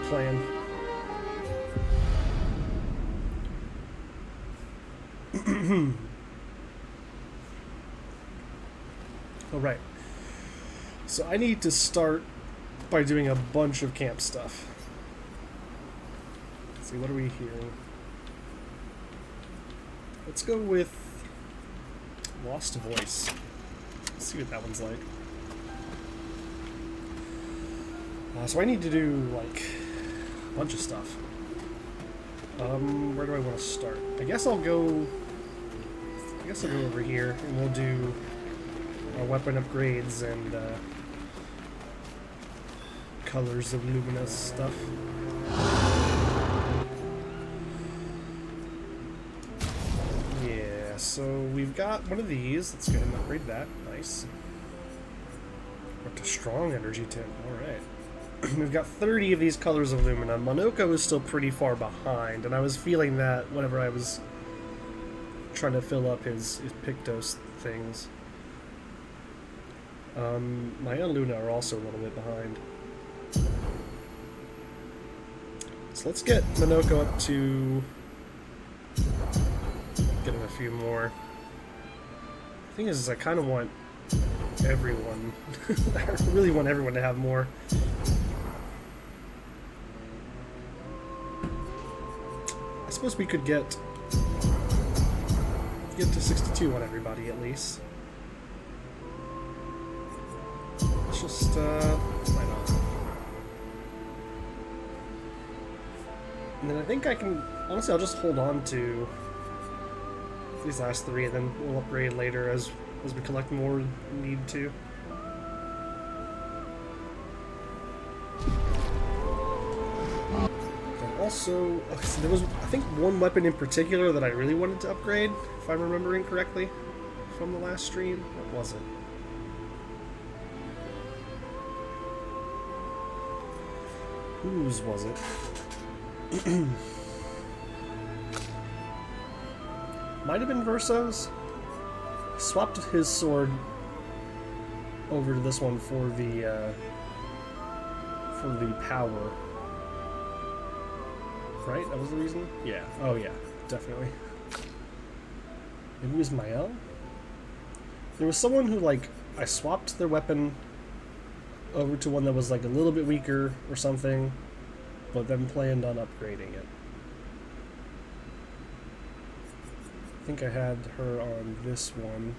plan. Alright. So I need to start by doing a bunch of camp stuff. Let's see, what are we hearing? Let's go with Lost Voice. Let's see what that one's like. So I need to do, like, a bunch of stuff. Where do I want to start? I guess I'll go over here, and we'll do our weapon upgrades and colors of luminous stuff. Yeah, so we've got one of these. Let's go ahead and upgrade that. Nice. Up to strong energy 10. Alright. We've got 30 of these colors of Lumina. Monoko is still pretty far behind, and I was feeling that whenever I was trying to fill up his Pictos things. Maya and Luna are also a little bit behind. So let's get Monoko up to get him a few more. The thing is I kind of want everyone. I really want everyone to have more. I suppose we could get to 62 on everybody at least. Let's just why not? And then I think I can honestly I'll just hold on to these last three and then we'll upgrade later as we collect more need to. Also, so there was, I think, one weapon in particular that I really wanted to upgrade, if I'm remembering correctly, from the last stream. What was it? Whose was it? Might have been Verso's. Swapped his sword over to this one for the power. Right? That was the reason? Yeah. Oh yeah, definitely. Maybe it was Mael? There was someone who, like, I swapped their weapon over to one that was, like, a little bit weaker or something, but then planned on upgrading it. I think I had her on this one.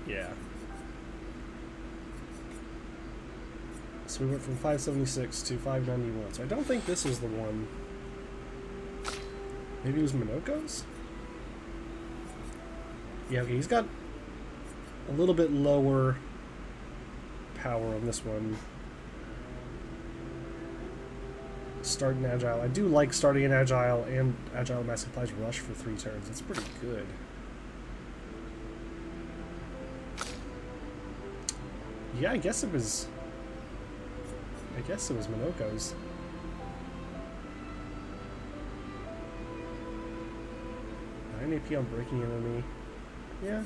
Yeah. So we went from 576 to 591. So I don't think this is the one. Maybe it was Monoko's? Yeah, okay, he's got a little bit lower power on this one. Start in Agile. I do like starting in Agile and Agile Mass Supplies Rush for 3 turns. That's pretty good. Yeah, I guess it was Monoko's. 9 AP on breaking enemy. Yeah.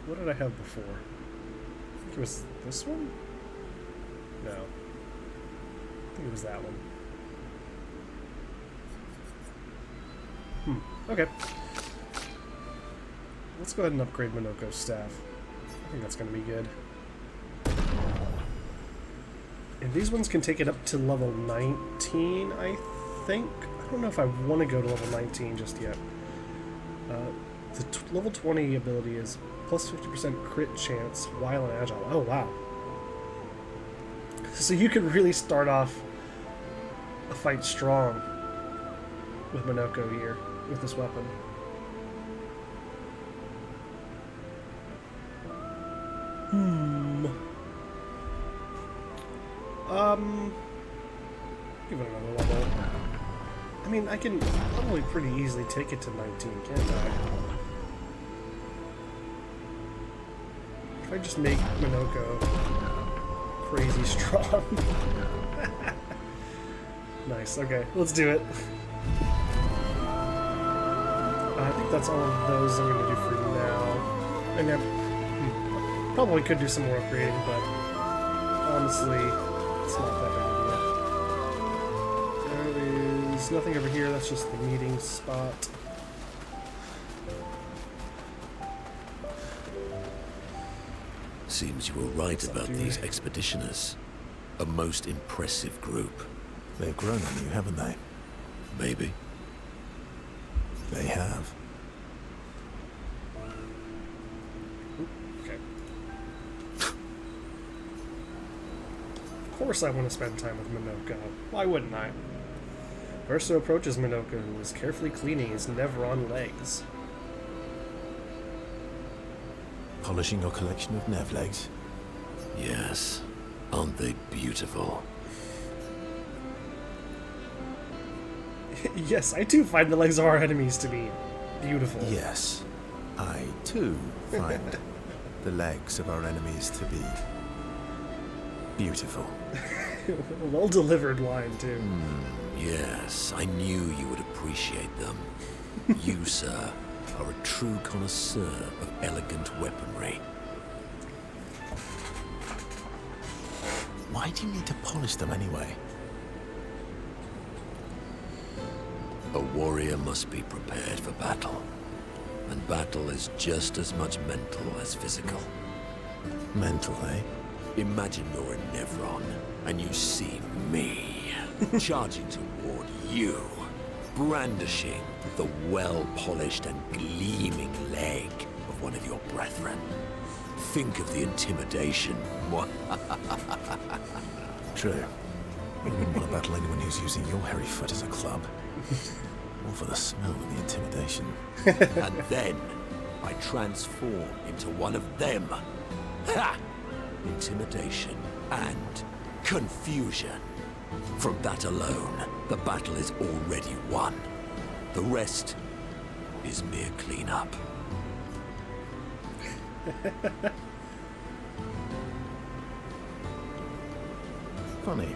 What did I have before? I think it was this one? No. I think it was that one. Okay. Let's go ahead and upgrade Monoko's staff. I think that's going to be good. And these ones can take it up to level 19, I think. I don't know if I want to go to level 19 just yet. The level 20 ability is plus 50% crit chance while in Agile. Oh, wow. So you could really start off a fight strong with Monoko here, with this weapon. Give it another level. I mean, I can probably pretty easily take it to 19, can't I? If I just make Monoko crazy strong. Nice, okay, let's do it. I think that's all of those I'm going to do for now. And I probably could do some more upgrading, but honestly, it's not that big There's nothing over here, that's just the meeting spot. Seems you were right about these expeditioners. A most impressive group. They've grown on you, haven't they? Maybe. They have. Okay. Of course I want to spend time with Minoko. Why wouldn't I? Verso approaches Minoko, who is carefully cleaning his Nevron legs. Polishing your collection of Nev legs? Yes. Aren't they beautiful? Yes, I too find the legs of our enemies to be beautiful. Yes. I, too, find the legs of our enemies to be beautiful. Well delivered line, too. Yes, I knew you would appreciate them. You, sir, are a true connoisseur of elegant weaponry. Why do you need to polish them anyway? A warrior must be prepared for battle. And battle is just as much mental as physical. Mental, eh? Imagine you're in Nevron, and you see me, charging toward you, brandishing the well-polished and gleaming leg of one of your brethren. Think of the intimidation. True. You wouldn't want to battle anyone who's using your hairy foot as a club. Or for the smell and the intimidation. And then I transform into one of them. Ha! Intimidation and confusion. From that alone, the battle is already won. The rest is mere cleanup. Funny.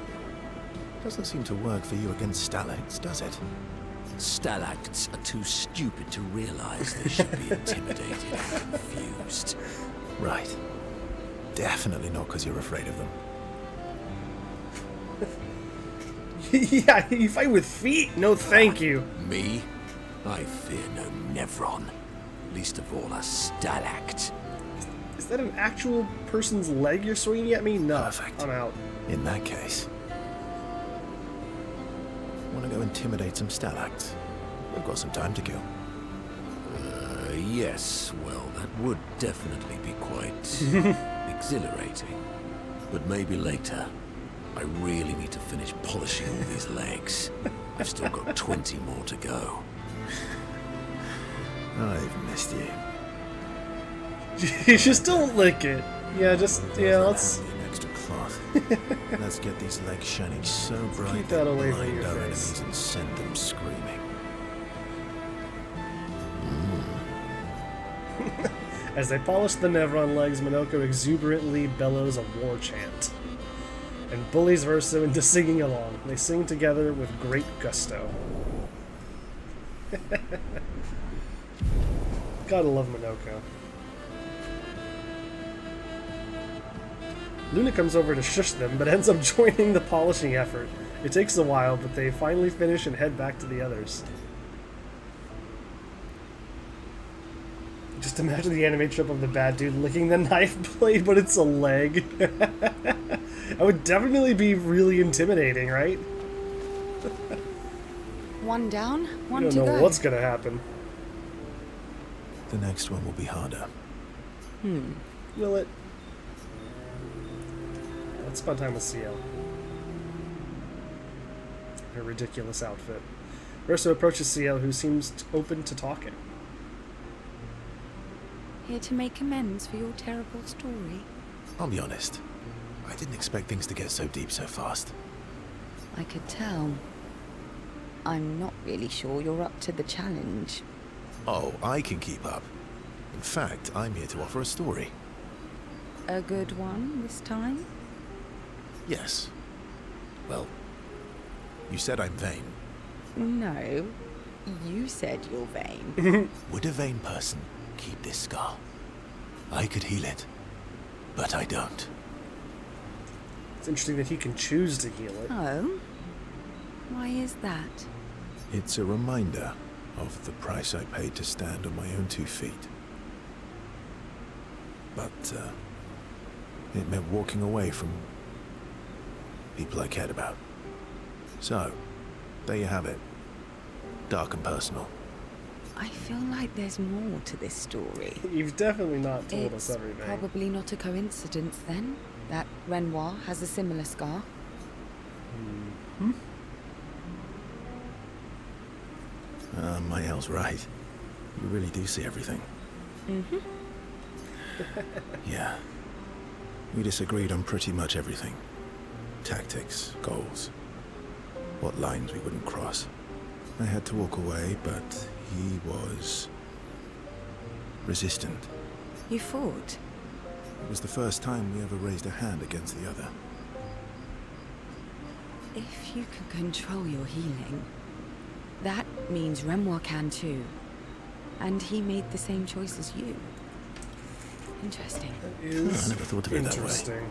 Doesn't seem to work for you against stalacts, does it? Stalacts are too stupid to realize they should be intimidated and confused. Right. Definitely not because you're afraid of them. Yeah, you fight with feet? No thank you. Me? I fear no Nevron. Least of all a stalact. Is that an actual person's leg you're swinging at me? No. Perfect. I'm out. In that case... Want to go intimidate some stalacts? We've got some time to kill. Yes, well, that would definitely be quite exhilarating. But maybe later. I really need to finish polishing all these legs. I've still got 20 more to go. I've missed you. You just don't lick it. Yeah, let's... An extra cloth. Let's get these legs shining so bright Keep that away from blind your our face. enemies and send them screaming. As they polish the Nevron legs, Minoko exuberantly bellows a war chant and bullies Verso into singing along. They sing together with great gusto. Gotta love Minoko. Luna comes over to shush them, but ends up joining the polishing effort. It takes a while, but they finally finish and head back to the others. Just imagine the anime trip of the bad dude licking the knife blade, but it's a leg. That would definitely be really intimidating, right? One down, one You to don't know go. what's gonna happen. The next one will be harder. Will it? Let's spend time with CL. Her ridiculous outfit. Verso approaches CL, who seems open to talking. Here to make amends for your terrible story. I'll be honest. I didn't expect things to get so deep so fast. I could tell. I'm not really sure you're up to the challenge. Oh, I can keep up. In fact, I'm here to offer a story. A good one this time? Yes. Well, You said I'm vain. No, you said you're vain. Would a vain person keep this scar? I could heal it, but I don't. It's interesting that he can choose to heal it. Oh? Why is that? It's a reminder of the price I paid to stand on my own 2 feet. But, it meant walking away from people I cared about. So, there you have it. Dark and personal. I feel like there's more to this story. You've definitely not told us It's everything. probably not a coincidence then that Renoir has a similar scar. Mael's right. You really do see everything. Mm-hmm. Yeah. We disagreed on pretty much everything. Tactics, goals, what lines we wouldn't cross. I had to walk away, but he was resistant. You fought? It was the first time we ever raised a hand against the other. If you can control your healing, that means Renoir can too. And he made the same choice as you. Interesting. That is I never thought of it that way. interesting.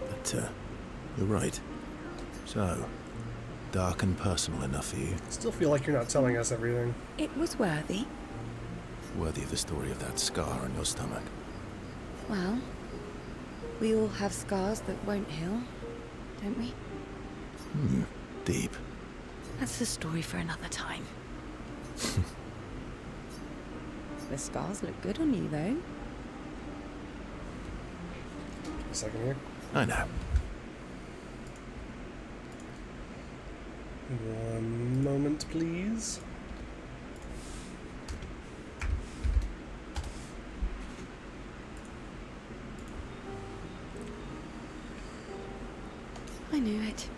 But, you're right. So, dark and personal enough for you. Still feel like you're not telling us everything. It was worthy. Worthy of the story of that scar on your stomach. Well, we all have scars that won't heal, don't we? Deep. That's a story for another time. The scars look good on you, though. A second here. I know. One moment, please. I knew it.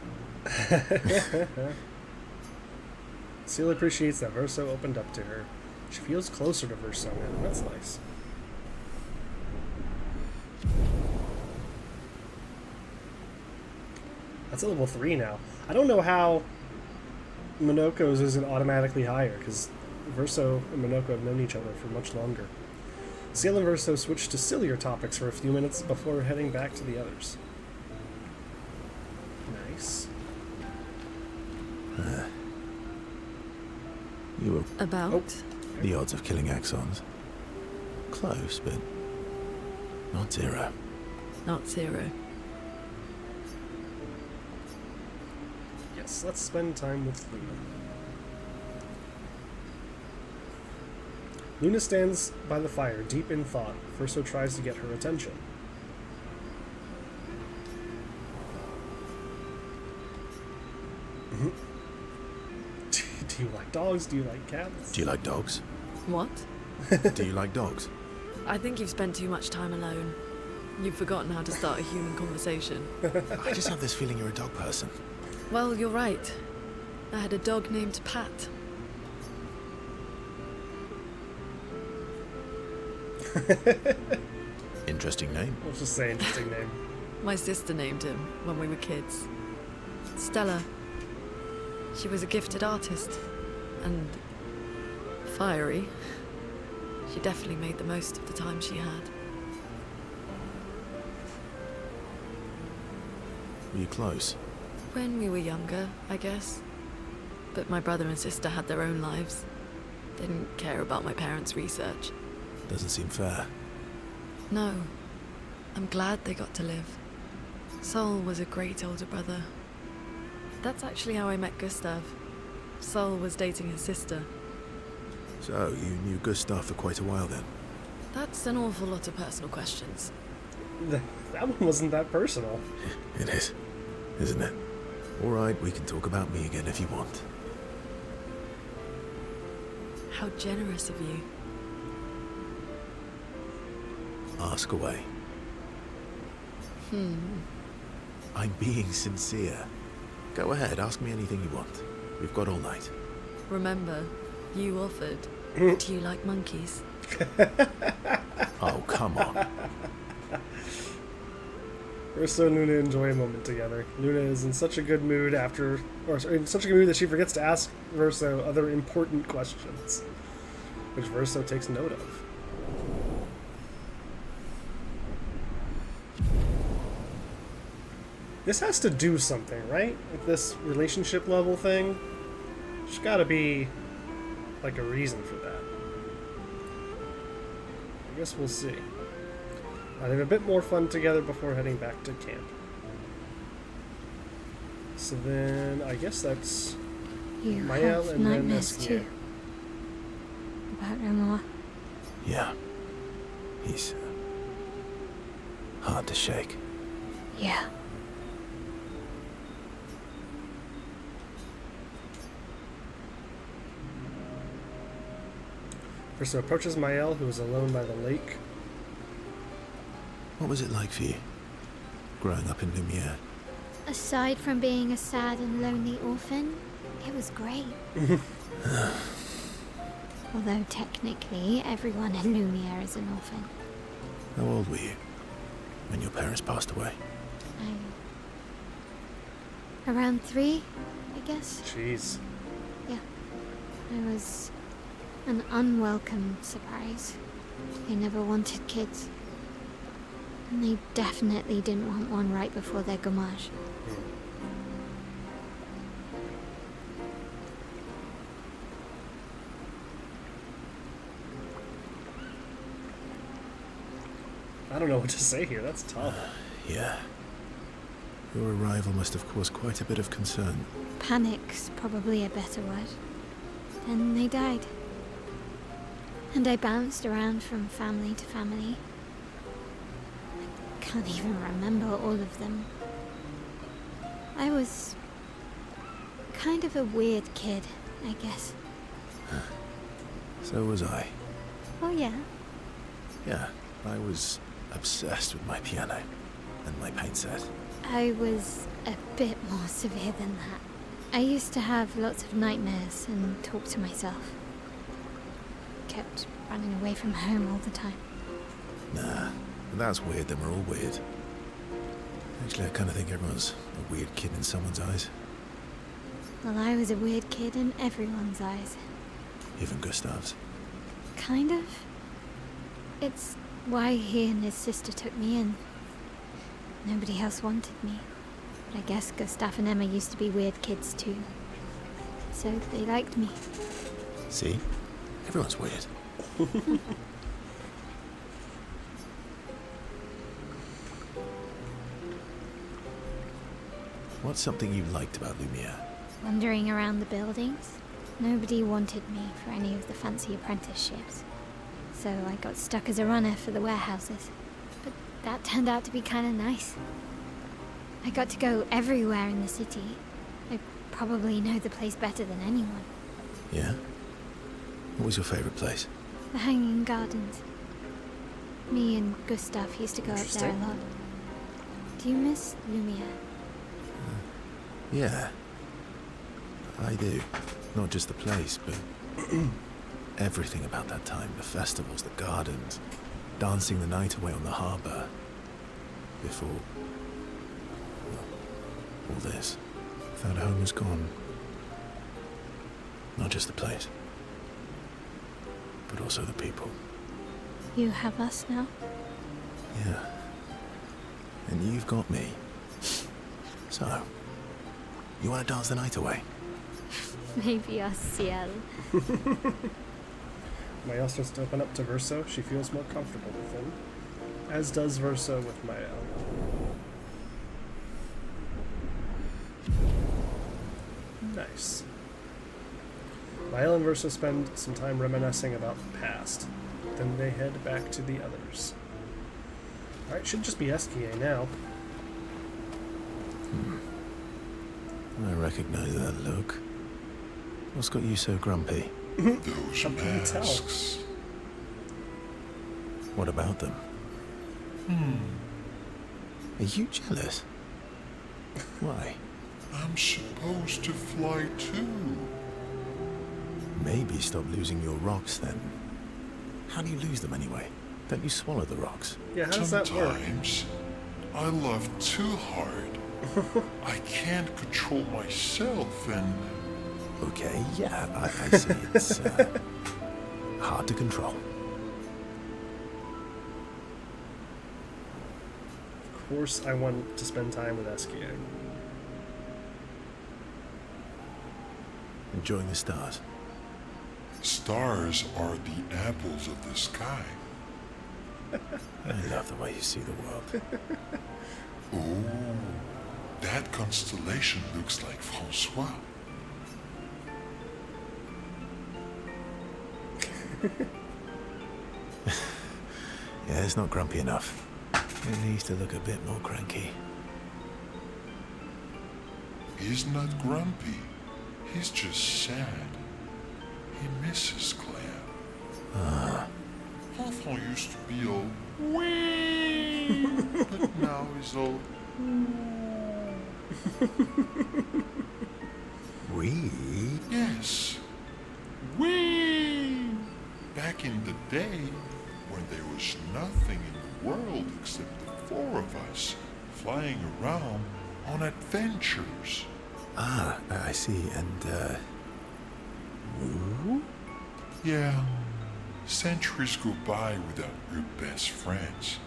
Seal appreciates that Verso opened up to her. She feels closer to Verso now. That's nice. That's a level 3 now. I don't know how Minoko's isn't automatically higher, because Verso and Minoko have known each other for much longer. Seal and Verso switched to sillier topics for a few minutes before heading back to the others. Nice. You were About? Oh. the odds of killing Axons. Close, but not zero. Not zero. Yes, let's spend time with Luna. Luna stands by the fire, deep in thought. Verso tries to get her attention. Do you like dogs? Do you like cats? Do you like dogs? What? Do you like dogs? I think you've spent too much time alone. You've forgotten how to start a human conversation. I just have this feeling you're a dog person. Well, you're right. I had a dog named Pat. Interesting name. Let's just say interesting name. My sister named him when we were kids. Stella. She was a gifted artist. And fiery. She definitely made the most of the time she had. Were you close? When we were younger, I guess. But my brother and sister had their own lives. Didn't care about my parents' research. Doesn't seem fair. No. I'm glad they got to live. Sol was a great older brother. That's actually how I met Gustav. Sol was dating his sister. So, you knew Gustav for quite a while then? That's an awful lot of personal questions. That one wasn't that personal. It is, isn't it? All right, we can talk about me again if you want. How generous of you. Ask away. I'm being sincere. Go ahead, ask me anything you want. We've got all night. Remember, you offered. Do you like monkeys? Oh, come on. Verso and Luna enjoy a moment together. Luna is in such a good mood in such a good mood that she forgets to ask Verso other important questions, which Verso takes note of. This has to do something, right? Like this relationship level thing. There's gotta be, like, a reason for that. I guess we'll see. I'll have a bit more fun together before heading back to camp. So then, I guess that's You Mael have and then nightmares Eskia. too. About Renoir. Yeah. He's hard to shake. Yeah. Verso approaches Mael, who is alone by the lake. What was it like for you, growing up in Lumiere? Aside from being a sad and lonely orphan, it was great. Although technically, everyone in Lumiere is an orphan. How old were you when your parents passed away? Around 3, I guess. Jeez. Yeah. I was an unwelcome surprise. They never wanted kids. And they definitely didn't want one right before their gommage. I don't know what to say here. That's tough. Yeah. Your arrival must have caused quite a bit of concern. Panic's probably a better word. Then they died. And I bounced around from family to family. I can't even remember all of them. I was kind of a weird kid, I guess. So was I. Oh yeah? Yeah, I was obsessed with my piano and my paint set. I was a bit more severe than that. I used to have lots of nightmares and talk to myself. Kept running away from home all the time. Nah, that's weird, then we're all weird. Actually, I kind of think everyone's a weird kid in someone's eyes. Well, I was a weird kid in everyone's eyes. Even Gustav's. Kind of. It's why he and his sister took me in. Nobody else wanted me. But I guess Gustav and Emma used to be weird kids too. So they liked me. See? Everyone's weird. What's something you liked about Lumiere? Wandering around the buildings, nobody wanted me for any of the fancy apprenticeships. So I got stuck as a runner for the warehouses. But that turned out to be kind of nice. I got to go everywhere in the city. I probably know the place better than anyone. Yeah? What was your favorite place? The Hanging Gardens. Me and Gustav used to go up there a Interesting. lot. Do you miss Lumiere? Yeah. I do. Not just the place, but everything about that time. The festivals, the gardens, dancing the night away on the harbour. Before, well, all this. That home was gone. Not just the place, but also the people. You have us now? Yeah. And you've got me. So, you want to dance the night away? Maybe us, Ciel. Mael starts to open up to Verso. She feels more comfortable with him, as does Verso with Mael. Nice. Mael and Verso spend some time reminiscing about the past. Then they head back to the others. Alright, should just be Eskia now. I recognize that look. What's got you so grumpy? Those How can you tell? masks. What about them? Are you jealous? Why? I'm supposed to fly too. Maybe stop losing your rocks then. How do you lose them anyway? Don't you swallow the rocks? Yeah, how does that work? Sometimes I love too hard. I can't control myself and Okay, yeah, I see. It's hard to control. Of course, I want to spend time with Eskia. Enjoying the stars? Stars are the apples of the sky. I love the way you see the world. Oh, that constellation looks like Francois. Yeah, it's not grumpy enough. It needs to look a bit more cranky. He's not grumpy. He's just sad. He misses Claire. Enfant used to be all wee, but now he's all We? yes, wee. Back in the day, when there was nothing in the world except the four of us flying around on adventures. Ah, I see. And, woo? Yeah, centuries go by without your best friends.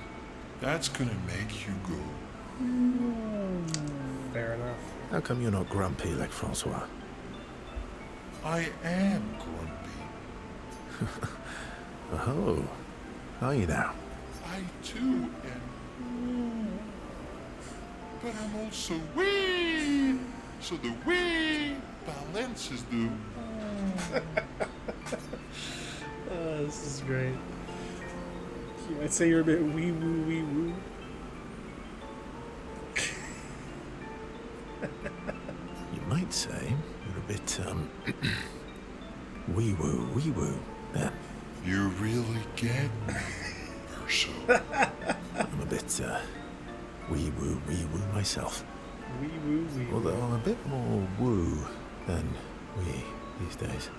That's gonna make you go. Fair enough. How come you're not grumpy like Francois? I am grumpy. Oh, are you now? I too am. But I'm also wee. So the wee balances the. This is great. You might say you're a bit wee woo wee woo. You might say you're a bit, wee woo, then. You really get me, Urso. I'm a bit, wee woo myself. Wee woo wee woo. Although I'm a bit more woo than wee these days.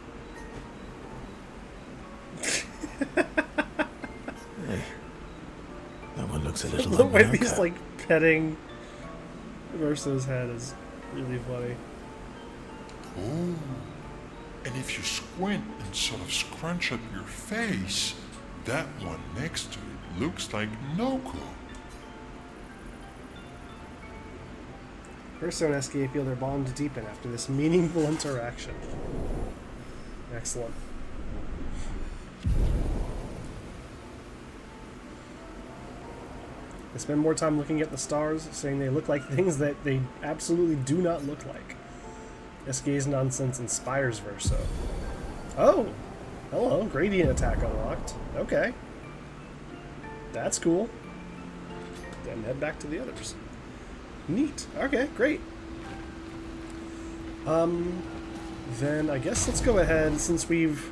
Hey, that one looks a little The way like he's like petting Verso's head is really funny. Oh. And if you squint and sort of scrunch up your face, that one next to it looks like Noko. Verso and SK feel their bond deepen after this meaningful interaction. Excellent. They spend more time looking at the stars, saying they look like things that they absolutely do not look like. SK's nonsense inspires Verso. Oh! Hello, gradient attack unlocked. Okay. That's cool. Then head back to the others. Neat. Okay, great. Then I guess let's go ahead, since we've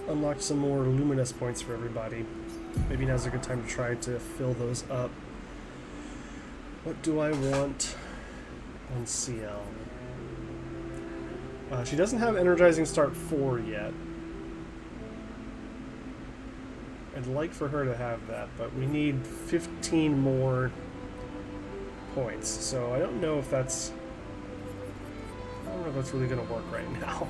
unlocked some more luminous points for everybody. Maybe now's a good time to try to fill those up. What do I want on CL? She doesn't have Energizing Start 4 yet. I'd like for her to have that, but we need 15 more points, so I don't know if that's... I don't know if that's really going to work right now.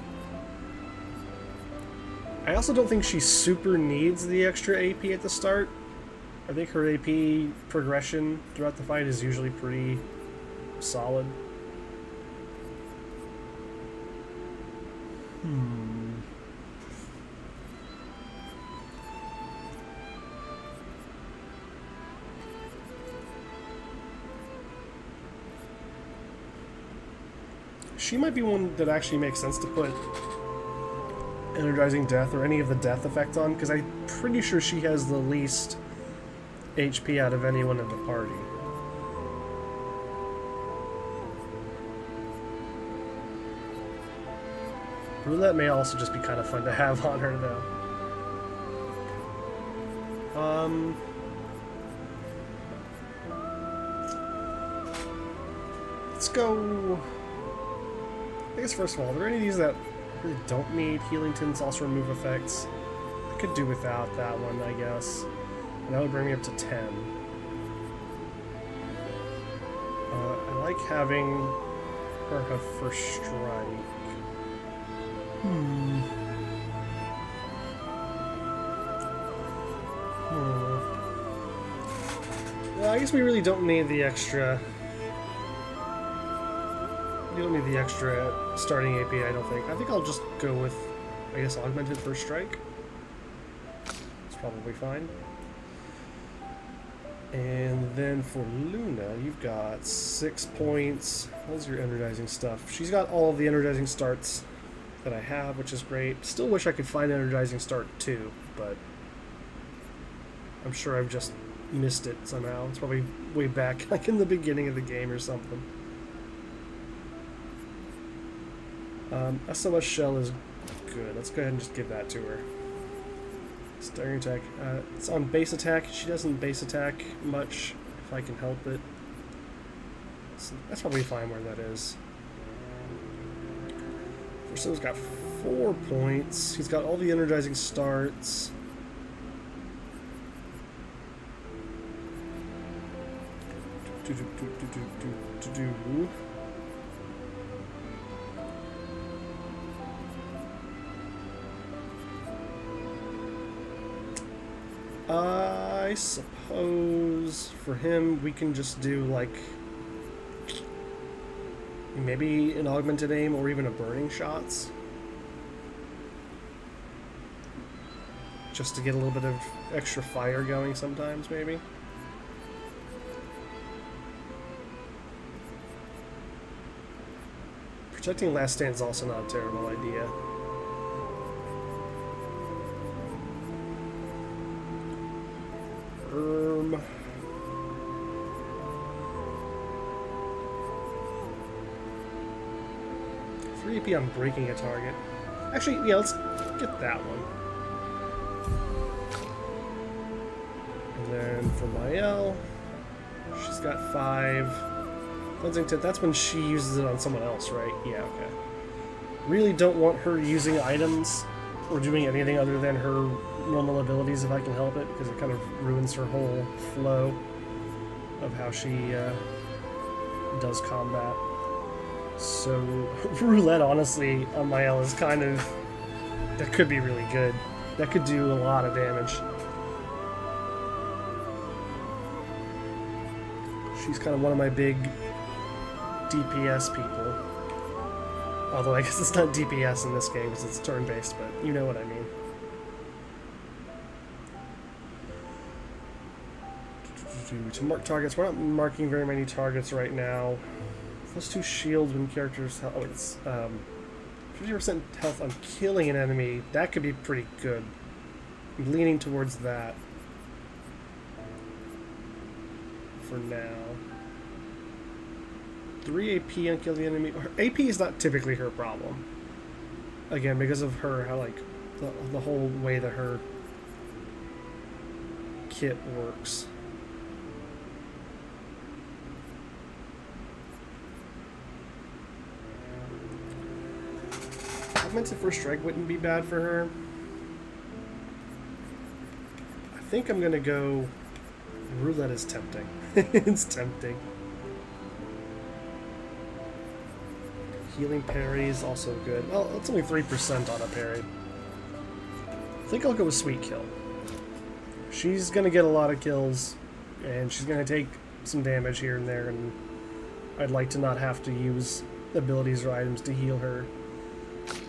I also don't think she super needs the extra AP at the start. I think her AP progression throughout the fight is usually pretty solid. She might be one that actually makes sense to put Energizing Death or any of the death effect on, because I'm pretty sure she has the least HP out of anyone in the party. Roulette may also just be kind of fun to have on her, though. Let's go... I guess first of all, are there any of these that really don't need healing tints, also remove effects? I could do without that one, I guess. And that would bring me up to 10. I like having her have first strike. Well, I guess we really don't need the extra You don't need the extra starting AP, I don't think. I think I'll just go with, I guess, Augmented First Strike. It's probably fine. And then for Luna, you've got 6 points. How's your energizing stuff? She's got all of the energizing starts that I have, which is great. Still wish I could find energizing start 2, but I'm sure I've just missed it somehow. It's probably way back, like in the beginning of the game or something. SOS Shell is good. Let's go ahead and just give that to her. Staring attack. It's on base attack. She doesn't base attack much, if I can help it. So that's probably fine where that is. Forso's got 4 points. He's got all the energizing starts. I suppose for him we can just do like maybe an augmented aim or even a burning shots, just to get a little bit of extra fire going sometimes maybe. Protecting Last Stand is also not a terrible idea. Maybe I'm breaking a target. Actually, yeah, let's get that one. And then for Mael, she's got 5. Cleansing Tip, that's when she uses it on someone else, right? Yeah, okay. Really don't want her using items or doing anything other than her normal abilities if I can help it, because it kind of ruins her whole flow of how she does combat. So, Roulette, honestly, on Mael is kind of... that could be really good. That could do a lot of damage. She's kind of one of my big DPS people. Although I guess it's not DPS in this game because it's turn-based, but you know what I mean. To mark targets, we're not marking very many targets right now. +2 shields when characters... oh, it's 50% health on killing an enemy. That could be pretty good. I'm leaning towards that for now. 3 AP on killing the enemy. Her AP is not typically her problem. Again, because of her, how like the whole way that her kit works. Augmented First Strike wouldn't be bad for her. I think I'm gonna go... Roulette is tempting. It's tempting. Healing parry is also good. Well, it's only 3% on a parry. I think I'll go with Sweet Kill. She's gonna get a lot of kills, and she's gonna take some damage here and there, and I'd like to not have to use abilities or items to heal her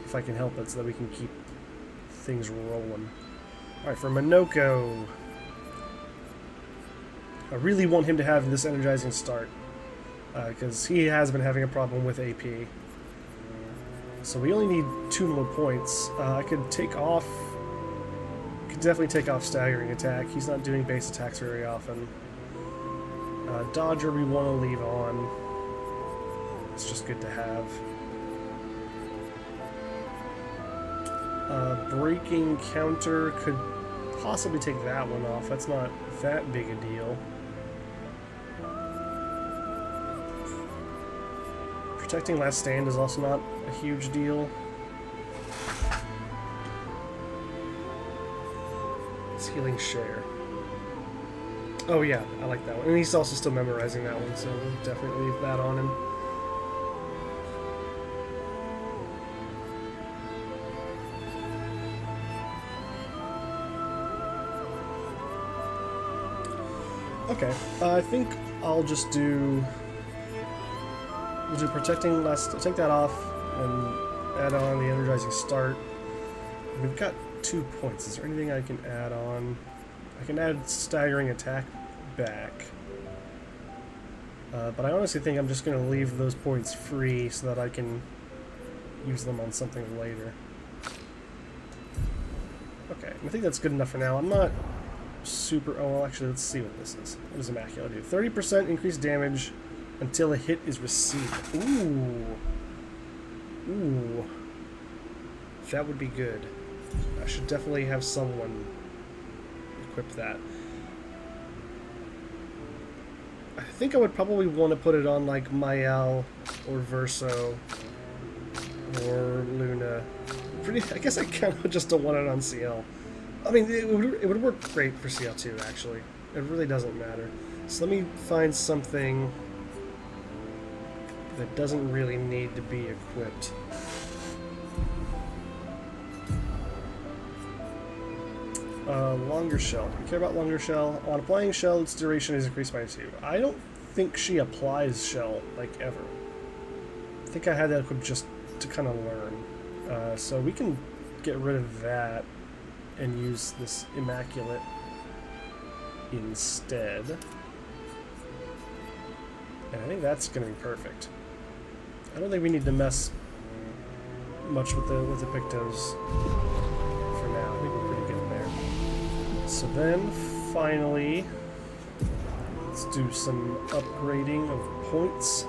if I can help it, so that we can keep things rolling. Alright, for Minoko, I really want him to have this energizing start, because he has been having a problem with AP. So we only need 2 more points. I could definitely take off Staggering Attack. He's not doing base attacks very often. Dodger we want to leave on. It's just good to have. Breaking Counter could possibly take that one off. That's not that big a deal. Protecting Last Stand is also not a huge deal. It's Healing Share. Oh yeah, I like that one. And he's also still memorizing that one, so we'll definitely leave that on him. Okay, I think I'll just do we'll do protecting last. Take that off and add on the energizing start. We've got 2 points. Is there anything I can add on? I can add staggering attack back. But I honestly think I'm just going to leave those points free so that I can use them on something later. Okay, I think that's good enough for now. I'm not super... Oh, well, actually, let's see what this is. What does Immaculate do? 30% increased damage until a hit is received. Ooh. Ooh. That would be good. I should definitely have someone equip that. I think I would probably want to put it on like Mael or Verso or Luna. I guess I kind of just don't want it on CL. I mean, it would work great for CL too, actually. It really doesn't matter. So let me find something that doesn't really need to be equipped. Longer shell. Do you care about longer shell? On applying shell, its duration is increased by 2. I don't think she applies shell, like, ever. I think I had that equipped just to kind of learn. So we can get rid of that and use this Immaculate instead. And I think that's going to be perfect. I don't think we need to mess much with the Pictos for now. I think we're pretty good there. So then, finally, let's do some upgrading of points.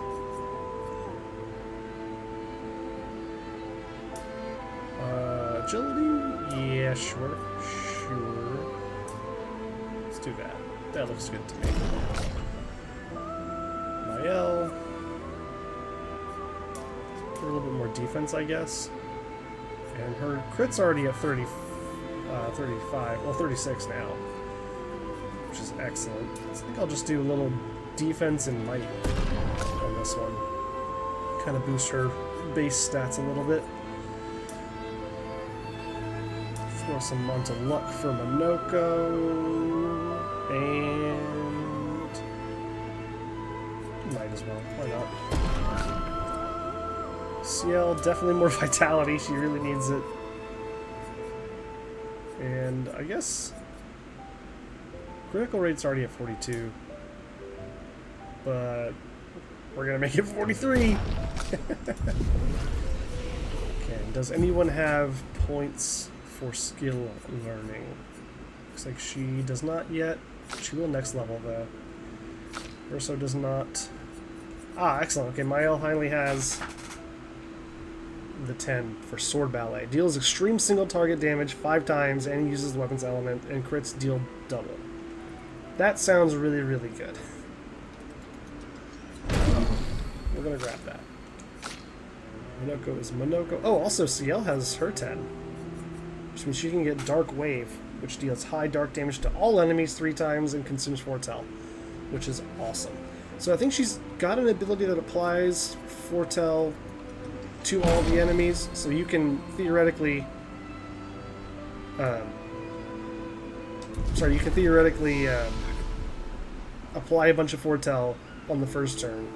Agility? Yeah, sure. Sure. Let's do that. That looks good to me. Mael. For a little bit more defense, I guess. And her crit's already at 35, well 36 now, which is excellent. I think I'll just do a little defense and might on this one. Kind of boost her base stats a little bit. Throw some onto luck for Monoko, and might as well, why not? CL, definitely more vitality, she really needs it. And I guess critical rate's already at 42, but we're gonna make it 43. Okay, does anyone have points for skill learning? Looks like she does not yet. She will next level though. Verso does not. Ah, excellent. Okay, Mael finally has the 10 for Sword Ballet. Deals extreme single target damage 5 times and uses the weapons element, and crits deal double. That sounds really, really good. We're gonna grab that. Monoko is Monoko. Oh, also CL has her 10. Which means she can get Dark Wave, which deals high dark damage to all enemies 3 times and consumes Foretell, which is awesome. So I think she's got an ability that applies Foretell to all the enemies, so you can theoretically apply a bunch of Foretell on the first turn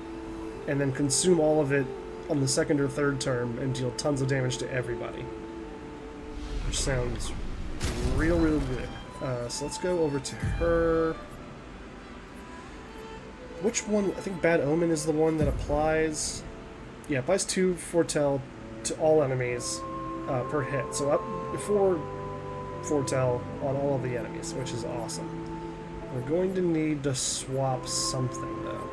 and then consume all of it on the second or third turn and deal tons of damage to everybody, which sounds real good. So let's go over to her. Which one? I think Bad Omen is the one that applies. Yeah, applies 2 Foretell to all enemies per hit. So up 4 Foretell on all of the enemies, which is awesome. We're going to need to swap something though.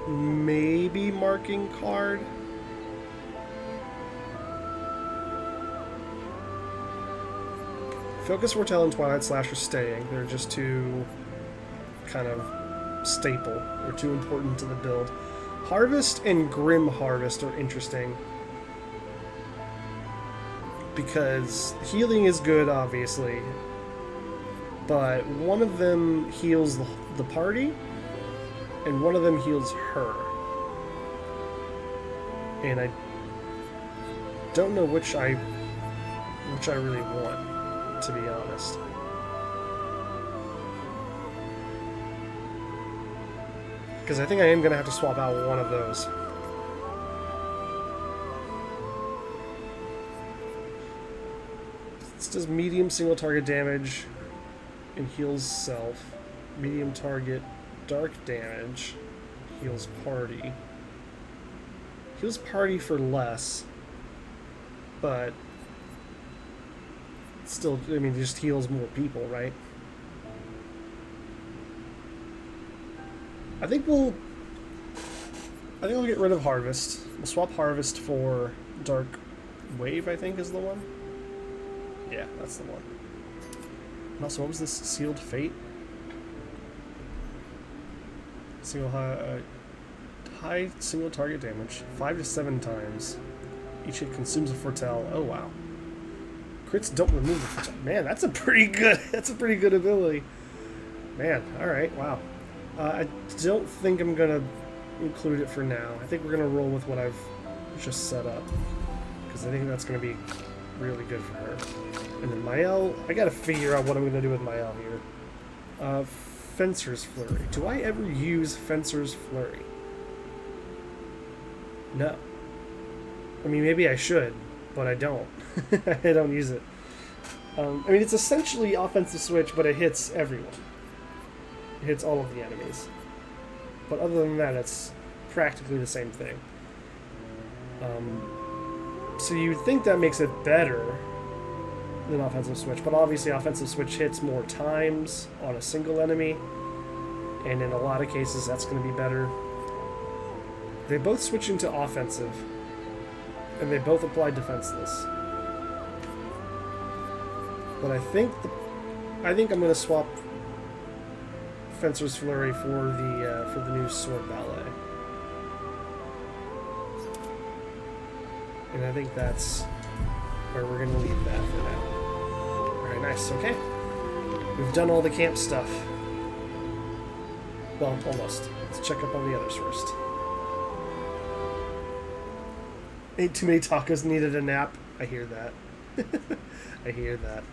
Maybe marking card. Focus, Foretell, and Twilight Slash are staying. They're just too kind of staple. They're too important to the build. Harvest and Grim Harvest are interesting because healing is good, obviously, but one of them heals the party and one of them heals her, and I don't know which I really want, to be honest. Because I think I am going to have to swap out one of those. This does medium single target damage and heals self. Medium target dark damage, heals party. Heals party for less, but still, I mean, just heals more people, right? I think I'll get rid of Harvest. We'll swap Harvest for Dark Wave, I think is the one. Yeah, that's the one. And also, what was this? Sealed Fate? Single high single target damage, 5 to 7 times. Each hit consumes a foretell. Oh wow. Crits don't remove the foretell. Man, that's a pretty good ability. Man, alright, wow. I don't think I'm gonna include it for now. I think we're gonna roll with what I've just set up. Because I think that's gonna be really good for her. And then Mael, I gotta figure out what I'm gonna do with Mael here. Fencer's Flurry. Do I ever use Fencer's Flurry? No. I mean, maybe I should, but I don't. I don't use it. I mean, it's essentially offensive switch, but it hits everyone. It hits all of the enemies. But other than that, it's practically the same thing. So you'd think that makes it better than offensive switch, but obviously offensive switch hits more times on a single enemy, and in a lot of cases that's going to be better. They both switch into offensive, and they both apply defenseless. But I think I'm going to swap Fencer's Flurry for the new Sword Ballet, and I think that's where we're going to leave that for now. Alright, nice, okay. We've done all the camp stuff. Well, almost. Let's check up on the others first. Ate too many tacos, needed a nap. I hear that. I hear that.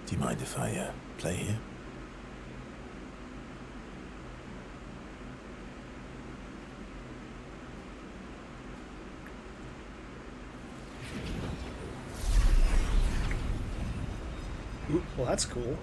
Do you mind if I play here? Well, that's cool.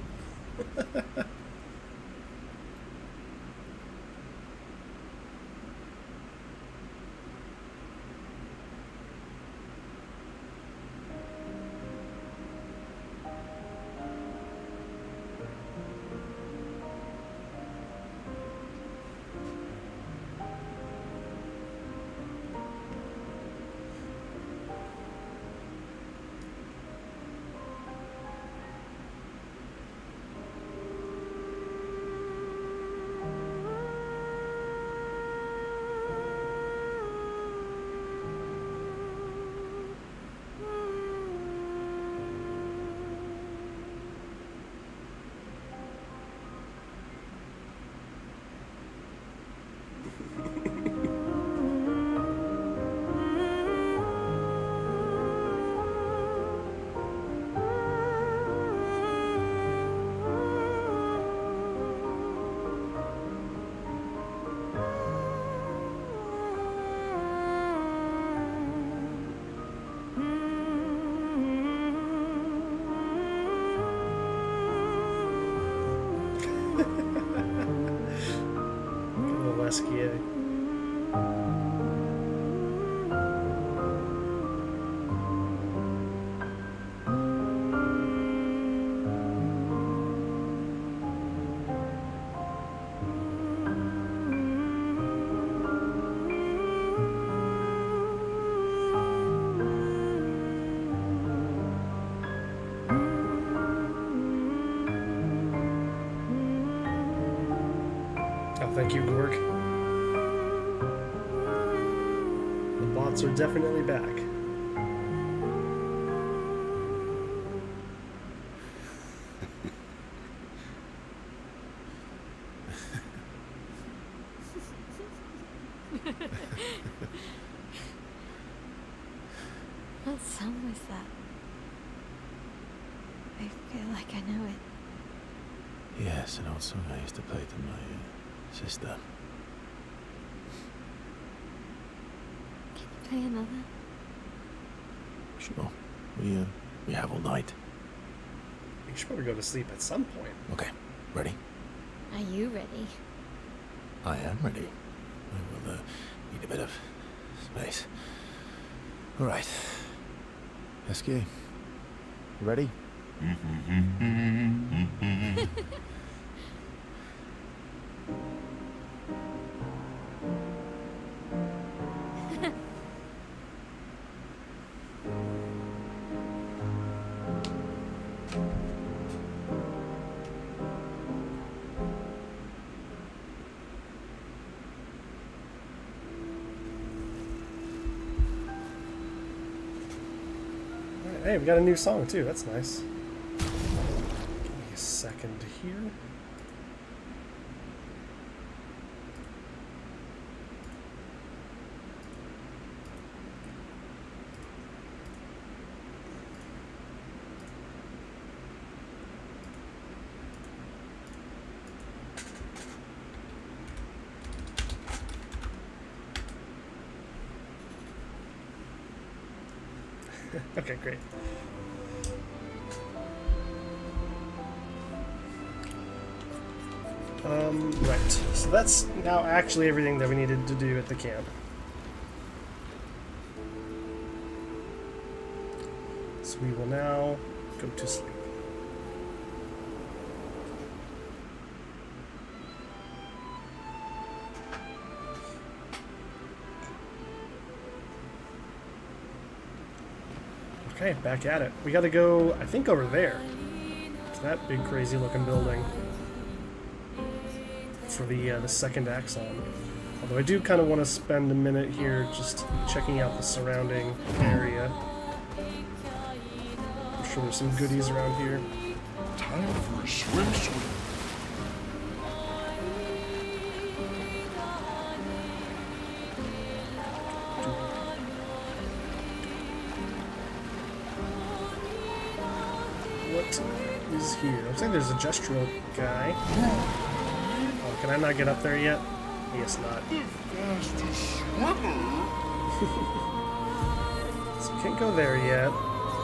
Lesquier. Oh, thank you, Gorg. The bots are definitely back. What song was that? I feel like I know it. Yes, an old song I used to play to my sister. Can you play another? Sure. We have all night. You should probably go to sleep at some point. Okay, ready? Are you ready? I am ready. I will need a bit of space. All right. Esky, you ready? Hey, we got a new song too. That's nice. Give me a second here. Okay, great. Right. So that's now actually everything that we needed to do at the camp. So we will now go to sleep. Okay, back at it. We gotta go, I think, over there. To that big crazy looking building. For the second axon. Although I do kind of want to spend a minute here just checking out the surrounding area. I'm sure there's some goodies around here. Time for a swim. What is here? Looks like there's a gestural guy. Oh, can I not get up there yet? I guess not. So can't go there yet.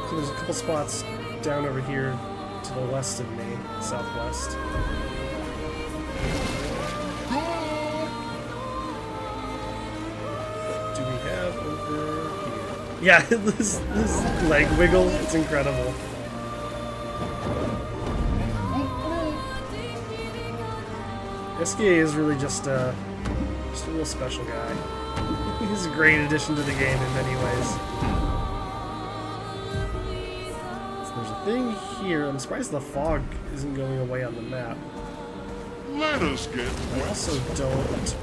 So there's a couple spots down over here to the west of me, southwest. What do we have over here? Yeah, this leg wiggle, it's incredible. SKA is really just a real special guy. He's a great addition to the game in many ways. So there's a thing here. I'm surprised the fog isn't going away on the map. Let us get I wet. also don't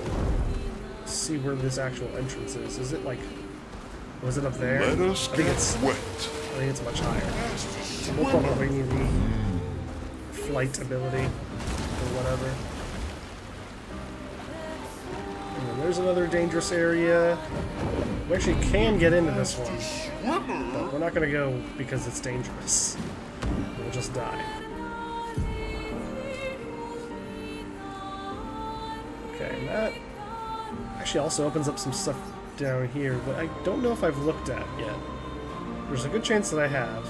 see where this actual entrance is. Is it like... Was it up there? Let us I think get it's much higher. As the So we'll swimmer. probably need the flight ability or whatever. And then there's another dangerous area. We actually can get into this one, but we're not going to go because it's dangerous. We'll just die. Okay, and that actually also opens up some stuff down here that I don't know if I've looked at yet. There's a good chance that I have.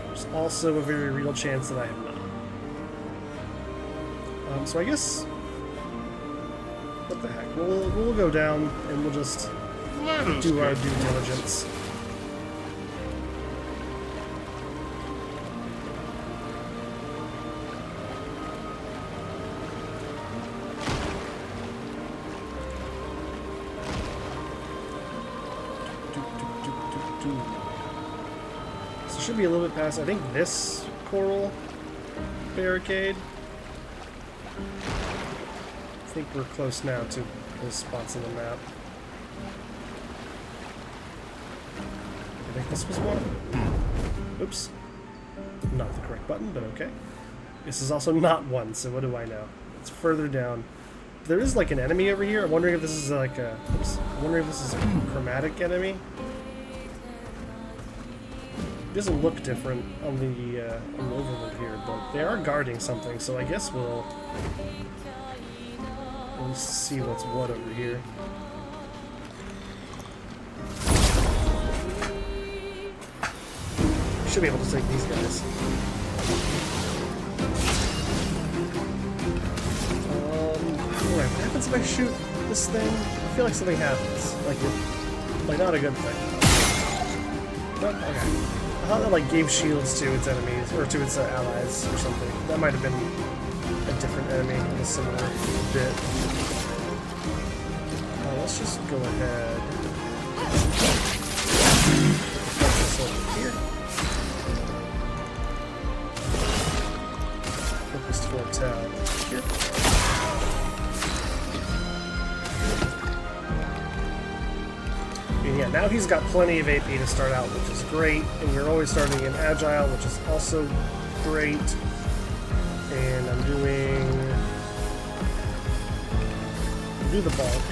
There's also a very real chance that I have not. So I guess... What the heck? We'll go down and we'll just Let us do our get due diligence. So it should be a little bit past, I think, this coral barricade. I think we're close now to those spots on the map. I think this was one. Oops. Not the correct button, but okay. This is also not one, so what do I know? It's further down there is like an enemy over here. I'm wondering if this is like a. Oops, I'm wondering if this is a chromatic enemy. It doesn't look different on the overworld here, but they are guarding something. So I guess we'll see what's what over here. Should be able to take these guys. Alright, what happens if I shoot this thing? I feel like something happens. Like not a good thing. But, okay. I thought that like gave shields to its enemies, or to its allies, or something. That might have been a different enemy in a similar bit. Let's just go ahead. Put this over here. Focused foretell here. And yeah, now he's got plenty of AP to start out, which is great. And we're always starting in Agile, which is also great. And I'm do the bulk.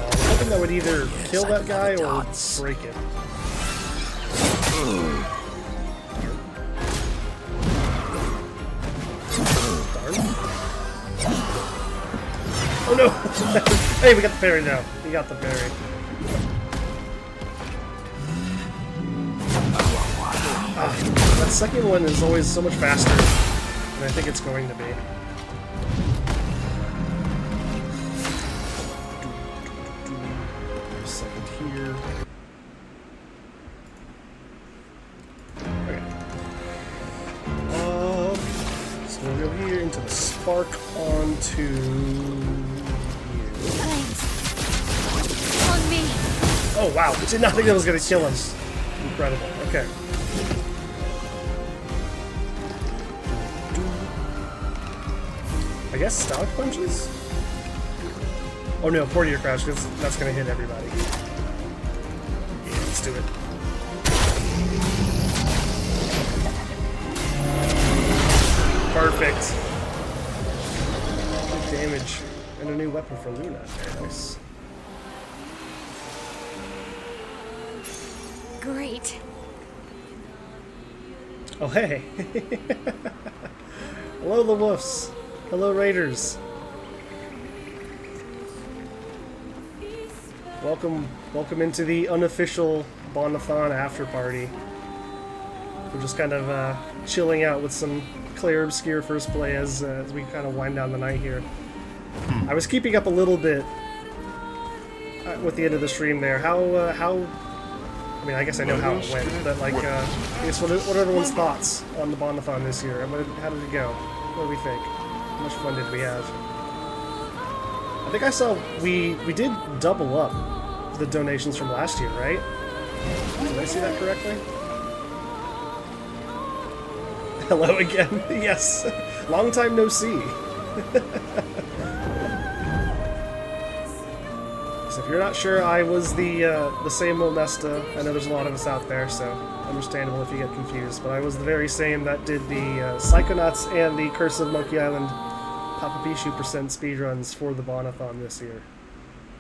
I'm hoping that would either kill that guy or break it. Oh no! Hey, we got the parry now. We got the parry. That second one is always so much faster than I think it's going to be. A second here. Okay. So we'll go here into the spark onto here. Thanks. On me. Oh wow! I did not think that was gonna kill him. Incredible. Okay. I guess stalk punches? Oh no, courtier crouch, because that's gonna hit everybody. Yeah, let's do it. Perfect. Good damage. And a new weapon for Luna. Very nice. Great. Oh hey. Hello the wolves. Hello Raiders. Welcome into the unofficial Bonathon after party. We're just kind of chilling out with some Clair Obscur first play as we kind of wind down the night here. I was keeping up a little bit with the end of the stream there. How I mean, I guess I know how it went, but like, I guess what are everyone's thoughts on the Bonathon this year? How did it go? What do we think? How much fun did we have? I think I saw we did double up the donations from last year, right? Did I see that correctly? Hello again. Yes. Long time no see. So if you're not sure, I was the same old Nesta. I know there's a lot of us out there, so understandable if you get confused. But I was the very same that did the Psychonauts and the Curse of Monkey Island Papa Pichu % speedruns for the Bonathon this year.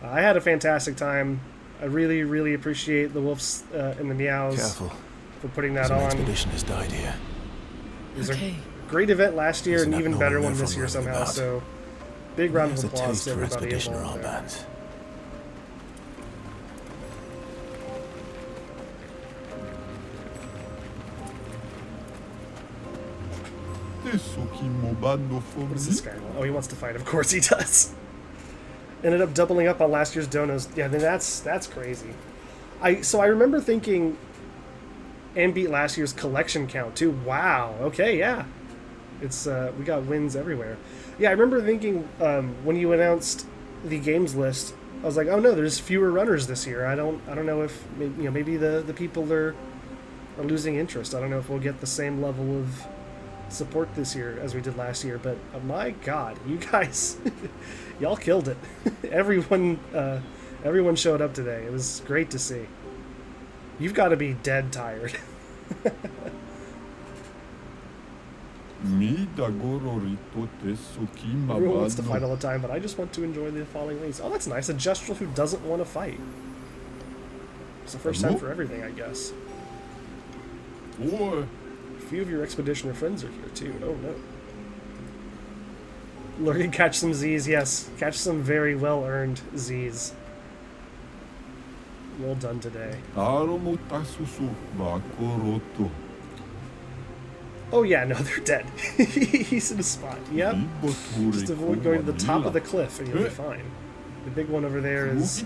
I had a fantastic time. I really, really appreciate the Wolves and the Meows Careful. for putting that Some on. expedition has died here. It was Okay. a great event last year There's and an even abnormal better one river this year running somehow, about. so big round There's of a applause taste to for everybody expedition involved there. armbands. What does this guy want? Oh, he wants to fight. Of course he does. Ended up doubling up on last year's donos. Yeah, then that's crazy. So I remember thinking and beat last year's collection count too. Wow. Okay, yeah. It's we got wins everywhere. Yeah, I remember thinking when you announced the games list, I was like, oh no, there's fewer runners this year. I don't know if maybe the people are losing interest. I don't know if we'll get the same level of support this year as we did last year, but my god, you guys y'all killed it. everyone showed up today. It was great to see. You've got to be dead tired. Everyone wants to fight all the time, but I just want to enjoy the falling leaves. Oh, that's nice. A gestural who doesn't want to fight. It's the first time for everything, I guess. A few of your expeditioner friends are here, too. Oh, no. Learn to catch some Z's, yes. Catch some very well-earned Z's. Well done today. Oh yeah, no, they're dead. He's in a spot. Yep. Just avoid going to the top of the cliff and you'll be fine. The big one over there is...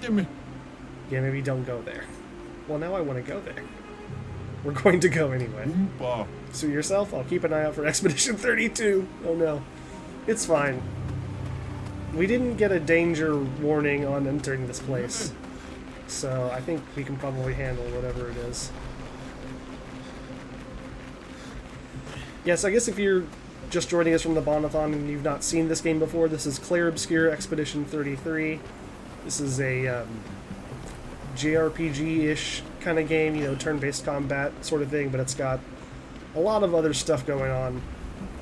Yeah, maybe don't go there. Well, now I want to go there. We're going to go anyway. Suit yourself. I'll keep an eye out for Expedition 32. Oh no. It's fine. We didn't get a danger warning on entering this place. So I think we can probably handle whatever it is. Yes, I guess if you're just joining us from the Bonathon and you've not seen this game before, this is Clair Obscur Expedition 33. This is a JRPG-ish kind of game, you know, turn-based combat sort of thing, but it's got a lot of other stuff going on.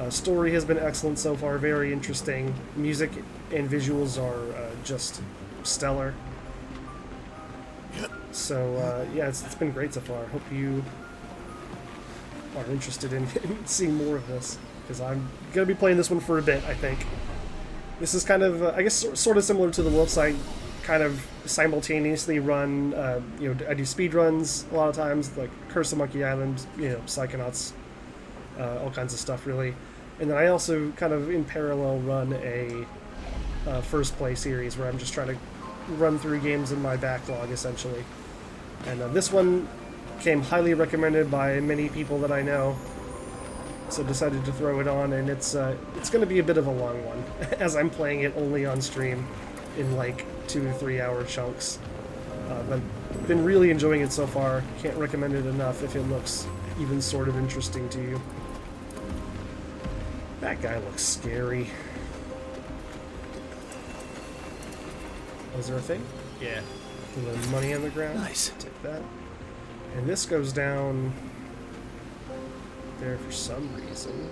Story has been excellent so far, very interesting. Music and visuals are just stellar. So, yeah, it's been great so far. Hope you are interested in seeing more of this, because I'm going to be playing this one for a bit, I think. This is kind of, I guess, sort of similar to the Wolfsite, kind of simultaneously run, you know, I do speed runs a lot of times, like Curse of Monkey Island, you know, Psychonauts, all kinds of stuff, really. And then I also kind of, in parallel, run a first play series where I'm just trying to run through games in my backlog, essentially. And this one came highly recommended by many people that I know, so decided to throw it on, and it's going to be a bit of a long one, as I'm playing it only on stream in like 2 to 3 hour chunks. But been really enjoying it so far. Can't recommend it enough if it looks even sort of interesting to you. That guy looks scary. Was there a thing? Yeah. A little money on the ground. Nice. Take that. And this goes down there for some reason.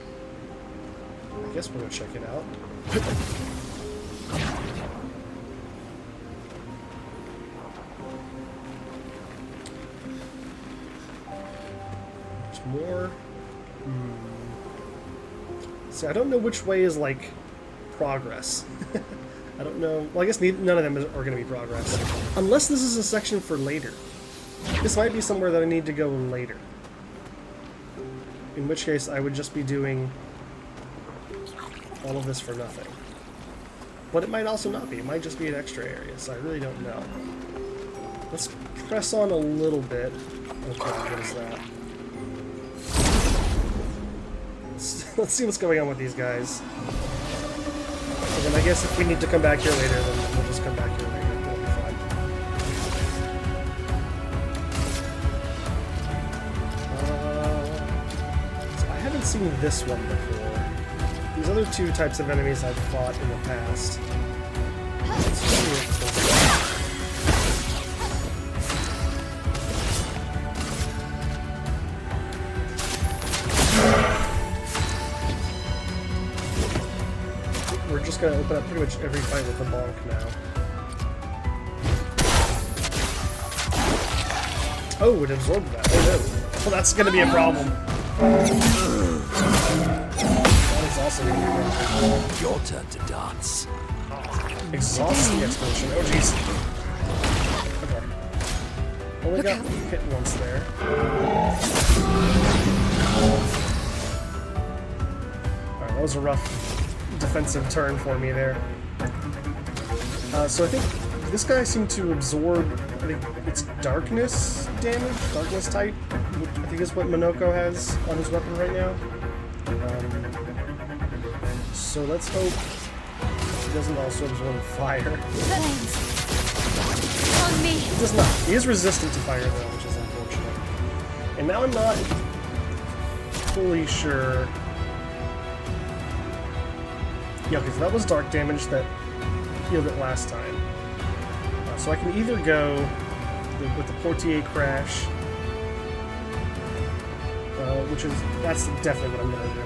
I guess we're gonna check it out. There's more. See, I don't know which way is like progress. I don't know. Well, I guess none of them are going to be progress. Unless this is a section for later. This might be somewhere that I need to go later. In which case, I would just be doing all of this for nothing. But it might also not be. It might just be an extra area, so I really don't know. Let's press on a little bit. Okay, what is that? Let's see what's going on with these guys. And then I guess if we need to come back here later, then we'll just come back here later. That'll be fine. So I haven't seen this one before. These other two types of enemies I've fought in the past. Let's see if we're just going to open up pretty much every fight with the bonk now. Oh, it absorbed that. Oh no. Well, that's going to be a problem. That is also going to be a problem. Your turn to dance. Exhaust the explosion. Oh jeez. Okay. Only got hit once there. Alright, that was a rough defensive turn for me there. So I think this guy seemed to absorb, I think it's darkness damage, darkness type, I think is what Monoko has on his weapon right now. So let's hope he doesn't also absorb fire. Thanks. On me. He does not. He is resistant to fire though, which is unfortunate. And now I'm not fully sure. Yeah, because that was dark damage that healed it last time. So I can either go with the Portier Crash, which is, that's definitely what I'm going to do.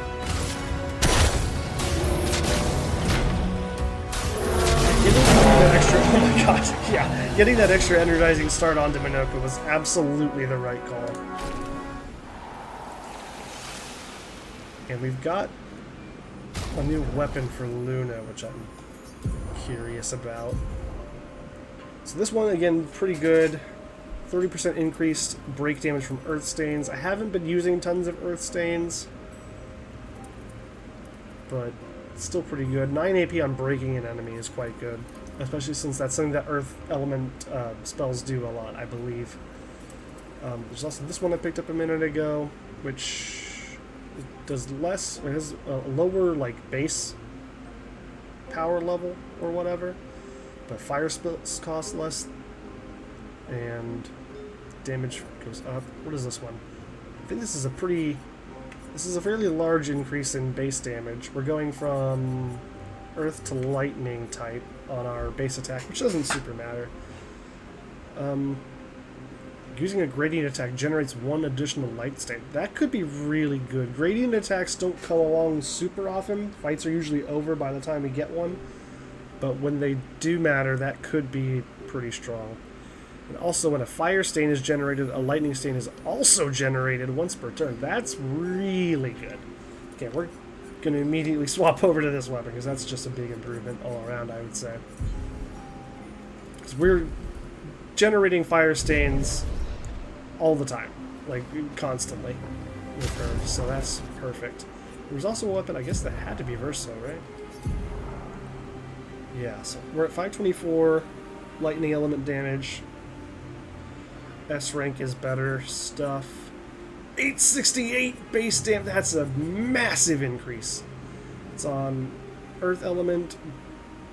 Oh my god, yeah. Getting that extra energizing start onto Minoka was absolutely the right call. And we've got a new weapon for Luna, which I'm curious about. So this one, again, pretty good. 30% increased break damage from Earth Stains. I haven't been using tons of Earth Stains, but it's still pretty good. 9 AP on breaking an enemy is quite good, especially since that's something that Earth Element spells do a lot, I believe. There's also this one I picked up a minute ago, which does less, it has a lower like base power level or whatever, but fire spells cost less and damage goes up. What is this one? I think this is a fairly large increase in base damage. We're going from earth to lightning type on our base attack, which doesn't super matter. Using a gradient attack generates 1 additional light stain. That could be really good. Gradient attacks don't come along super often. Fights are usually over by the time we get one. But when they do matter, that could be pretty strong. And also, when a fire stain is generated, a lightning stain is also generated once per turn. That's really good. Okay, we're going to immediately swap over to this weapon, because that's just a big improvement all around, I would say. Because we're generating fire stains all the time, like constantly with her, so that's perfect. There was also a weapon, I guess, that had to be versatile, right? Yeah, so we're at 524 lightning element damage. S rank is better stuff. 868 base damage, that's a massive increase. It's on earth element,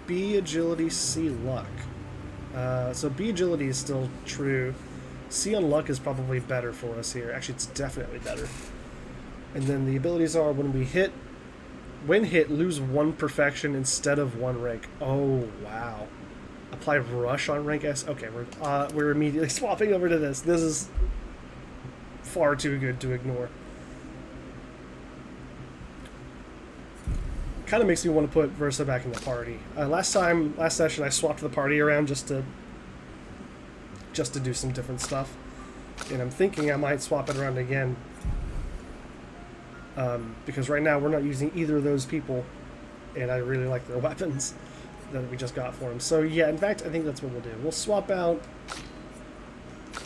B agility, C luck. So B agility is still true. C on luck is probably better for us here. Actually, it's definitely better. And then the abilities are when hit, lose 1 perfection instead of 1 rank. Oh, wow. Apply rush on rank S. Okay, we're immediately swapping over to this. This is far too good to ignore. Kind of makes me want to put Versa back in the party. Last session, I swapped the party around just to do some different stuff, and I'm thinking I might swap it around again, because right now we're not using either of those people, and I really like their weapons that we just got for them. So yeah, in fact, I think that's what we'll do. We'll swap out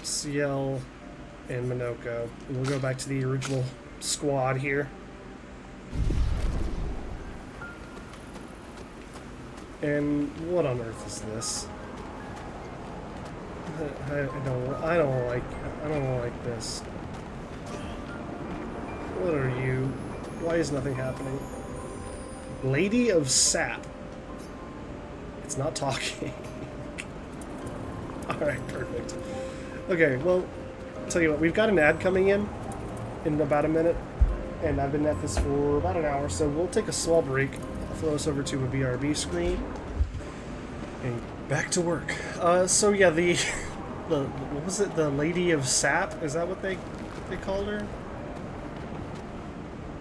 CL and Minoko, and we'll go back to the original squad here. And what on earth is this? I don't like this. What are you? Why is nothing happening? Lady of Sap. It's not talking. Alright, perfect. Okay, well, I'll tell you what, we've got an ad coming in about a minute, and I've been at this for about an hour, so we'll take a small break. I'll throw us over to a BRB screen, and back to work. So yeah, what was it? The Lady of Sap? Is that what they called her?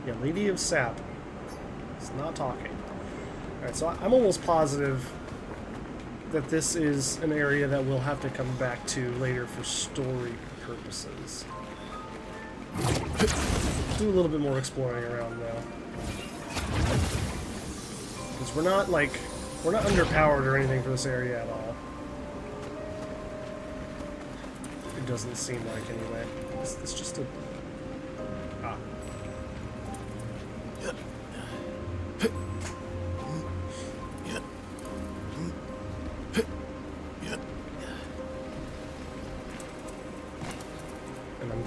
Yeah, Lady of Sap. It's not talking. Alright, so I'm almost positive that this is an area that we'll have to come back to later for story purposes. Do a little bit more exploring around though. Because we're not underpowered or anything for this area at all. It doesn't seem like anyway. It's just a... Ah. And I'm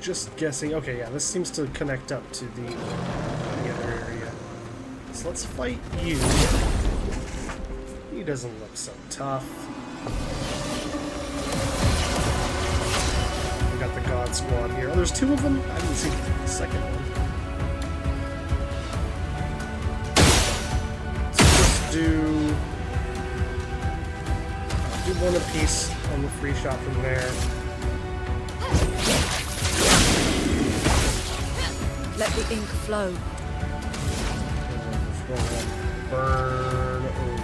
just guessing... Okay, yeah, this seems to connect up to the other area. So let's fight you. He doesn't look so tough. We got the God Squad here. Oh, there's 2 of them? I didn't see the second one. So just do 1 apiece on the free shot from there. Let the ink flow. Burn over.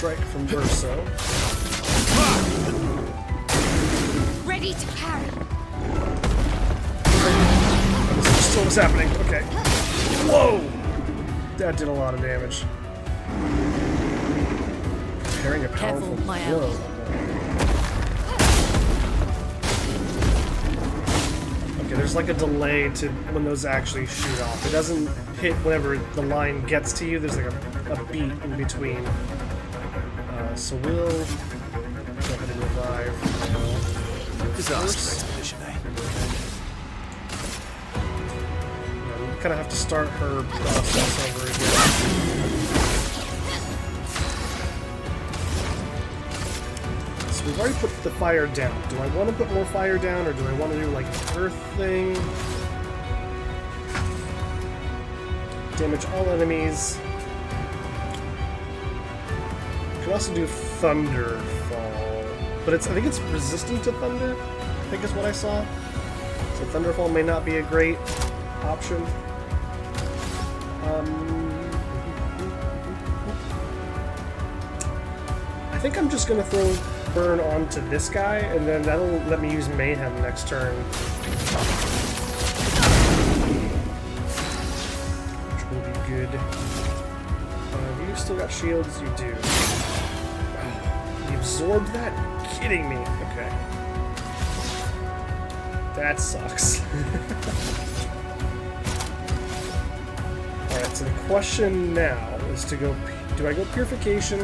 strike from Verso. Ready to parry. This is still what's happening. Okay. Whoa! That did a lot of damage. Preparing a powerful Careful, my blow. Okay, there's like a delay to when those actually shoot off. It doesn't hit whenever the line gets to you. There's like a beat in between. So we'll go ahead and revive. Disaster expedition, eh? Yeah, we kind of have to start her process over again. So we've already put the fire down. Do I want to put more fire down, or do I want to do like an earth thing? Damage all enemies. You can also do Thunderfall, but I think it's resistant to thunder. I think is what I saw. So Thunderfall may not be a great option. I think I'm just gonna throw Burn onto this guy, and then that'll let me use Mayhem next turn. Which will be good. You still got shields? You do. Wow. You absorbed that? Are you kidding me? Okay. That sucks. Alright, so the question now is to go... Do I go Purification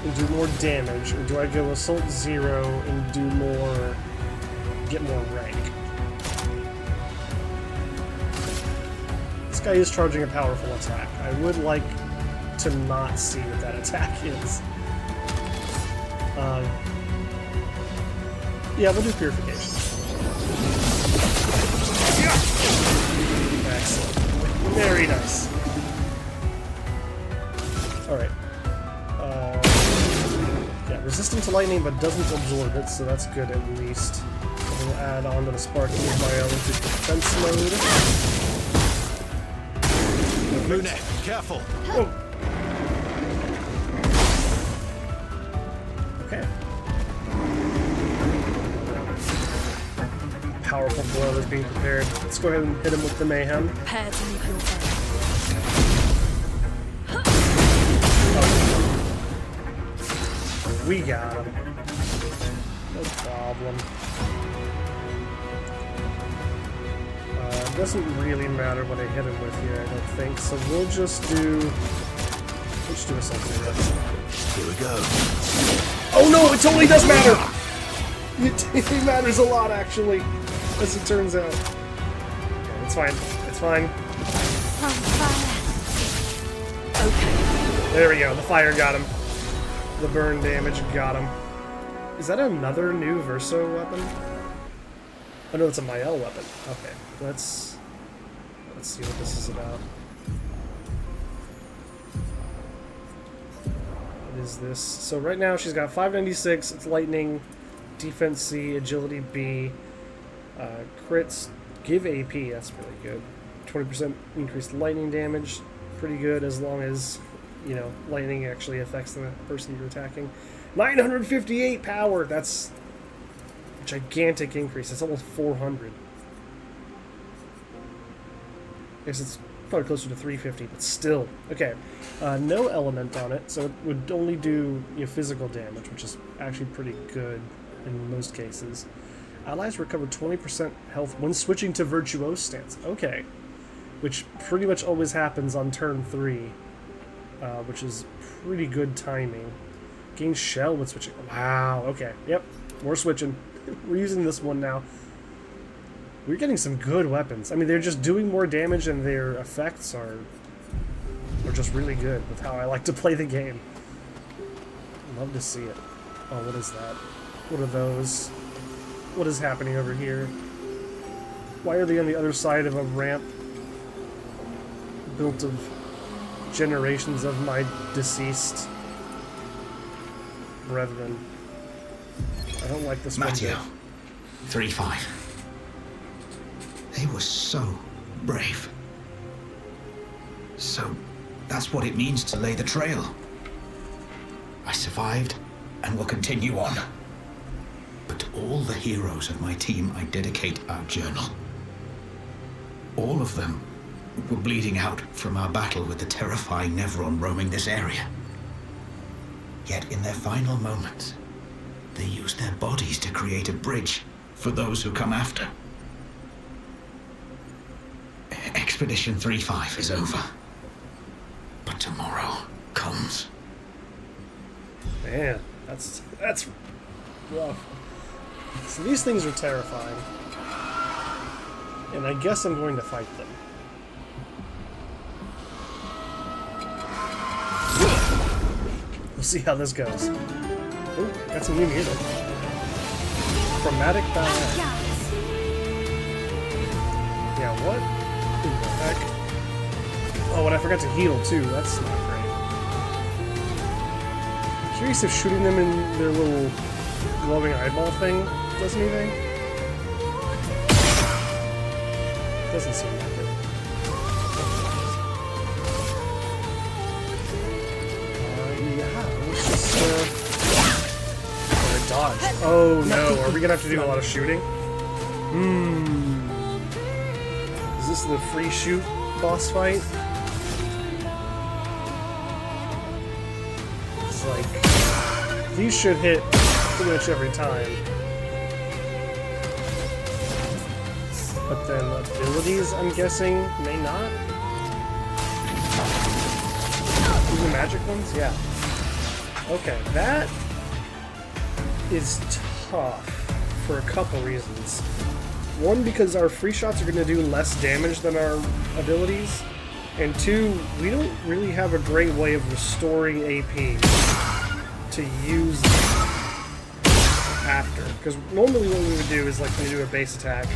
and do more damage, or do I go Assault 0 and do more... get more rank? This guy is charging a powerful attack. I would like to not see what that attack is. Yeah, we'll do Purification. Excellent. Very nice. Alright. Yeah, resistant to lightning, but doesn't absorb it, so that's good at least. We'll add on to the Spark of Bio into defense mode. Lune, careful! Oh. Okay. Powerful blow is being prepared. Let's go ahead and hit him with the Mayhem. Prepare to meet your fate. We got him. No problem. It doesn't really matter what I hit him with here, I don't think. So we'll just do a something else. Here we go. Oh no, it totally does matter! It matters a lot, actually, as it turns out. Okay, it's fine. It's fine. On fire. Okay. There we go. The fire got him. The burn damage got him. Is that another new Verso weapon? Oh no, it's a Mael weapon. Okay, let's see what this is about. What is this? So right now she's got 596. It's lightning, defense C, agility B, crits, give AP. That's really good. 20% increased lightning damage. Pretty good as long as, you know, lightning actually affects the person you're attacking. 958 power. That's a gigantic increase. That's almost 400. I guess it's probably closer to 350, but still. Okay. No element on it, so it would only do, you know, physical damage, which is actually pretty good in most cases. Allies recover 20% health when switching to Virtuose stance. Okay. Which pretty much always happens on turn 3, which is pretty good timing. Gain shell when switching. Wow, okay. Yep, we're switching. We're using this one now. We're getting some good weapons. I mean, they're just doing more damage, and their effects are just really good with how I like to play the game. Love to see it. Oh, what is that? What are those? What is happening over here? Why are they on the other side of a ramp built of generations of my deceased brethren? I don't like this one Matteo, bit. 3-5. They were so brave. So That's what it means to lay the trail. I survived and will continue on. But to all the heroes of my team, I dedicate our journal. All of them were bleeding out from our battle with the terrifying Nevron roaming this area. Yet in their final moments, they used their bodies to create a bridge for those who come after. Expedition 3-5 is over. But tomorrow comes. Man, that's rough. So these things are terrifying. And I guess I'm going to fight them. We'll see how this goes. Oh, got some new music. Chromatic ballet. Yeah, what in the heck? Oh, and I forgot to heal too. That's not great. Curious if shooting them in their little glowing eyeball thing does anything. Doesn't seem like it. Yeah, let's just dodge. Oh no, are we gonna have to do a lot of shooting? Is this the free shoot boss fight? It's like, these should hit pretty much every time. But then abilities, I'm guessing, may not? These are magic ones? Yeah. Okay, that is tough for a couple reasons. One, because our free shots are going to do less damage than our abilities. And two, we don't really have a great way of restoring AP to use after. Because normally what we would do is like we do a base attack.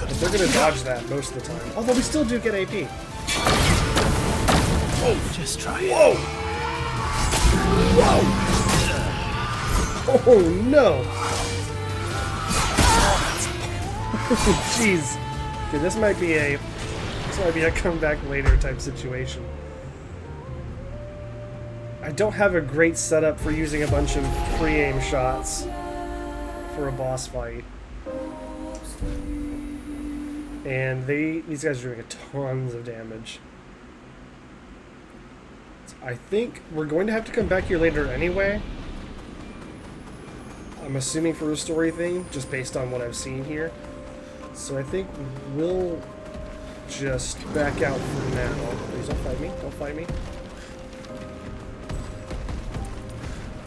But they're going to dodge that most of the time. Although we still do get AP. Whoa! Just try it. Whoa! Whoa! Oh no! Jeez. Okay, this might be a comeback later type situation. I don't have a great setup for using a bunch of pre-aim shots for a boss fight. And these guys are doing tons of damage. So I think we're going to have to come back here later anyway. I'm assuming for a story thing, just based on what I've seen here. So I think we'll just back out for now. Please don't fight me. Don't fight me.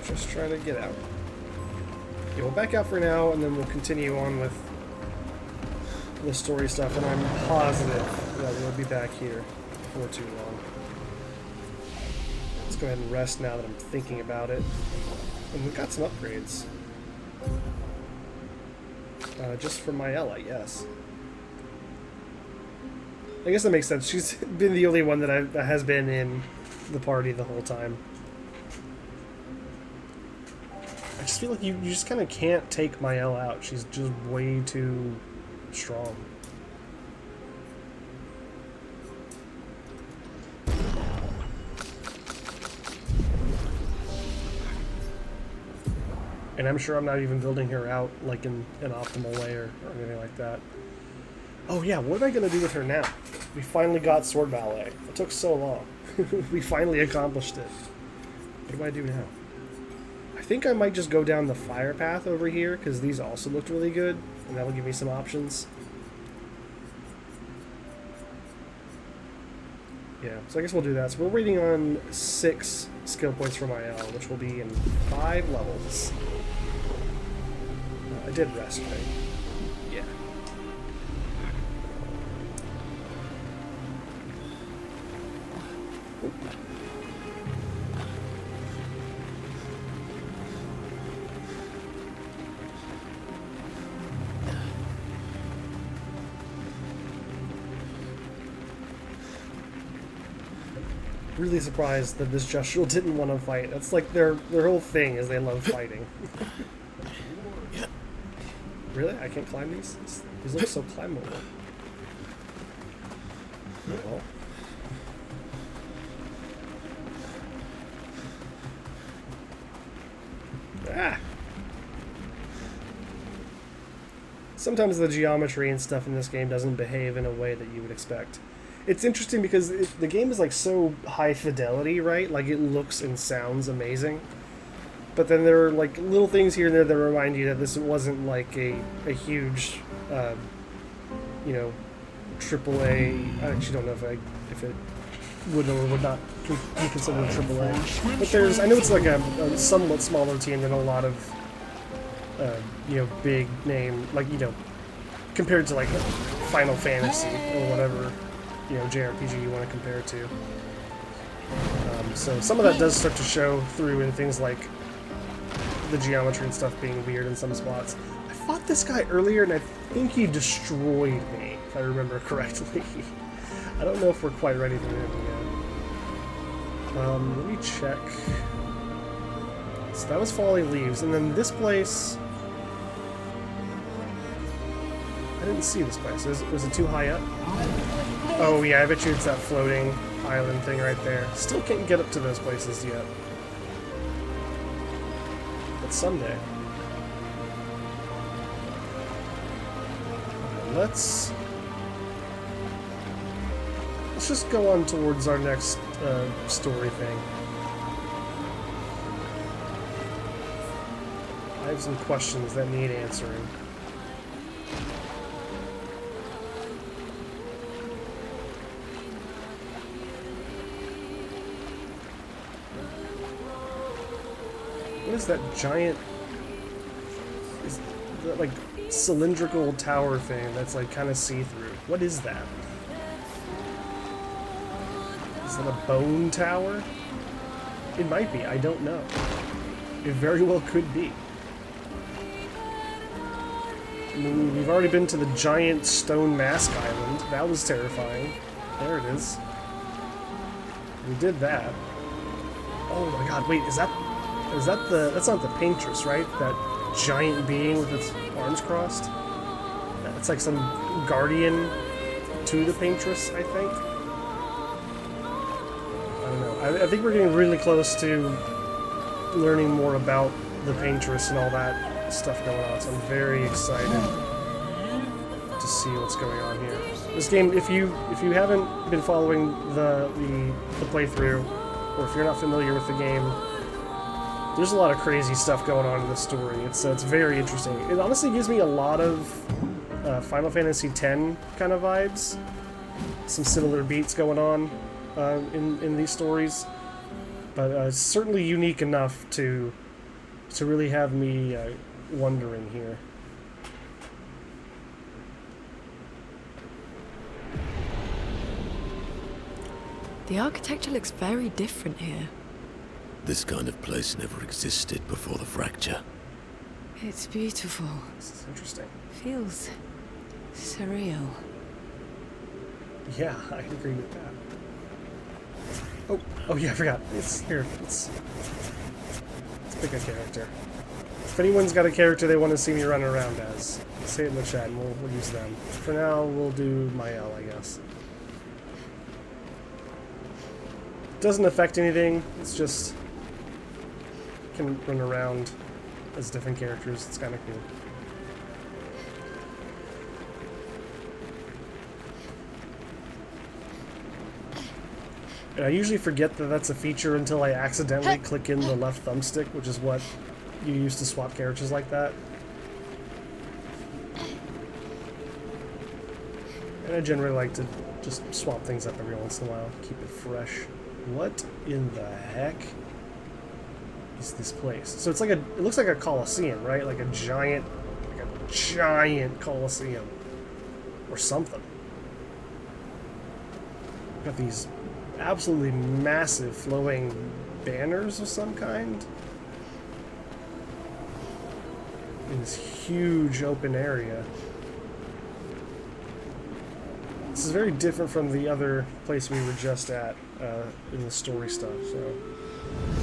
Just trying to get out. Yeah, we'll back out for now, and then we'll continue on with the story stuff, and I'm positive that we'll be back here before too long. Let's go ahead and rest now that I'm thinking about it. And we've got some upgrades. Just for Mayella, yes. I guess that makes sense. She's been the only one that has been in the party the whole time. I just feel like you just kind of can't take Mayella out. She's just way too strong. And I'm sure I'm not even building her out like in an optimal way or anything like that. Oh yeah, what am I going to do with her now? We finally got Sword Ballet. It took so long. We finally accomplished it. What do I do now? I think I might just go down the fire path over here, because these also looked really good, and that'll give me some options. Yeah, so I guess we'll do that. So we're waiting on 6 skill points for Mayel, which will be in 5 levels. I did rest, right? Yeah. Oop. Really surprised that this Justral didn't want to fight. That's like their whole thing is they love fighting. Really? I can't climb these? These look so climbable. Oh, well. Ah! Sometimes the geometry and stuff in this game doesn't behave in a way that you would expect. It's interesting because the game is like so high fidelity, right? Like it looks and sounds amazing. But then there are like little things here and there that remind you that this wasn't like a huge, you know, AAA. I actually don't know if it would or would not be considered AAA. But there's, I know it's like a somewhat smaller team than a lot of, you know, big name, like, you know, compared to like Final Fantasy or whatever, you know, JRPG you want to compare it to. So some of that does start to show through in things like the geometry and stuff being weird in some spots. I fought this guy earlier and I think he destroyed me, if I remember correctly. I don't know if we're quite ready for him yet. Let me check. So that was Falling Leaves, and then this place... I didn't see this place. Was it too high up? Oh yeah, I bet you it's that floating island thing right there. Still can't get up to those places yet. But someday. Let's just go on towards our next story thing. I have some questions that need answering. What is that giant... Is that like cylindrical tower thing that's like kind of see-through? What is that? Is that a bone tower? It might be, I don't know. It very well could be. I mean, we've already been to the giant stone mask island. That was terrifying. There it is. We did that. Oh my god, wait, is that the... That's not the Paintress, right? That giant being with its arms crossed? It's like some guardian to the Paintress, I think. I don't know. I think we're getting really close to learning more about the Paintress and all that stuff going on, so I'm very excited to see what's going on here. This game, if you haven't been following the playthrough, or if you're not familiar with the game, there's a lot of crazy stuff going on in this story. It's very interesting. It honestly gives me a lot of Final Fantasy X kind of vibes. Some similar beats going on in these stories, but certainly unique enough to really have me wondering here. The architecture looks very different here. This kind of place never existed before the fracture. It's beautiful. This is interesting. Feels surreal. Yeah, I agree with that. Oh yeah, I forgot. It's here. Let's pick a character. If anyone's got a character they want to see me run around as, say it in the chat and we'll use them. For now, we'll do Mael, I guess. Doesn't affect anything. It's just can run around as different characters. It's kind of cool. And I usually forget that that's a feature until I accidentally click in the left thumbstick, which is what you use to swap characters like that. And I generally like to just swap things up every once in a while, keep it fresh. What in the heck is this place? So it's like it looks like a coliseum, right? Like a giant coliseum or something. Got these absolutely massive flowing banners of some kind in this huge open area. This is very different from the other place we were just at in the story stuff, so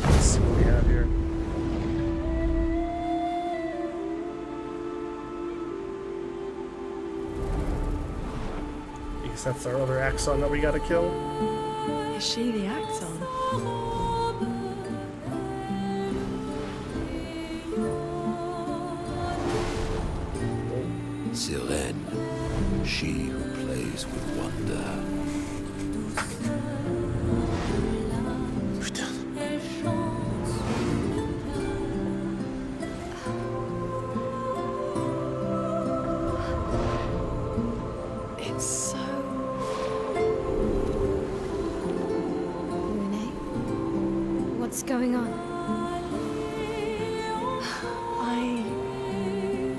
let's see what we have here. I guess that's our other Axon that we gotta kill. Is she the Axon? She who plays with wonder. It's so... Rune? What's going on?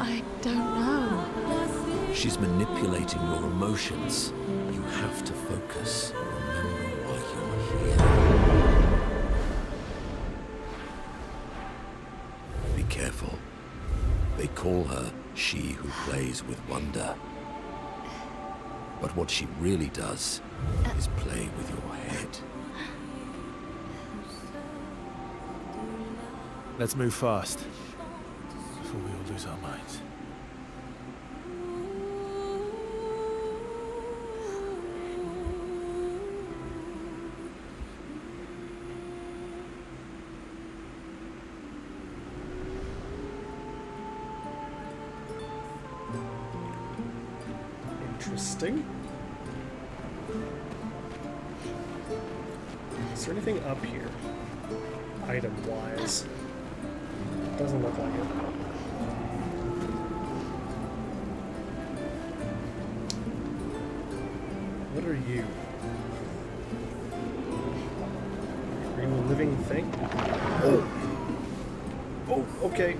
I don't know. She's manipulating your emotions. You have to focus. Remember why you're here. Be careful. They call her she who plays with wonder. But what she really does is play with your head. Let's move fast before we all lose our minds. Interesting. Is there anything up here? Item-wise. Doesn't look like it. What are you? Are you a living thing? Oh! Oh, okay.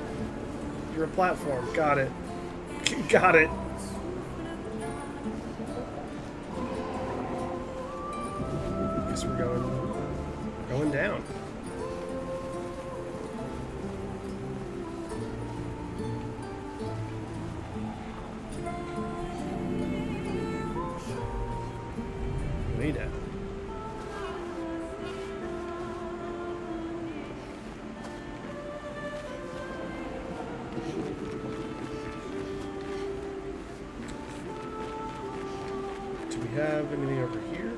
You're a platform. Got it. Got it. Guess we're going down. Way down. Do we have anything over here?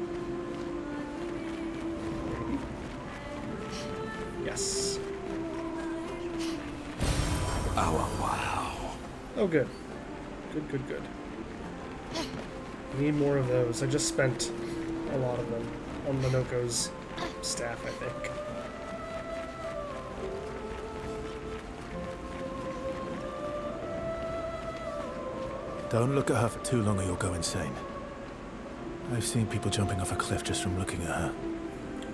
Maybe. Yes. Oh, wow. Oh, good. Good. Need more of those. I just spent a lot of them on Minoko's staff, I think. Don't look at her for too long or you'll go insane. I've seen people jumping off a cliff just from looking at her.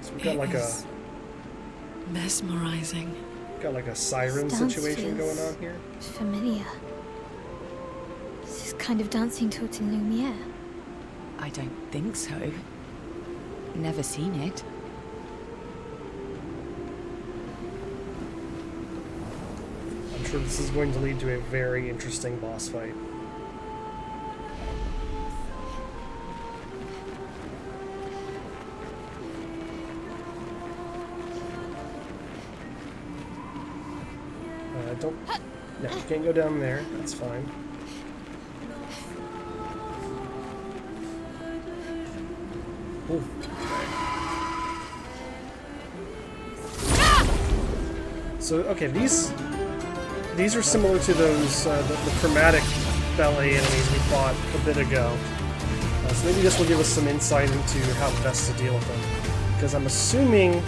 So we've got like a mesmerizing. siren Dance situation feels going on here. Familiar. Is this kind of dancing taught in Lumiere? I don't think so. Never seen it. I'm sure this is going to lead to a very interesting boss fight. Don't... No, you can't go down there. That's fine. Ooh. So, okay, these are similar to those, the chromatic ballet enemies we fought a bit ago. So maybe this will give us some insight into how best to deal with them. Because I'm assuming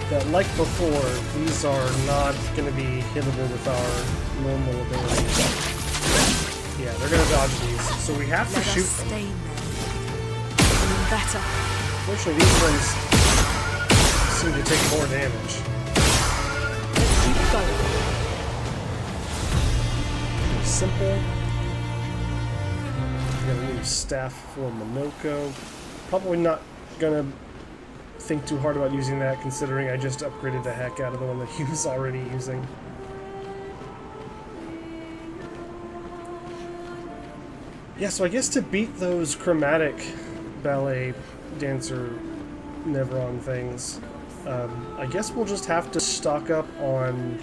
that, like before, these are not going to be hittable with our normal abilities. Yeah, they're going to dodge these, so we have to shoot them. Stay there. Better. Fortunately, these ones seem to take more damage. Let's keep going. Pretty simple. We got a new staff for Minoko. Probably not going to think too hard about using that, considering I just upgraded the heck out of the one that he was already using. Yeah, so I guess to beat those chromatic ballet dancer Nevron things, I guess we'll just have to stock up on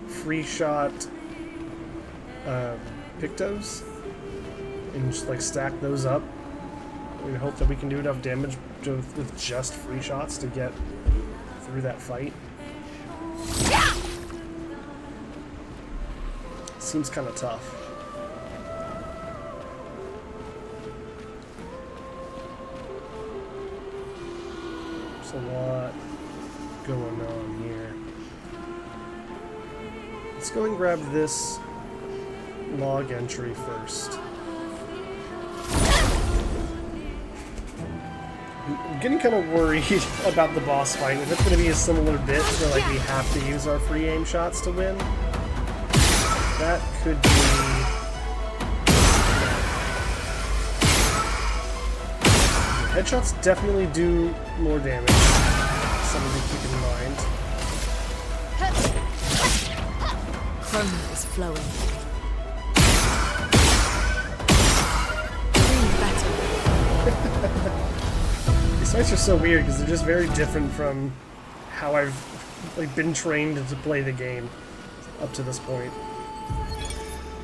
free shot Pictos and just like stack those up. We hope that we can do enough damage with just free shots to get through that fight. Seems kind of tough. There's a lot going on here. Let's go and grab this log entry first. I'm getting kind of worried about the boss fight. If it's going to be a similar bit where like we have to use our free aim shots to win, that could be... Headshots definitely do more damage. Something to keep in mind. Chroma is flowing. These fights are so weird because they're just very different from how I've like been trained to play the game up to this point.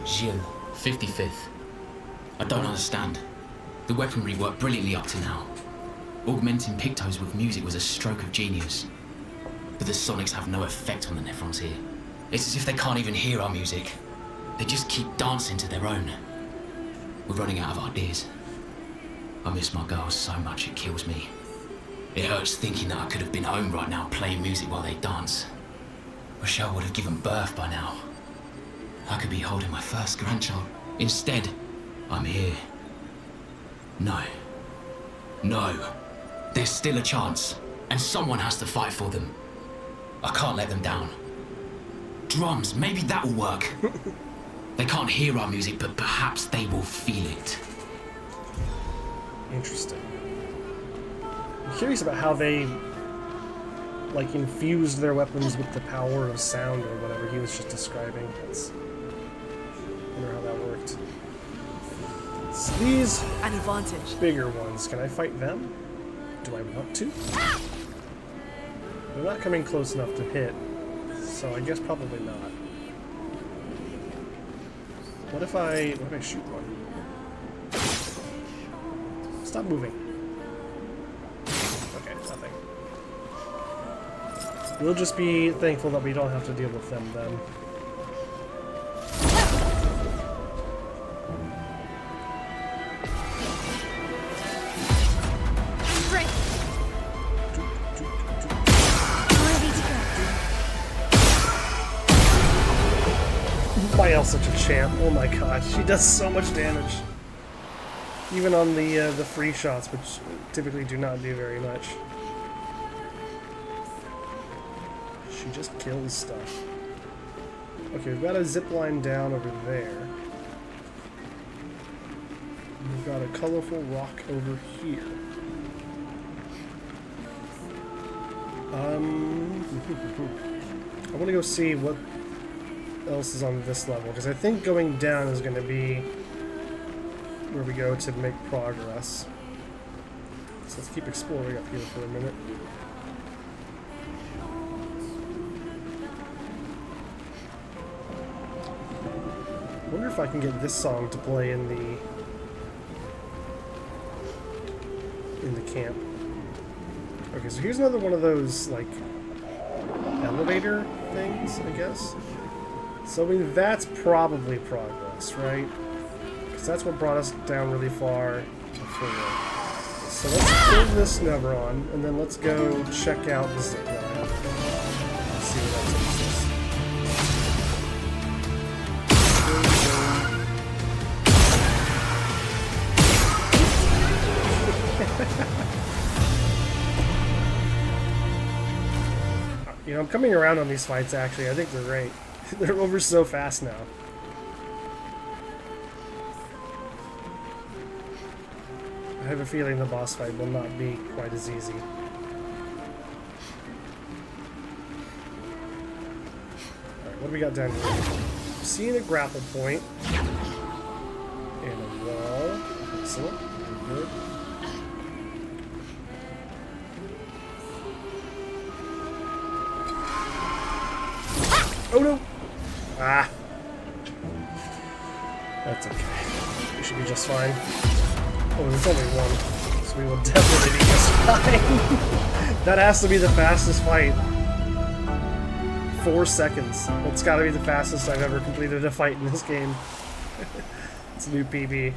Jill, 55th. I don't understand. The weaponry worked brilliantly up to now. Augmenting pictos with music was a stroke of genius. But the sonics have no effect on the Nephrons here. It's as if they can't even hear our music. They just keep dancing to their own. We're running out of ideas. I miss my girls so much it kills me. It hurts thinking that I could have been home right now playing music while they dance. Wish I would have given birth by now. I could be holding my first grandchild. Instead, I'm here. No. No. There's still a chance, and someone has to fight for them. I can't let them down. Drums, maybe that'll work. They can't hear our music, but perhaps they will feel it. Interesting. I'm curious about how they like infused their weapons with the power of sound or whatever he was just describing. I wonder how that worked. So these An advantage. bigger ones, can I fight them? Do I want to? They're not coming close enough to hit, so I guess probably not. What if I shoot one? Stop moving. Okay, nothing. We'll just be thankful that we don't have to deal with them then. Why else such a champ? Oh my god, she does so much damage. Even on the free shots, which typically do not do very much. She just kills stuff. Okay, we've got a zip line down over there. We've got a colorful rock over here. I want to go see what else is on this level, because I think going down is going to be where we go to make progress. So let's keep exploring up here for a minute. I wonder if I can get this song to play in the camp. Okay, so here's another one of those like elevator things, I guess. So I mean, that's probably progress, right? Because that's what brought us down really far before. So let's kill this Nevron, and then let's go check out the zip line. Let's see where that takes us. You know, I'm coming around on these fights, actually. I think they're great. They're over so fast now. I have a feeling the boss fight will not be quite as easy. Alright, what do we got down here? I'm seeing a grapple point. And a wall. Excellent. Very good. Oh no! Ah! That's okay. We should be just fine. Oh, there's only one. So we will definitely be just fine. That has to be the fastest fight. 4 seconds. That's gotta be the fastest I've ever completed a fight in this game. It's a new PB.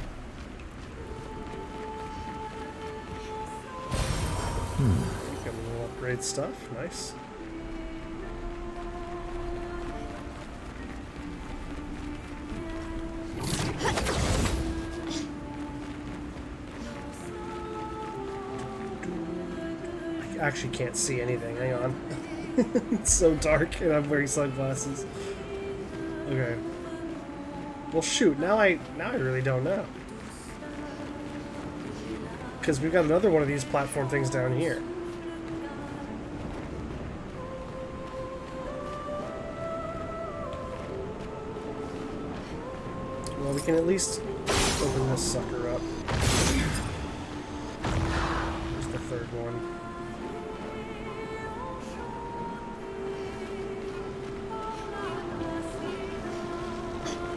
Great stuff. Nice. I actually can't see anything. Hang on. It's so dark and I'm wearing sunglasses. Okay. Well, shoot. Now I really don't know. Because we've got another one of these platform things down here. Well, we can at least open this sucker up. There's the third one.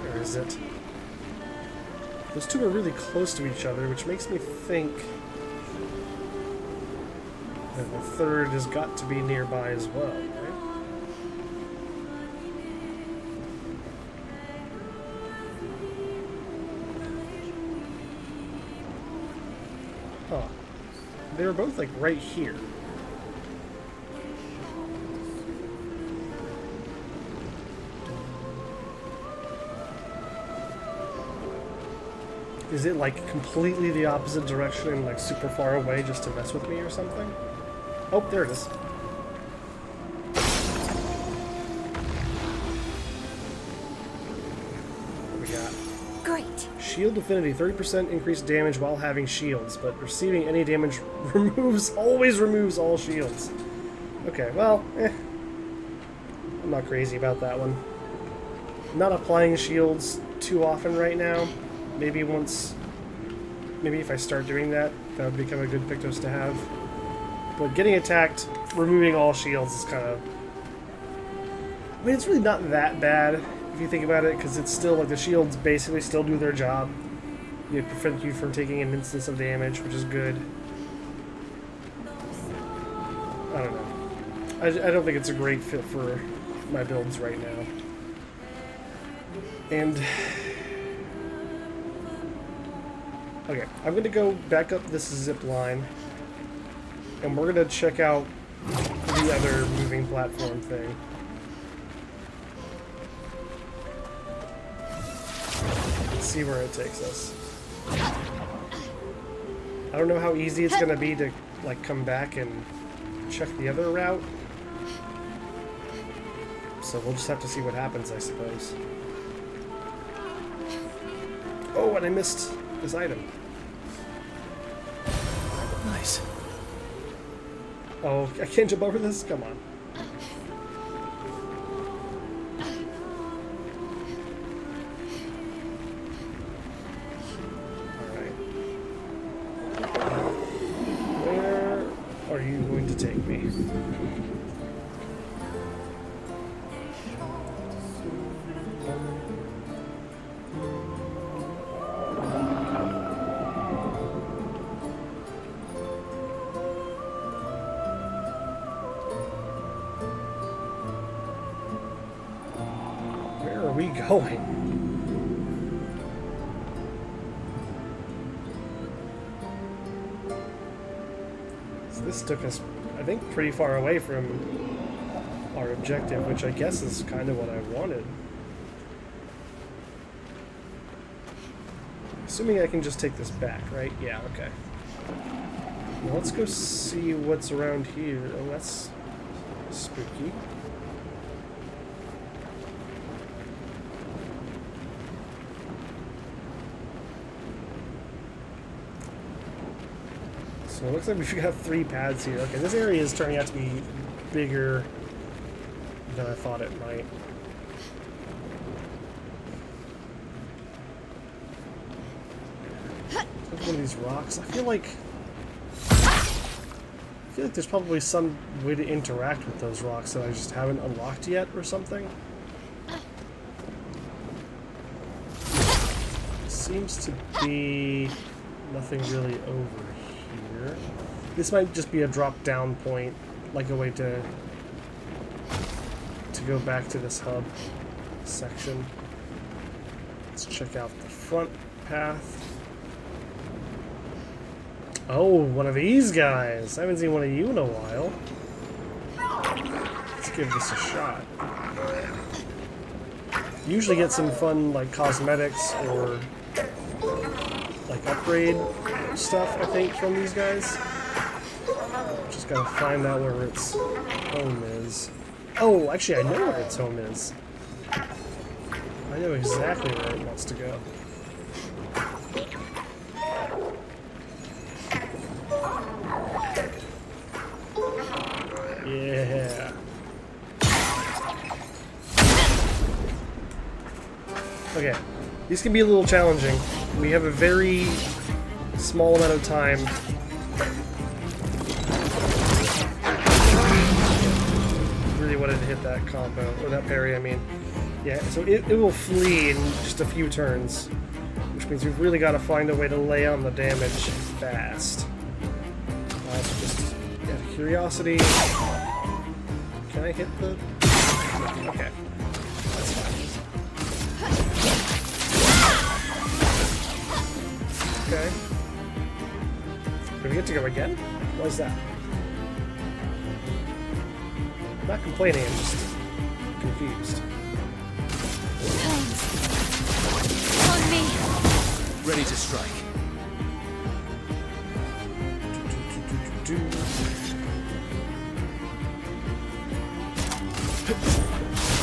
Where is it? Those two are really close to each other, which makes me think that the third has got to be nearby as well, right? Huh. They were both, like, right here. Is it like completely the opposite direction and like super far away just to mess with me or something? Oh, there it is. What we got? Great. Shield affinity, 30% increased damage while having shields, but receiving any damage always removes all shields. Okay, well, I'm not crazy about that one. I'm not applying shields too often right now. Maybe if I start doing that, that would become a good Pictos to have. But getting attacked, removing all shields is kind of... I mean, it's really not that bad if you think about it, because it's still, like, the shields basically still do their job. They prevent you from taking an instance of damage, which is good. I don't know. I don't think it's a great fit for my builds right now. And... okay, I'm going to go back up this zip line, and we're going to check out the other moving platform thing. Let's see where it takes us. I don't know how easy it's going to be to, like, come back and check the other route. So we'll just have to see what happens, I suppose. Oh, and I missed this item. Nice. Oh, I can't jump over this? Come on. Alright. Where are you going to take me? Where are we going? So this took us, I think, pretty far away from our objective, which I guess is kind of what I wanted. Assuming I can just take this back, right? Yeah, okay. Well, let's go see what's around here. Oh, that's spooky. So it looks like we've got 3 paths here. Okay, this area is turning out to be bigger than I thought it might. One of these rocks. I feel like there's probably some way to interact with those rocks that I just haven't unlocked yet or something. Seems to be nothing really over here. This might just be a drop down point, like a way to go back to this hub section. Let's check out the front path. Oh, one of these guys. I haven't seen one of you in a while. give this a shot. Usually get some fun like cosmetics or like upgrade stuff, I think, from these guys. Just gotta find out where its home is. Oh, actually I know where its home is. I know exactly where it wants to go. Yeah. Okay, these can be a little challenging. We have a very small amount of time. Really wanted to hit that combo, or that parry, I mean. Yeah, so it will flee in just a few turns, which means we've really got to find a way to lay on the damage fast. So just out of curiosity, can I hit the... Okay, that's fine. Okay. Do we get to go again? Why is that? I'm not complaining, I'm just confused. On me. Ready to strike.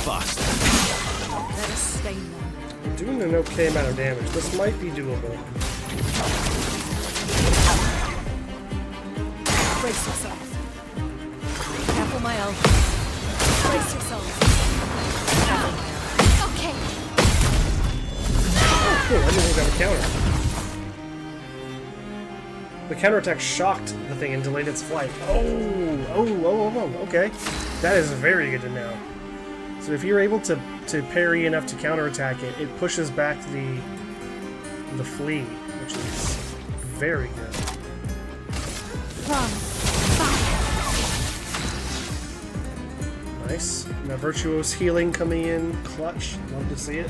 Fast. Let us stain them. I'm doing an okay amount of damage. This might be doable. Brace yourselves. Careful, my elf. Brace yourselves. Careful, my elf. Okay. Oh, cool. I didn't think that would counter. The counterattack shocked the thing and delayed its flight. Oh, okay. That is very good to know. So if you're able to parry enough to counterattack it, it pushes back the flee, which is very good. From fire. Nice. Now Virtuo's healing coming in clutch. Love to see it.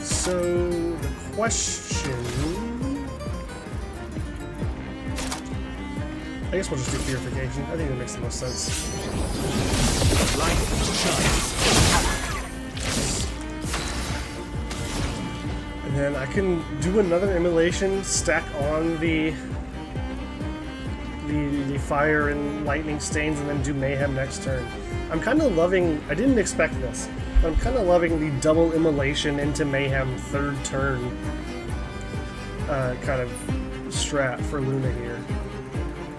So the question, I guess we'll just do purification. I think that makes the most sense. And then I can do another immolation, stack on the fire and lightning stains, and then do mayhem next turn. I'm kind of loving. I didn't expect this. I'm kind of loving the double immolation into mayhem third turn kind of strat for Luna here.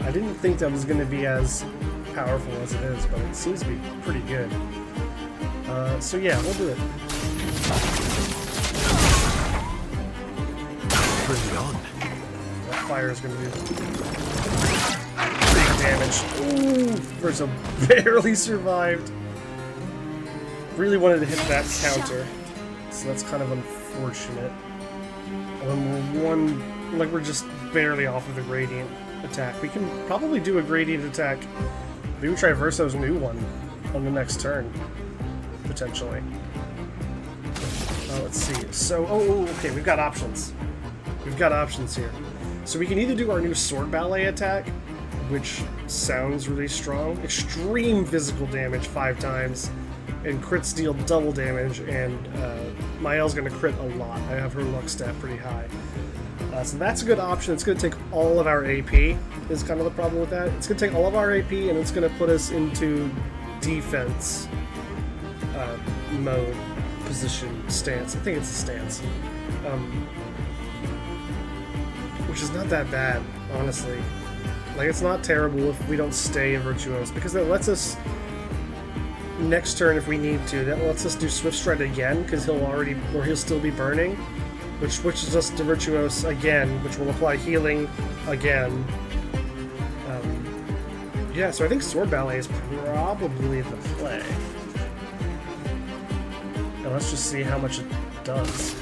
I didn't think that was going to be as powerful as it is, but it seems to be pretty good. So yeah, we'll do it. Bring it on. That fire is going to do big damage. Ooh, Verso barely survived. Really wanted to hit that counter, so that's kind of unfortunate. We're just barely off of the gradient attack. We can probably do a gradient attack. Maybe we try Verso's new one on the next turn, potentially. Let's see. So, okay, we've got options. We've got options here. So we can either do our new sword ballet attack, which sounds really strong. Extreme physical damage 5 times. And crits deal double damage, and Mael's going to crit a lot. I have her luck stat pretty high. So that's a good option. It's going to take all of our AP, is kind of the problem with that. It's going to take all of our AP, and it's going to put us into defense mode, position, stance. I think it's a stance. Which is not that bad, honestly. Like, it's not terrible if we don't stay in Virtuos, because that lets us... Next turn, if we need to, that lets us do Swift Stride again, because he'll still be burning, which switches us to Virtuos again, which will apply healing again. Yeah, so I think Sword Ballet is probably the play. Now let's just see how much it does.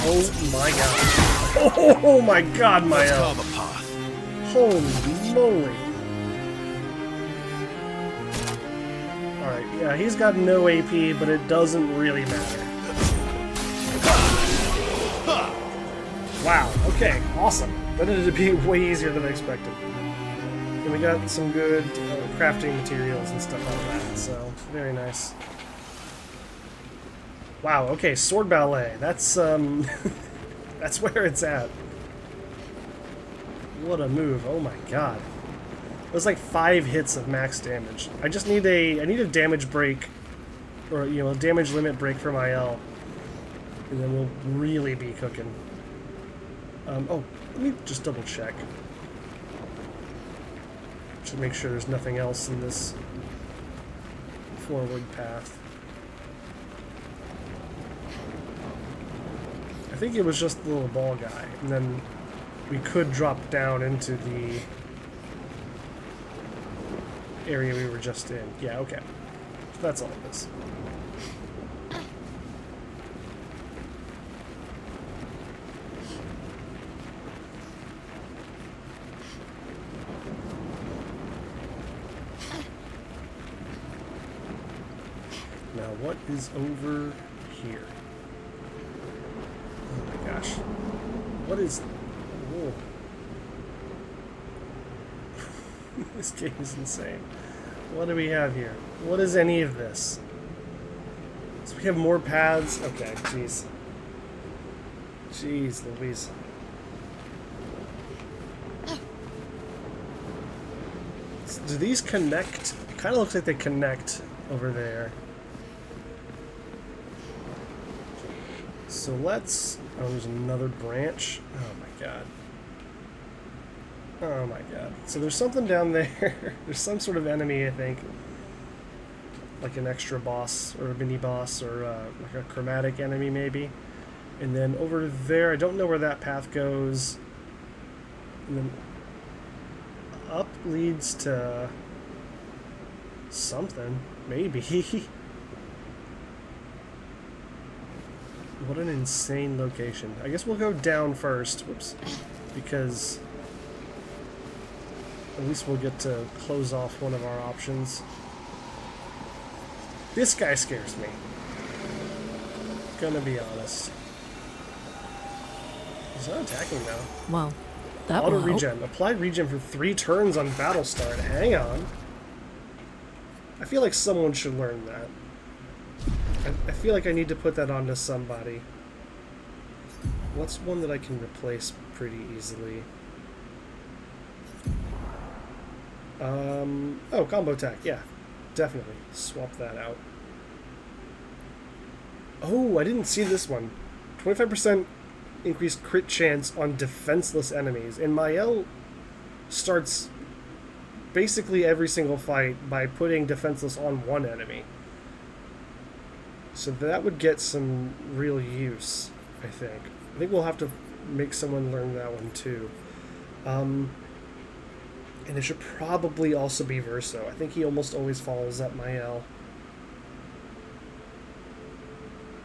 Oh my god. Oh my god, Mael. Holy moly. Alright, yeah, he's got no AP, but it doesn't really matter. Wow, okay, awesome. That ended up being way easier than I expected. And we got some good crafting materials and stuff out of that, so very nice. Wow, okay, sword ballet. That's that's where it's at. What a move. Oh my god. It was like 5 hits of max damage. I just need I need a damage break, or you know, a damage limit break for my L. And then we'll really be cooking. Oh, let me just double check. Just make sure there's nothing else in this forward path. I think it was just the little ball guy, and then we could drop down into the area we were just in. Yeah, okay. So that's all it is. Now, what is over here? Oh my gosh. What is... Whoa. This game is insane. What do we have here? What is any of this? So we have more paths? Okay, jeez. Jeez Louise. Do these connect? It kind of looks like they connect over there. So let's... Oh, there's another branch. Oh my god. Oh my god. So there's something down there. There's some sort of enemy, I think. Like an extra boss, or a mini boss, or like a chromatic enemy, maybe. And then over there, I don't know where that path goes. And then up leads to something, maybe. What an insane location. I guess we'll go down first. Whoops. Because at least we'll get to close off one of our options. This guy scares me. Gonna be honest. He's not attacking now. Well, that Auto will help. regen. Apply regen for 3 turns on battle start. Hang on. I feel like someone should learn that. I feel like I need to put that onto somebody. What's one that I can replace pretty easily? Oh, combo attack. Yeah, definitely. Swap that out. Oh, I didn't see this one. 25% increased crit chance on defenseless enemies. And Mael starts basically every single fight by putting defenseless on one enemy. So that would get some real use, I think. I think we'll have to make someone learn that one too. And it should probably also be Verso. I think he almost always follows up Mael.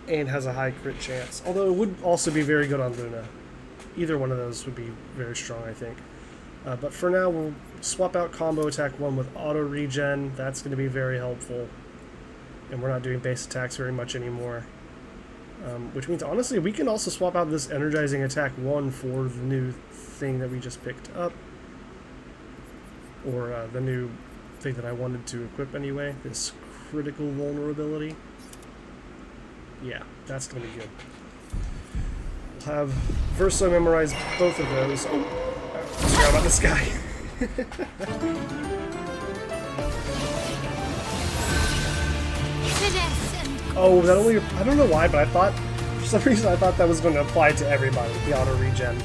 And has a high crit chance. Although it would also be very good on Luna. Either one of those would be very strong, I think. But for now, we'll swap out combo attack 1 with auto regen. That's going to be very helpful. And we're not doing base attacks very much anymore. Which means, honestly, we can also swap out this energizing attack 1 for the new thing that we just picked up. Or the new thing that I wanted to equip anyway. This critical vulnerability. Yeah, that's going to be good. We'll have Verso memorize both of those. Oh, I forgot about this guy. Oh, that only... I don't know why, but I thought... For some reason, I thought that was going to apply to everybody, the auto regen.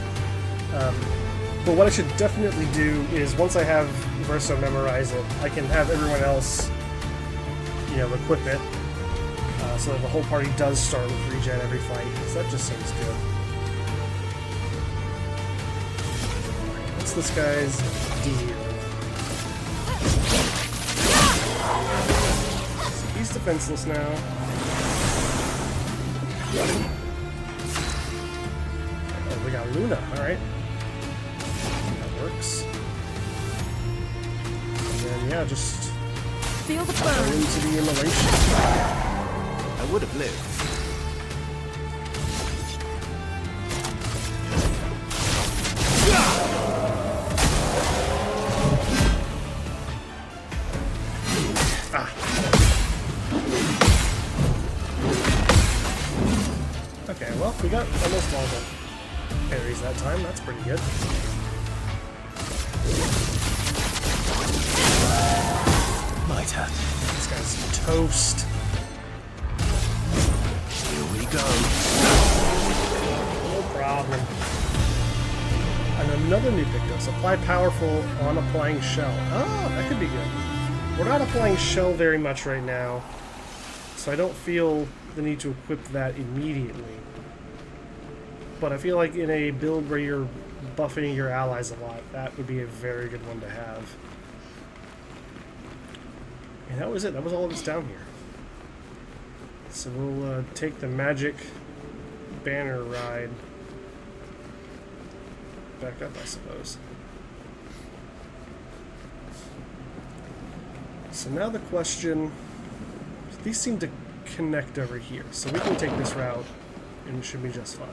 But what I should definitely do is, once I have Verso memorize it, I can have everyone else, you know, equip it. So that the whole party does start with regen every fight. So that just seems good. What's this guy's deal? So he's defenseless now. Oh, we got Luna. Alright. That works. And then, yeah, just Feel the Go burn. into the immolation. I would have lived. Okay, well, we got almost all the parries that time. That's pretty good. My turn. This guy's toast. Here we go. No problem. And another new Pictos. Apply powerful on applying shell. Oh, that could be good. We're not applying shell very much right now, so I don't feel the need to equip that immediately. But I feel like in a build where you're buffing your allies a lot, that would be a very good one to have. And that was it. That was all that's down here. So we'll take the magic banner ride back up, I suppose. So now the question, these seem to connect over here, so we can take this route and it should be just fine.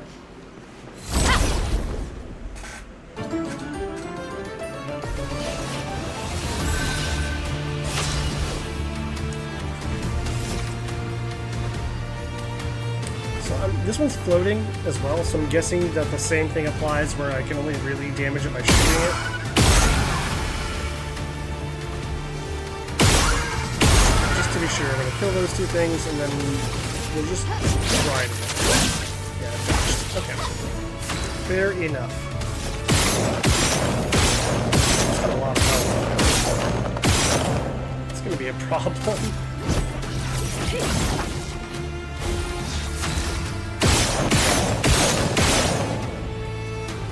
This one's floating as well, so I'm guessing that the same thing applies where I can only really damage it by shooting it. Just to be sure, I'm going to kill those two things and then we'll just ride it. Yeah, finished. Okay. Fair enough. It's got a lot of health. It's going to be a problem.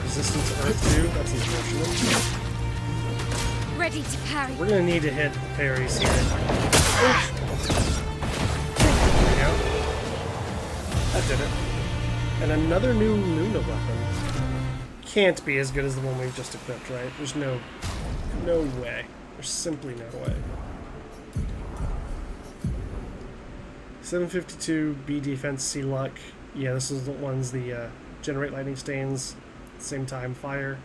Resistance to Earth 2, that's unfortunate. Ready to parry. We're gonna need to hit the parries here. There we go. That did it. And another new Luna weapon. Can't be as good as the one we've just equipped, right? There's no way. There's simply no way. 752 B defense, C luck. Yeah, this is the ones the generate lightning stains. Same time, fire,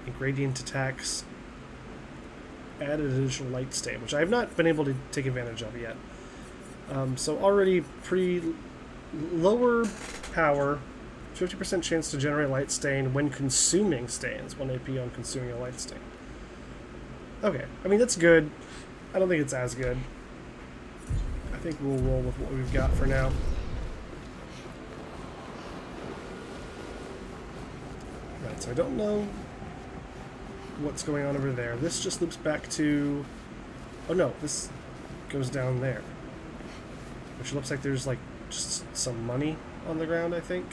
and gradient attacks, add an additional light stain, which I have not been able to take advantage of yet. So already lower power, 50% chance to generate light stain when consuming stains, 1 AP on consuming a light stain. Okay, I mean that's good. I don't think it's as good. I think we'll roll with what we've got for now. Right, so I don't know what's going on over there. This just loops back to... Oh no, this goes down there. Which looks like there's like just some money on the ground, I think.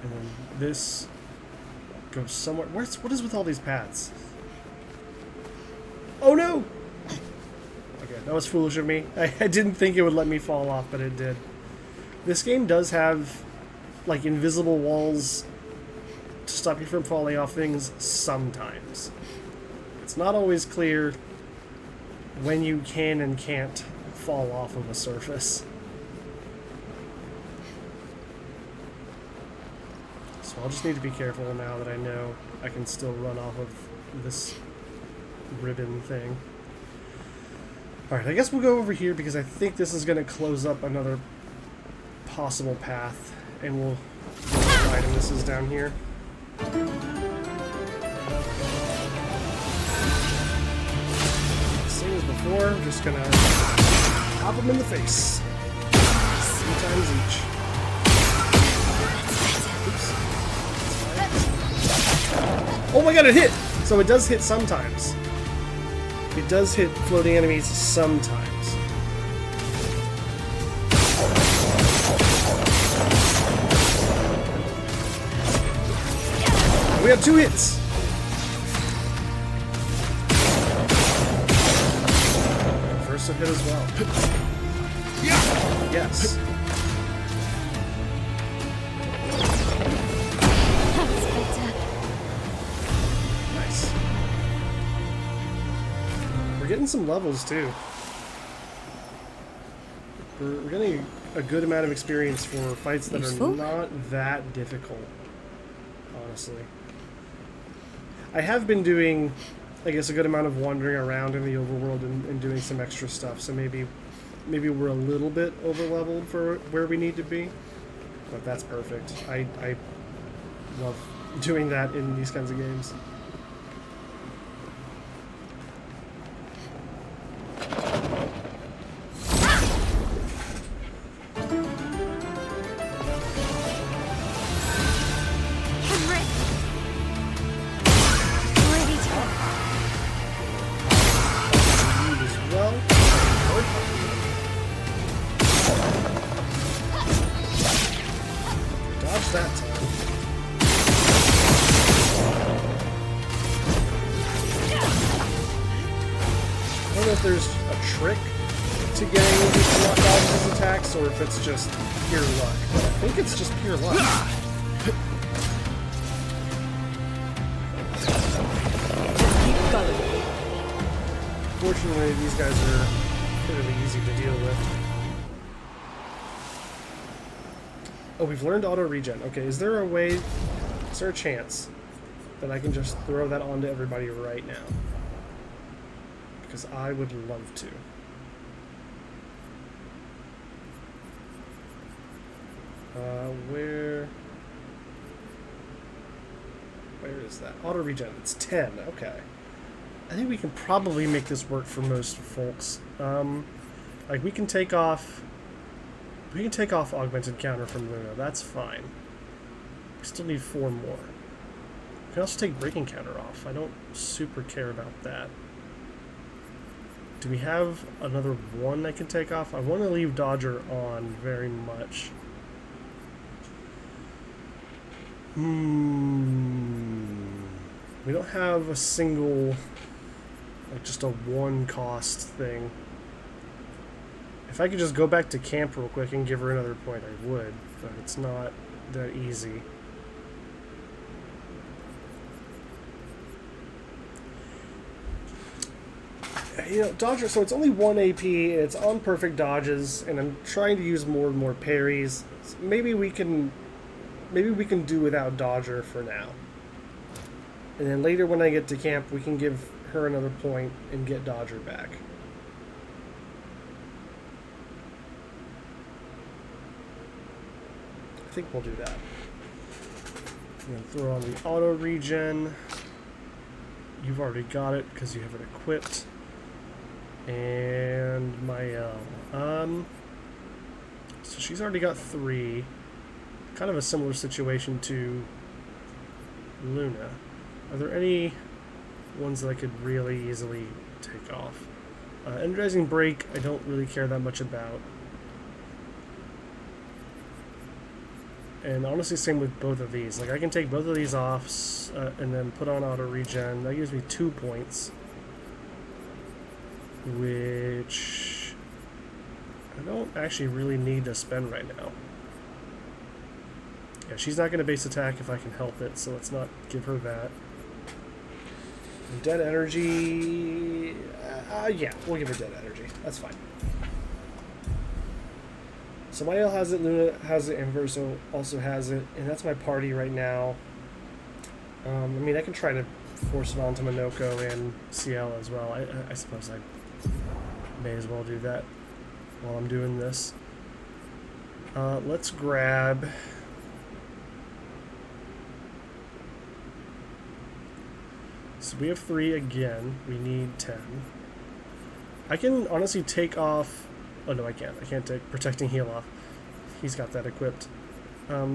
And then this goes somewhere... What is with all these paths? Oh no! Okay, that was foolish of me. I didn't think it would let me fall off, but it did. This game does have like invisible walls to stop you from falling off things sometimes. It's not always clear when you can and can't fall off of a surface. So I'll just need to be careful now that I know I can still run off of this ribbon thing. Alright, I guess we'll go over here because I think this is going to close up another possible path, and we'll see what item this is down here. Same as before, I'm just gonna pop them in the face. 3 times each. Oops. Oh my god, it hit! So it does hit sometimes. It does hit floating enemies sometimes. We have 2 hits! First hit as well. Yes. That's better. Nice. We're getting some levels too. We're getting a good amount of experience for fights that Useful. are not that difficult, honestly. I have been doing, I guess, a good amount of wandering around in the overworld and doing some extra stuff, so maybe we're a little bit over-leveled for where we need to be, but that's perfect. I love doing that in these kinds of games. Or if it's just pure luck. But I think it's just pure luck. Keep going. Fortunately, these guys are fairly easy to deal with. Oh, we've learned auto regen. Okay, is there a chance that I can just throw that onto everybody right now? Because I would love to. Where is that? Auto regen, it's 10, okay. I think we can probably make this work for most folks. Like we can take off augmented counter from Luna, that's fine. We still need 4 more. We can also take breaking counter off. I don't super care about that. Do we have another one I can take off? I want to leave Dodger on very much. We don't have a single, like just a one cost thing. If I could just go back to camp real quick and give her another point, I would, but it's not that easy. You know, Dodger, so it's only 1 AP, it's on perfect dodges, and I'm trying to use more and more parries. So maybe we can do without Dodger for now. And then later when I get to camp, we can give her another point and get Dodger back. I think we'll do that. I'm going to throw on the auto regen. You've already got it because you have it equipped. And Mael. So she's already got 3. Kind of a similar situation to Luna. Are there any ones that I could really easily take off? Energizing Break, I don't really care that much about. And honestly, same with both of these. Like, I can take both of these off and then put on auto regen. That gives me 2 points. Which I don't actually really need to spend right now. Yeah, she's not going to base attack if I can help it, so let's not give her that. And dead energy... yeah, we'll give her dead energy. That's fine. So Mael has it, Luna has it, and Verso also has it, and that's my party right now. I mean, I can try to force it onto Minoko and CL as well. I suppose I may as well do that while I'm doing this. Let's grab... So we have 3 again. We need 10. I can honestly take off... Oh, no, I can't. I can't take Protecting Heal off. He's got that equipped. I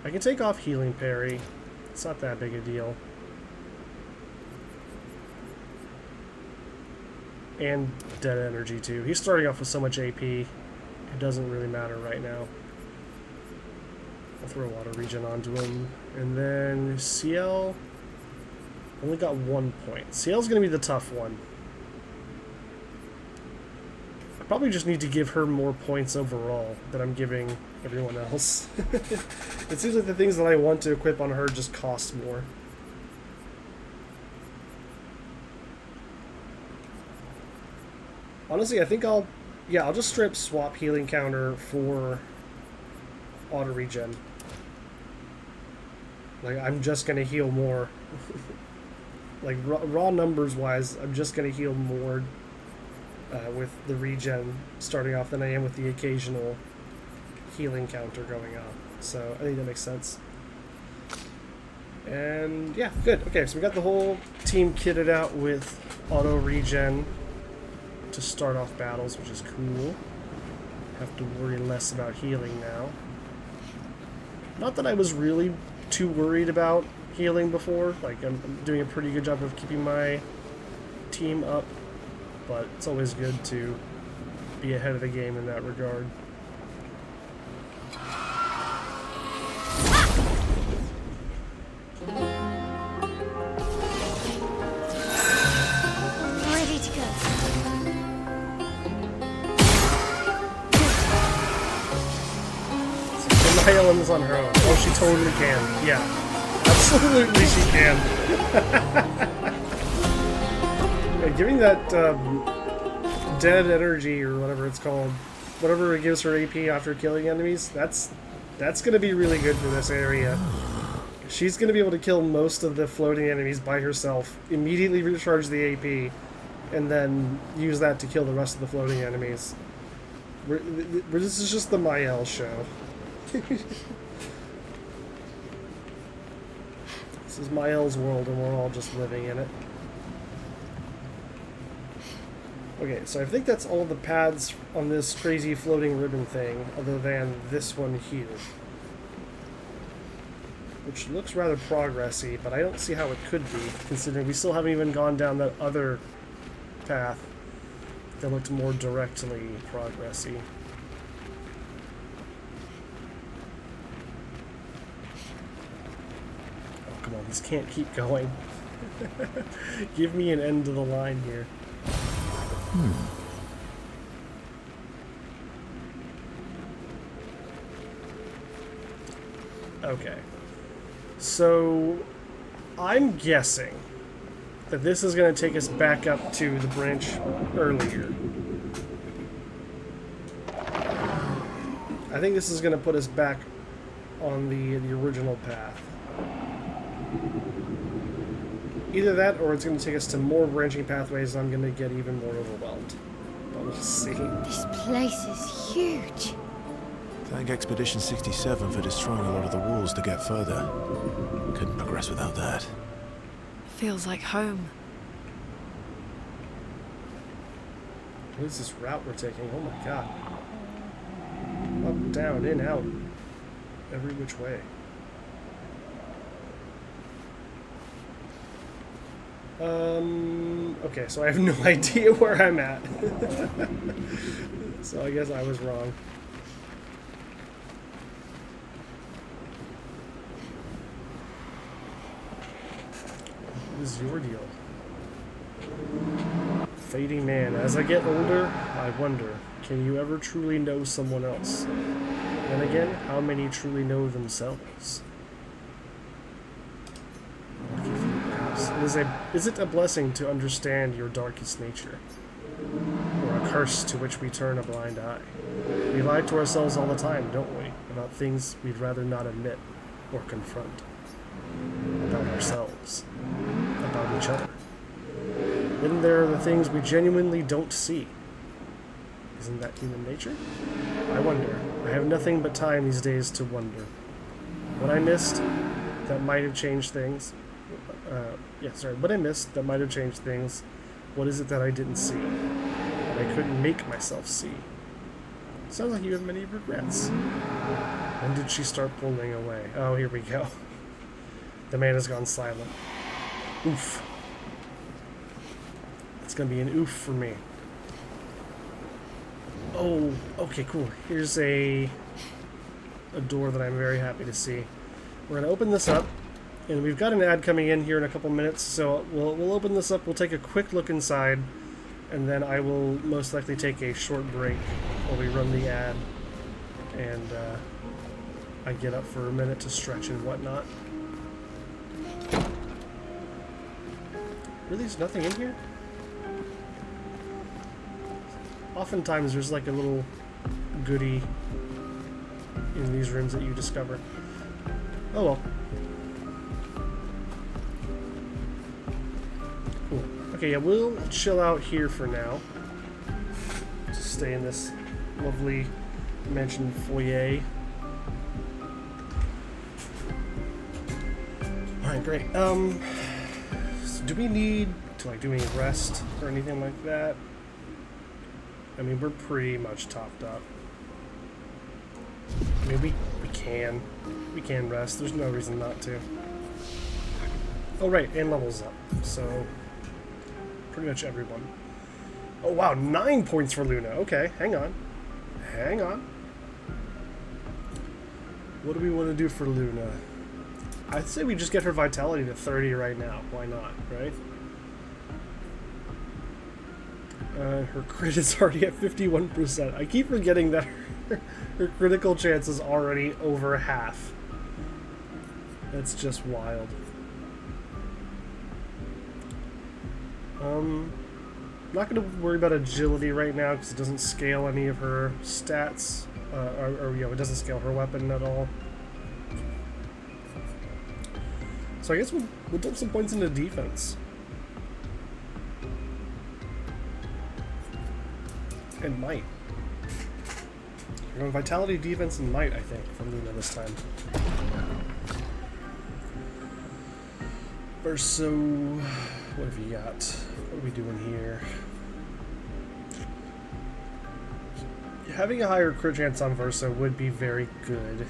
can take off Healing Parry. It's not that big a deal. And Dead Energy, too. He's starting off with so much AP. It doesn't really matter right now. I'll throw a lot of regen onto him. And then CL... Only got 1 point. CL's going to be the tough one. I probably just need to give her more points overall than I'm giving everyone else. It seems like the things that I want to equip on her just cost more. Honestly, I think I'll just straight up swap healing counter for auto regen. Like, I'm just gonna heal more. Like, raw numbers wise, I'm just gonna heal more with the regen starting off than I am with the occasional healing counter going on. So I think that makes sense. And yeah, good. Okay, so we got the whole team kitted out with auto regen to start off battles, which is cool. Have to worry less about healing now. Not that I was really too worried about healing before. Like, I'm doing a pretty good job of keeping my team up, but it's always good to be ahead of the game in that regard. Ready to go. Can Maia on this on her own? Oh, she totally can. Yeah. Absolutely she can. Yeah, giving that dead energy or whatever it's called, whatever it gives her AP after killing enemies, that's going to be really good for this area. She's going to be able to kill most of the floating enemies by herself, immediately recharge the AP, and then use that to kill the rest of the floating enemies. This is just the Mael show. This is Mael's world, and we're all just living in it. Okay, so I think that's all the pads on this crazy floating ribbon thing, other than this one here. Which looks rather progressy, but I don't see how it could be, considering we still haven't even gone down that other path that looked more directly progressy. Oh, come on, this can't keep going. Give me an end to the line here. Okay. So, I'm guessing that this is going to take us back up to the branch earlier. I think this is going to put us back on the original path. Either that, or it's going to take us to more branching pathways, and I'm going to get even more overwhelmed. But we'll see. This place is huge. Thank Expedition 67 for destroying a lot of the walls to get further. Couldn't progress without that. Feels like home. What is this route we're taking? Oh my god. Up, down, in, out. Every which way. Okay, so I have no idea where I'm at. So I guess I was wrong. What is your deal? Fading man. As I get older, I wonder, can you ever truly know someone else? Then again, how many truly know themselves? Is it a blessing to understand your darkest nature? Or a curse to which we turn a blind eye? We lie to ourselves all the time, don't we? About things we'd rather not admit or confront. About ourselves. About each other. Then there are the things we genuinely don't see. Isn't that human nature? I wonder. I have nothing but time these days to wonder. What I missed that might have changed things. What I missed that might have changed things. What is it that I didn't see? That I couldn't make myself see? Sounds like you have many regrets. When did she start pulling away? Oh, here we go. The man has gone silent. Oof. It's gonna be an oof for me. Oh, okay, cool. Here's a door that I'm very happy to see. We're gonna open this up, and we've got an ad coming in here in a couple minutes, so we'll open this up, we'll take a quick look inside, and then I will most likely take a short break while we run the ad, and I get up for a minute to stretch and whatnot. Really, there's nothing in here? Oftentimes there's like a little goodie in these rooms that you discover. Oh well. Cool. Okay, yeah, we'll chill out here for now. Just stay in this lovely mansion foyer. Alright, great. So do we need to like do any rest or anything like that? I mean, we're pretty much topped up. I mean, we can rest. There's no reason not to. Oh right, and levels up. So pretty much everyone. Oh wow, 9 points for Luna. Okay, hang on. Hang on. What do we want to do for Luna? I'd say we just get her vitality to 30 right now. Why not, right? Her crit is already at 51%. I keep forgetting that her critical chance is already over half. That's just wild. Not going to worry about agility right now because it doesn't scale any of her stats. Or it doesn't scale her weapon at all. So I guess we'll dump some points into defense. And might. We're going vitality, defense, and might, I think, from Luna this time. Verso, what have you got? What are we doing here? Having a higher crit chance on Verso would be very good.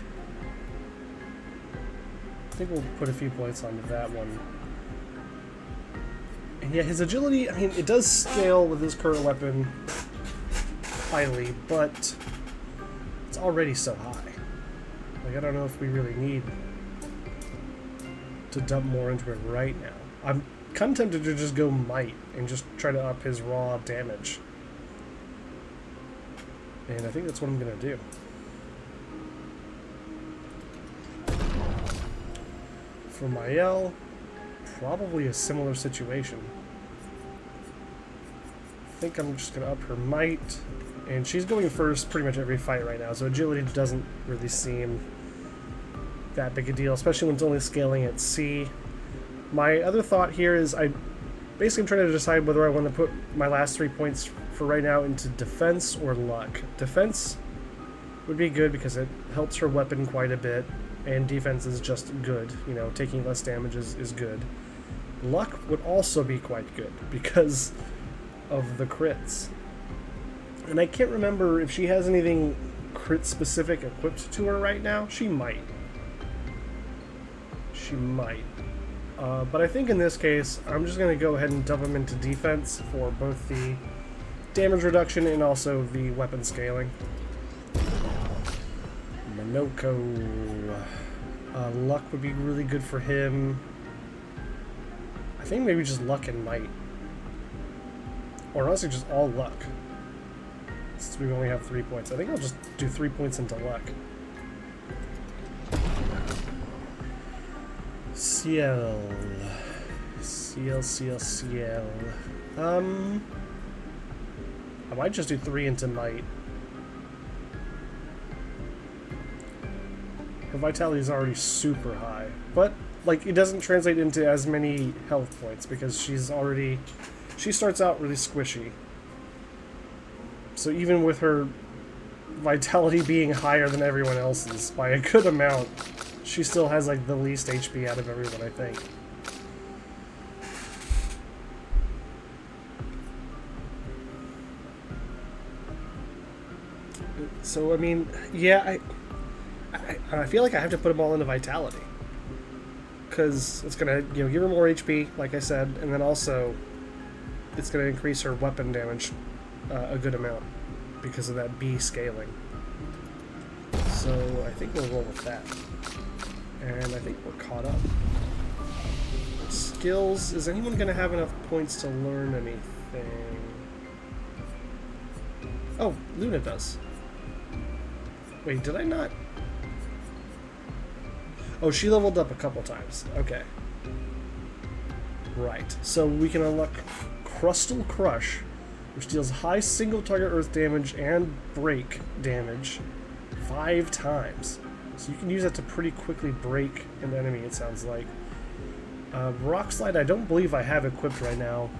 I think we'll put a few points onto that one. And yeah, his agility, I mean, it does scale with his current weapon highly, but it's already so high. Like, I don't know if we really need to dump more into it right now. I'm kind of tempted to just go might and just try to up his raw damage. And I think that's what I'm going to do. For Mael, probably a similar situation. I think I'm just going to up her might. And she's going first pretty much every fight right now, so agility doesn't really seem that big a deal, especially when it's only scaling at C. My other thought here is I'm trying to decide whether I want to put my last 3 points for right now into defense or luck. Defense would be good because it helps her weapon quite a bit, and defense is just good. You know, taking less damage is good. Luck would also be quite good because of the crits. And I can't remember if she has anything crit specific equipped to her right now. She might. She might. But I think in this case, I'm just going to go ahead and dump them into defense for both the damage reduction and also the weapon scaling. Monoko. Luck would be really good for him. I think maybe just luck and might. Or honestly, just all luck. Since we only have 3 points. I think I'll just do 3 points into luck. Ciel. Ciel. I might just do 3 into might. Her vitality is already super high. But, like, it doesn't translate into as many health points because she starts out really squishy. So even with her vitality being higher than everyone else's by a good amount, she still has like the least HP out of everyone, I think. So I mean, yeah, I feel like I have to put them all into vitality because it's gonna give her more HP, like I said, and then also it's gonna increase her weapon damage a good amount because of that B scaling. So I think we'll roll with that. And I think we're caught up. Skills, is anyone going to have enough points to learn anything? Oh, Luna does. Wait, did I not? Oh, she leveled up a couple times. Okay. Right. So we can unlock Crustal Crush which deals high single target earth damage and break damage 5 times. So you can use that to pretty quickly break an enemy, it sounds like. Rock Slide, I don't believe I have equipped right now.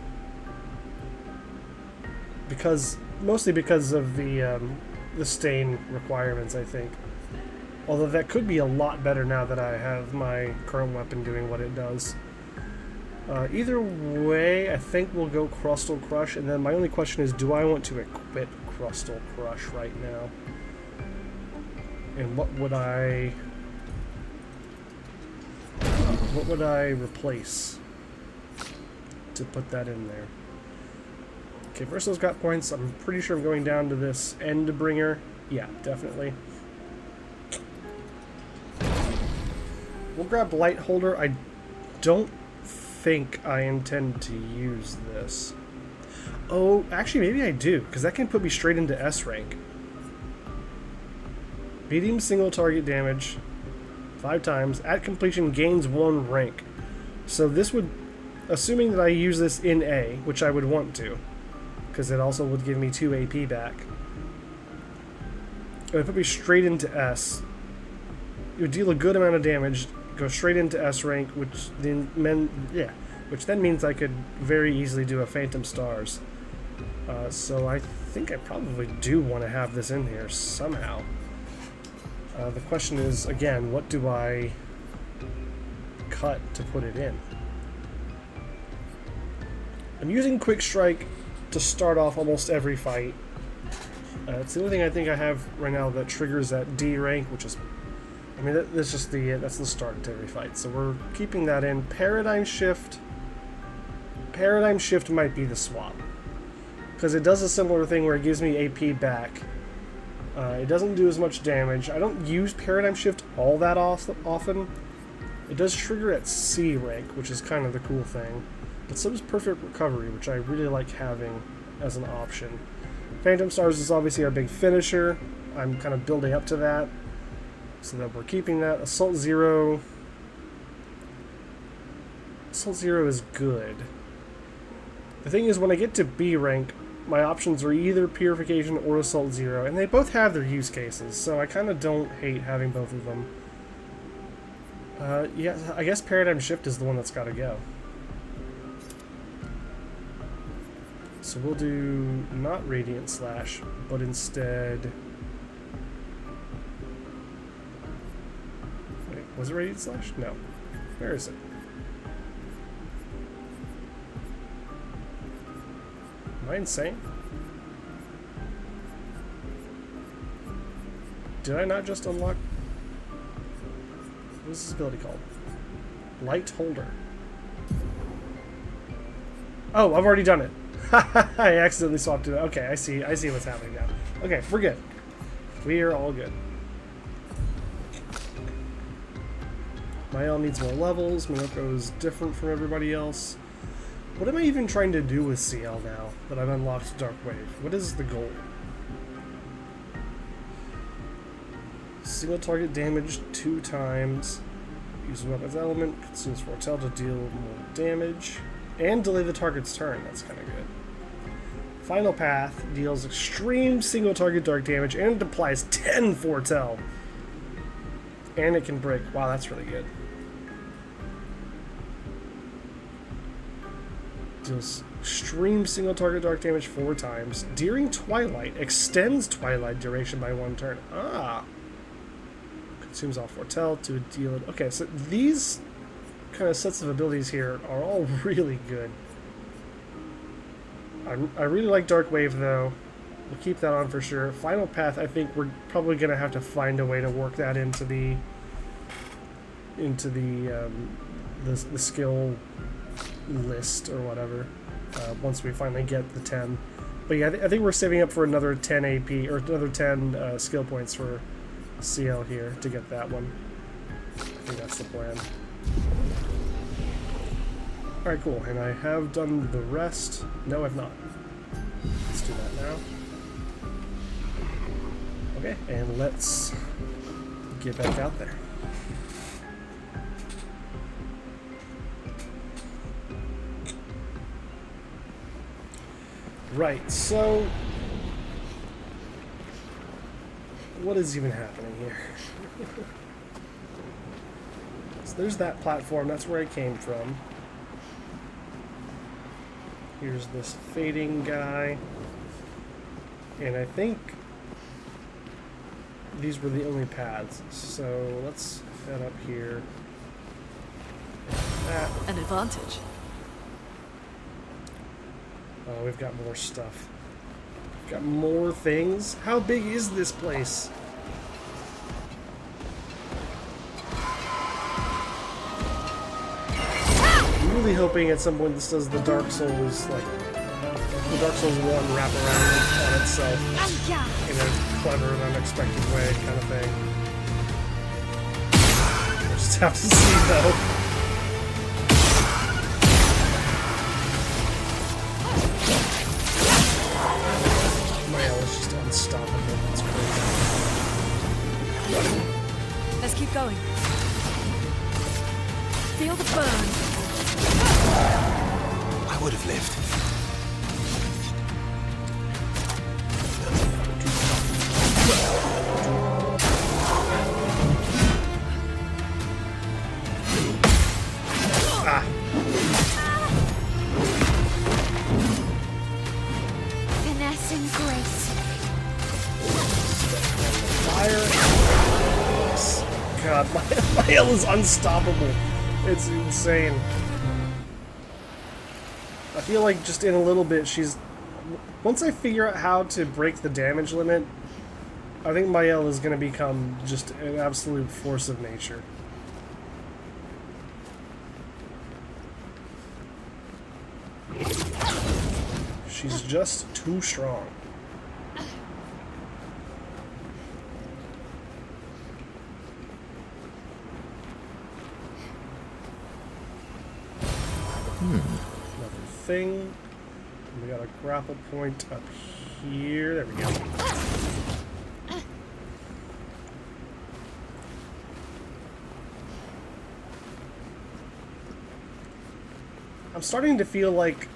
Mostly because of the stain requirements, I think. Although that could be a lot better now that I have my current weapon doing what it does. Either way, I think we'll go Crustal Crush, and then my only question is, do I want to equip Crustal Crush right now? And what would I replace to put that in there? Okay, Verso's got points. I'm pretty sure I'm going down to this Endbringer. Yeah, definitely. We'll grab Light Holder. I don't think I intend to use this. Oh, actually, maybe I do, because that can put me straight into S rank. Medium single target damage 5 times. At completion, gains 1 rank. So this would, assuming that I use this in A, which I would want to, because it also would give me 2 AP back. It would put me straight into S. It would deal a good amount of damage, go straight into S rank, which then means I could very easily do a Phantom Stars. So I think I probably do want to have this in here somehow. The question is, again, what do I cut to put it in? I'm using Quick Strike to start off almost every fight. It's the only thing I think I have right now that triggers that D rank, which is, I mean, that's just that's the start to every fight. So we're keeping that in. Paradigm Shift might be the swap, because it does a similar thing where it gives me AP back. It doesn't do as much damage. I don't use Paradigm Shift all that often. It does trigger at C rank, which is kind of the cool thing. But so does Perfect Recovery, which I really like having as an option. Phantom Stars is obviously our big finisher. I'm kind of building up to that, so that we're keeping that. Assault Zero is good. The thing is, when I get to B rank, my options are either Purification or Assault Zero, and they both have their use cases, so I kind of don't hate having both of them. Yeah, I guess Paradigm Shift is the one that's got to go. So we'll do not Radiant Slash, but instead... Wait, was it Radiant Slash? No. Where is it? Am I insane? Did I not just unlock... What is this ability called? Light Holder. Oh, I've already done it. I accidentally swapped it. Okay, I see what's happening now. Okay, we're good. We are all good. Mael needs more levels. Minoko is different from everybody else. What am I even trying to do with CL now that I've unlocked Dark Wave? What is the goal? Single target damage 2 times. Use weapon's element. Consumes Foretell to deal more damage. And delay the target's turn. That's kind of good. Final Path deals extreme single target dark damage and applies 10 Foretell. And it can break. Wow, that's really good. Deals extreme single target dark damage 4 times. During Twilight, extends Twilight duration by 1 turn. Ah. Consumes all Foretell to deal it. Okay, so these kind of sets of abilities here are all really good. I really like Dark Wave, though. We'll keep that on for sure. Final Path, I think we're probably going to have to find a way to work that into the skill list or whatever once we finally get the 10. But yeah, I think we're saving up for another 10 AP or another 10 skill points for CL here to get that one. I think that's the plan. Alright, cool. And I have done the rest. No, I've not. Let's do that now. Okay, and let's get back out there. Right, so what is even happening here? So there's that platform, that's where I came from. Here's this fading guy. And I think these were the only paths. So let's head up here. An advantage. Oh, we've got more stuff. We've got more things. How big is this place? I'm really hoping at some point this does the Dark Souls, like, the Dark Souls 1 wraparound on itself in a clever and unexpected way kind of thing. We'll just have to see, though. It's just unstoppable. That's crazy. Let's keep going. Feel the burn. I would have lived. Ah. Finesse and grace. Fire. God, my L is unstoppable. It's insane. I feel like just in a little bit she's... Once I figure out how to break the damage limit, I think my L is going to become just an absolute force of nature. She's just too strong. Another thing. We got a grapple point up here. There we go. I'm starting to feel like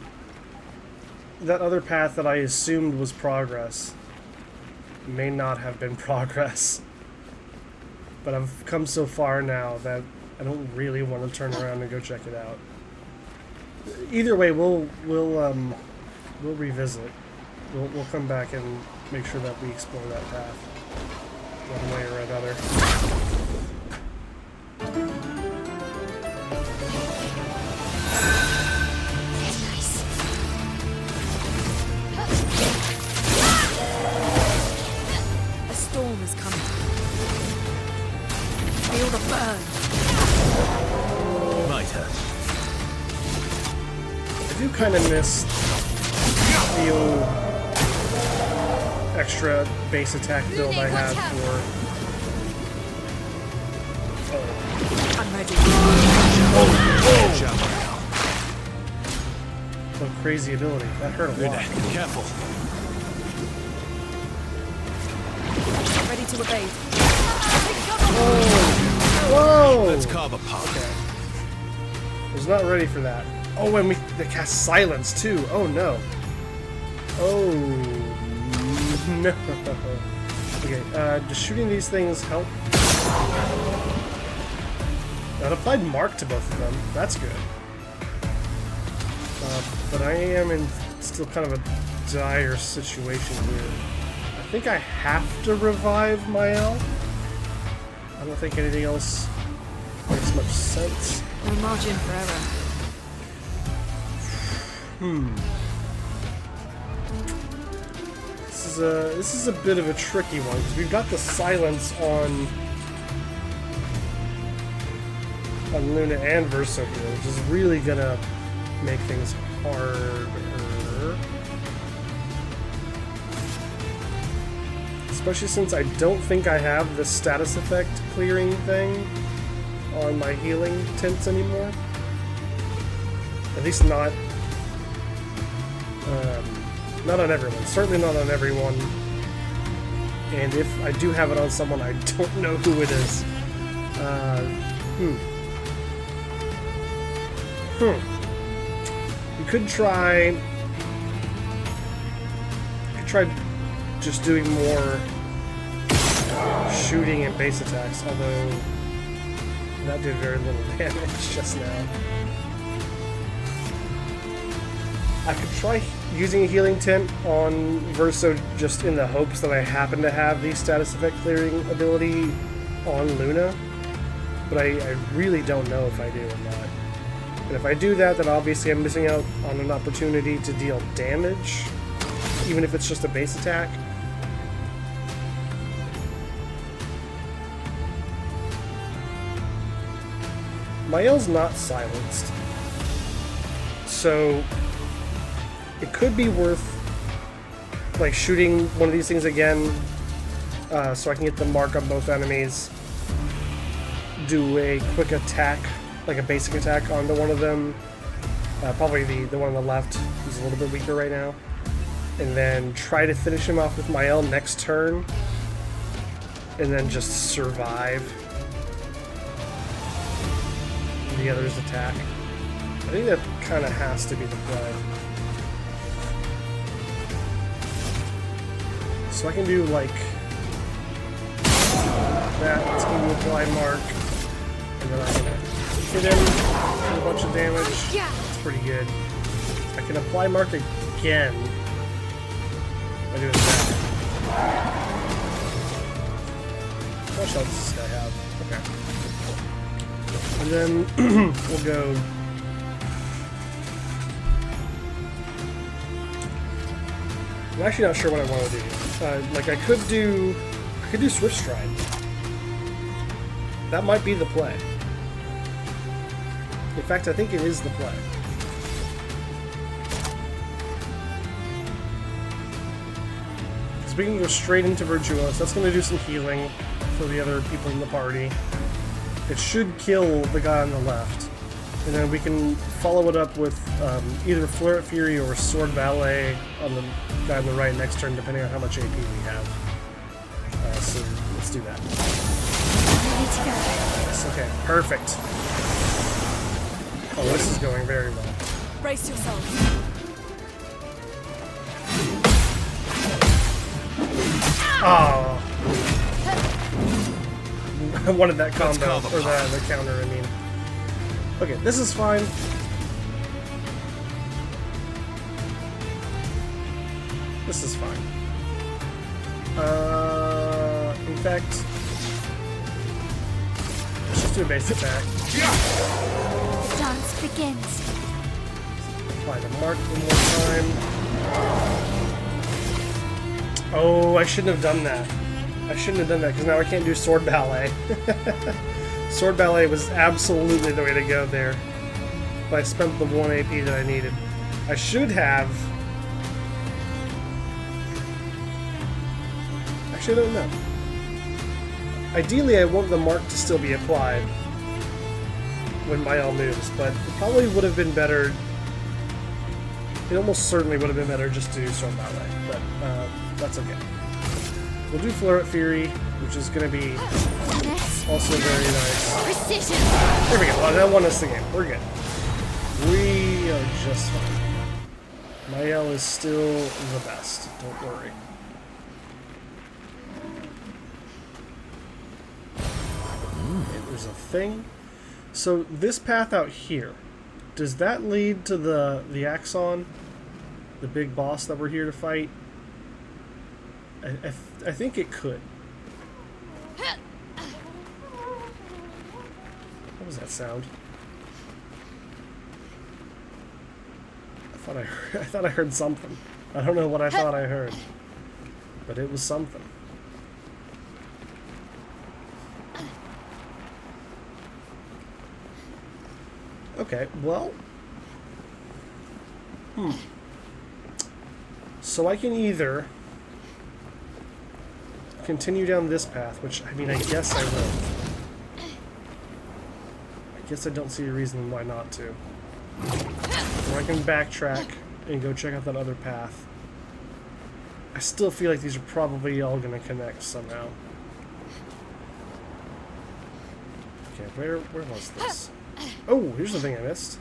that other path that I assumed was progress may not have been progress. But I've come so far now that I don't really want to turn around and go check it out. Either way, we'll revisit. We'll come back and make sure that we explore that path one way or another. A storm is coming. Feel the burn. Might hurt. I do kind of miss the old extra base attack build I had for... I'm ready. Oh, crazy ability. That hurt a lot. Careful. Ready to evade. Whoa! Let's carve a path. Okay. I was not ready for that. Oh, and they cast silence too. Oh no. Oh no. Okay, does shooting these things help? That applied mark to both of them. That's good. But I am in still kind of a dire situation here. I think I have to revive my L. I don't think anything else makes much sense. No margin for error. This is a bit of a tricky one because we've got the silence on Luna and Verso here, which is really gonna make things harder. Especially since I don't think I have the status effect clearing thing on my healing tints anymore. At least not on everyone. Certainly not on everyone. And if I do have it on someone, I don't know who it is. We could try tried just doing more shooting and base attacks, although that did very little damage just now. I could try using a healing tint on Verso just in the hopes that I happen to have the status effect clearing ability on Luna, but I really don't know if I do or not. And if I do that, then obviously I'm missing out on an opportunity to deal damage, even if it's just a base attack. Mael's not silenced, so it could be worth like shooting one of these things again, so I can get the mark on both enemies. Do a quick attack, like a basic attack onto one of them. Probably the one on the left, who's a little bit weaker right now. And then try to finish him off with Mael next turn. And then just survive the other's attack. I think that kind of has to be the play. So I can do like that. Let's give you apply mark. And then I'm gonna hit him for a bunch of damage. That's pretty good. I can apply mark again by doing that. How much health does this guy have? Okay. And then we'll go. I'm actually not sure what I want to do. Like I could do Swift Stride. That might be the play. In fact, I think it is the play. Because we can go straight into Virtuos. That's going to do some healing for the other people in the party. It should kill the guy on the left. And then we can follow it up with either Flare Fury or Sword Ballet on the guy on the right next turn, depending on how much AP we have. So let's do that. Ready to go. Yes, okay, perfect. Oh, this is going very well. Brace yourself. Oh. I wanted that combo, or the counter, I mean. Okay, this is fine. This is fine. In fact, let's just do a base attack. Dance begins. Apply the mark one more time. Oh, I shouldn't have done that. I shouldn't have done that, because now I can't do Sword Ballet. Sword Ballet was absolutely the way to go there. But I spent the 1 AP that I needed. I should have... Actually, I don't know. Ideally, I want the mark to still be applied when Mael moves, but it probably would have been better... It almost certainly would have been better just to do Sword Ballet, but that's okay. We'll do Flare Fury, which is going to be also very nice. Precision. There we go. Oh, that won us the game. We're good. We are just fine. Mael is still the best. Don't worry. There's a thing. So this path out here, does that lead to the Axon? The big boss that we're here to fight? I think it could. What was that sound? I thought I heard something. I don't know what I thought I heard, but it was something. Okay, well. So I can either continue down this path, which, I mean, I guess I will. I guess I don't see a reason why not to. Or I can backtrack and go check out that other path. I still feel like these are probably all going to connect somehow. Okay, where was this? Oh, here's the thing I missed.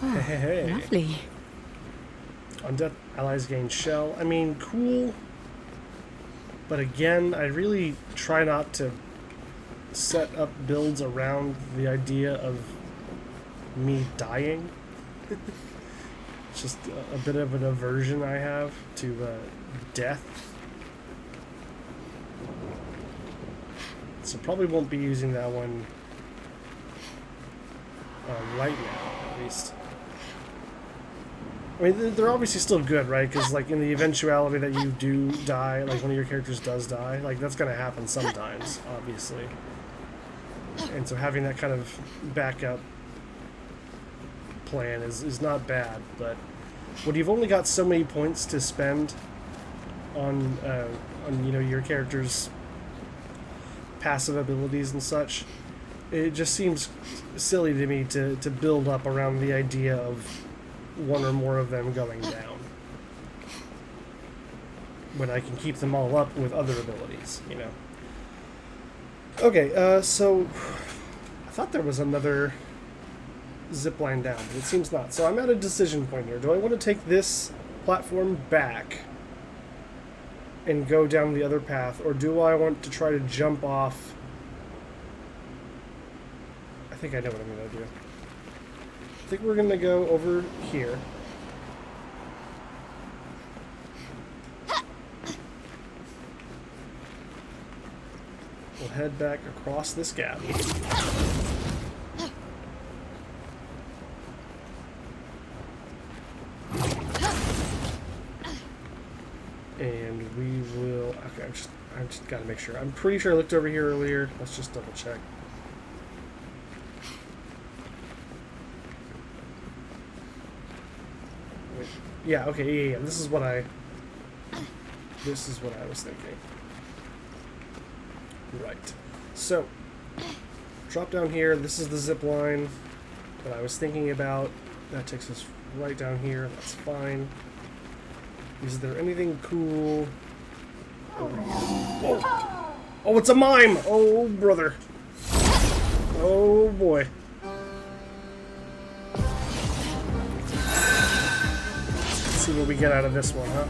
Oh, Hey. lovely. Undead allies gain shell. I mean, cool. But again, I really try not to set up builds around the idea of me dying. It's just a bit of an aversion I have to death. So probably won't be using that one right now, at least. I mean, they're obviously still good, right? Because, like, in the eventuality that you do die, like, one of your characters does die, like, that's going to happen sometimes, obviously. And so having that kind of backup plan is not bad, but when you've only got so many points to spend on you know, your character's passive abilities and such, it just seems silly to me to build up around the idea of one or more of them going down when I can keep them all up with other abilities, you know. Okay, so I thought there was another zip line down, but it seems not. So I'm at a decision point here. Do I want to take this platform back and go down the other path, or do I want to try to jump off? I think I know what I'm going to do. I think we're going to go over here. We'll head back across this gap. And we will... Okay, I just got to make sure. I'm pretty sure I looked over here earlier. Let's just double check. Wait. Yeah, okay, yeah. This is what I was thinking. Right. So, drop down here. This is the zip line that I was thinking about. That takes us right down here. That's fine. Is there anything cool over here? Oh, oh, it's a mime! Oh, brother. Oh, boy. Let's see what we get out of this one, huh?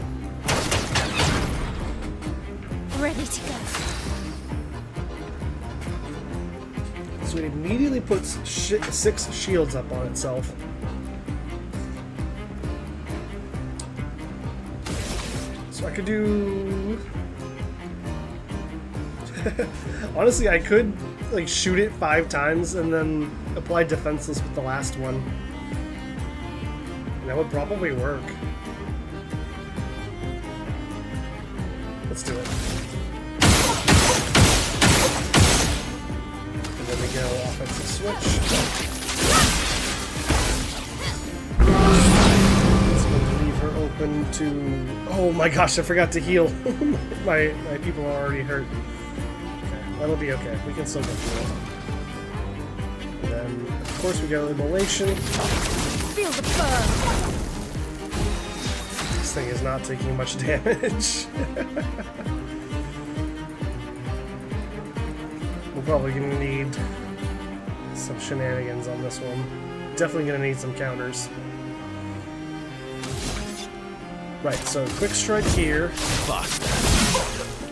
Ready to go. So it immediately puts 6 shields up on itself. So I could do... Honestly, I could like shoot it 5 times and then apply defenseless with the last one. And that would probably work. Let's do it. And then we go offensive switch. Open to... Oh my gosh, I forgot to heal. my people are already hurt. Okay, that'll be okay. We can still go through it. And then, of course, we got immolation. Feel the burn. This thing is not taking much damage. We're probably going to need some shenanigans on this one. Definitely going to need some counters. Right, so quick strike here.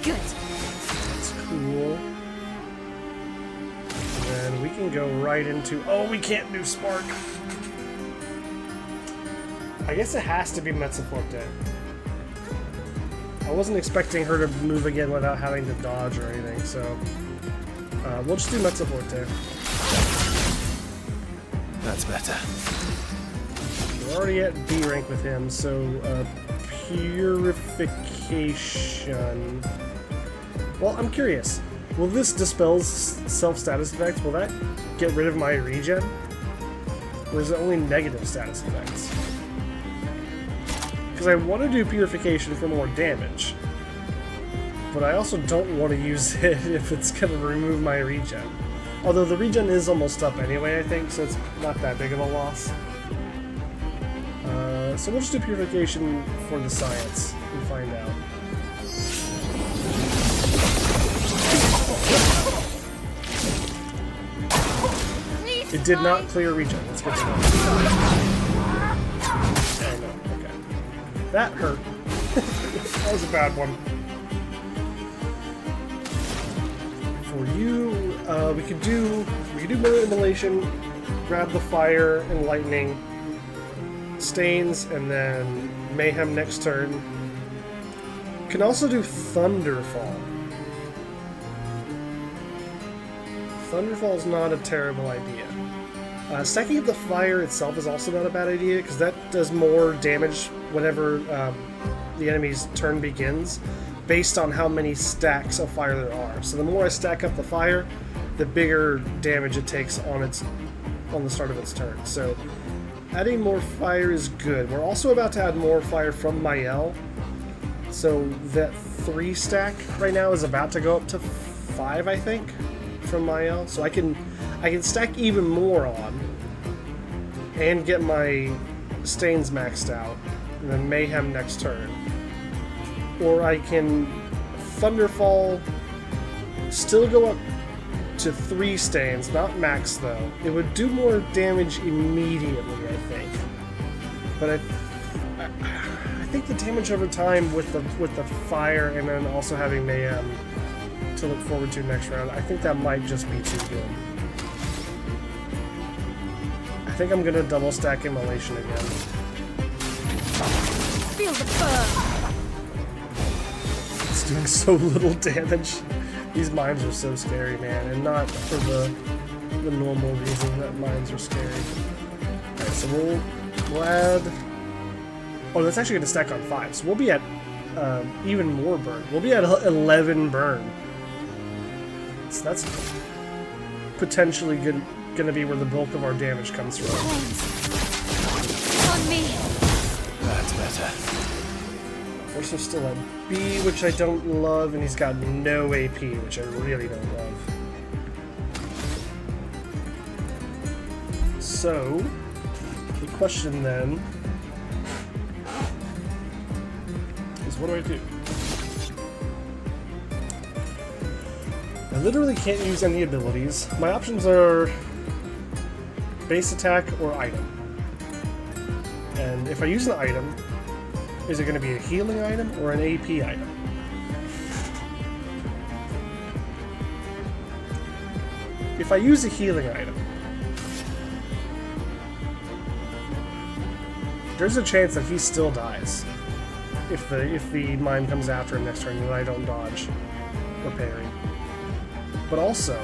Good. That's cool. And then we can go right into... Oh, we can't do Spark. I guess it has to be Mezzaforte. I wasn't expecting her to move again without having to dodge or anything, so... we'll just do Mezzaforte. That's better. We're already at B rank with him, so... Purification. Well, I'm curious. Will this dispel self-status effects? Will that get rid of my regen? Or is it only negative status effects? Because I want to do purification for more damage. But I also don't want to use it if it's going to remove my regen. Although the regen is almost up anyway, I think, so it's not that big of a loss. So we'll just do purification for the science and find out. It did not clear regen. That's good to know. Oh no, okay. That hurt. That was a bad one. For you, we could do mirror immolation, grab the fire and lightning, stains, and then mayhem next turn. Can also do Thunderfall. Thunderfall is not a terrible idea. Stacking up the fire itself is also not a bad idea, because that does more damage whenever the enemy's turn begins, based on how many stacks of fire there are. So the more I stack up the fire, the bigger damage it takes on the start of its turn. So adding more fire is good. We're also about to add more fire from Mael. So that 3 stack right now is about to go up to 5, I think, from Mael. So I can stack even more on and get my stains maxed out, and then mayhem next turn. Or I can Thunderfall, still go up to 3 stains, not max though. It would do more damage immediately, I think. But I think the damage over time with the fire and then also having mayhem to look forward to next round, I think that might just be too good. I think I'm gonna double stack Immolation again. Feel the burn. It's doing so little damage. These mines are so scary, man, and not for the normal reason that mines are scary. Alright, so we'll add... Oh, that's actually going to stack on 5, so we'll be at even more burn. We'll be at 11 burn. So that's potentially going to be where the bulk of our damage comes from. On me. That's better. Verso's still at B, which I don't love, and he's got no AP, which I really don't love. So, the question then is, what do I do? I literally can't use any abilities. My options are base attack or item. And if I use an item, is it going to be a healing item or an AP item? If I use a healing item, there's a chance that he still dies if the mime comes after him next turn and I don't dodge or parry. But also,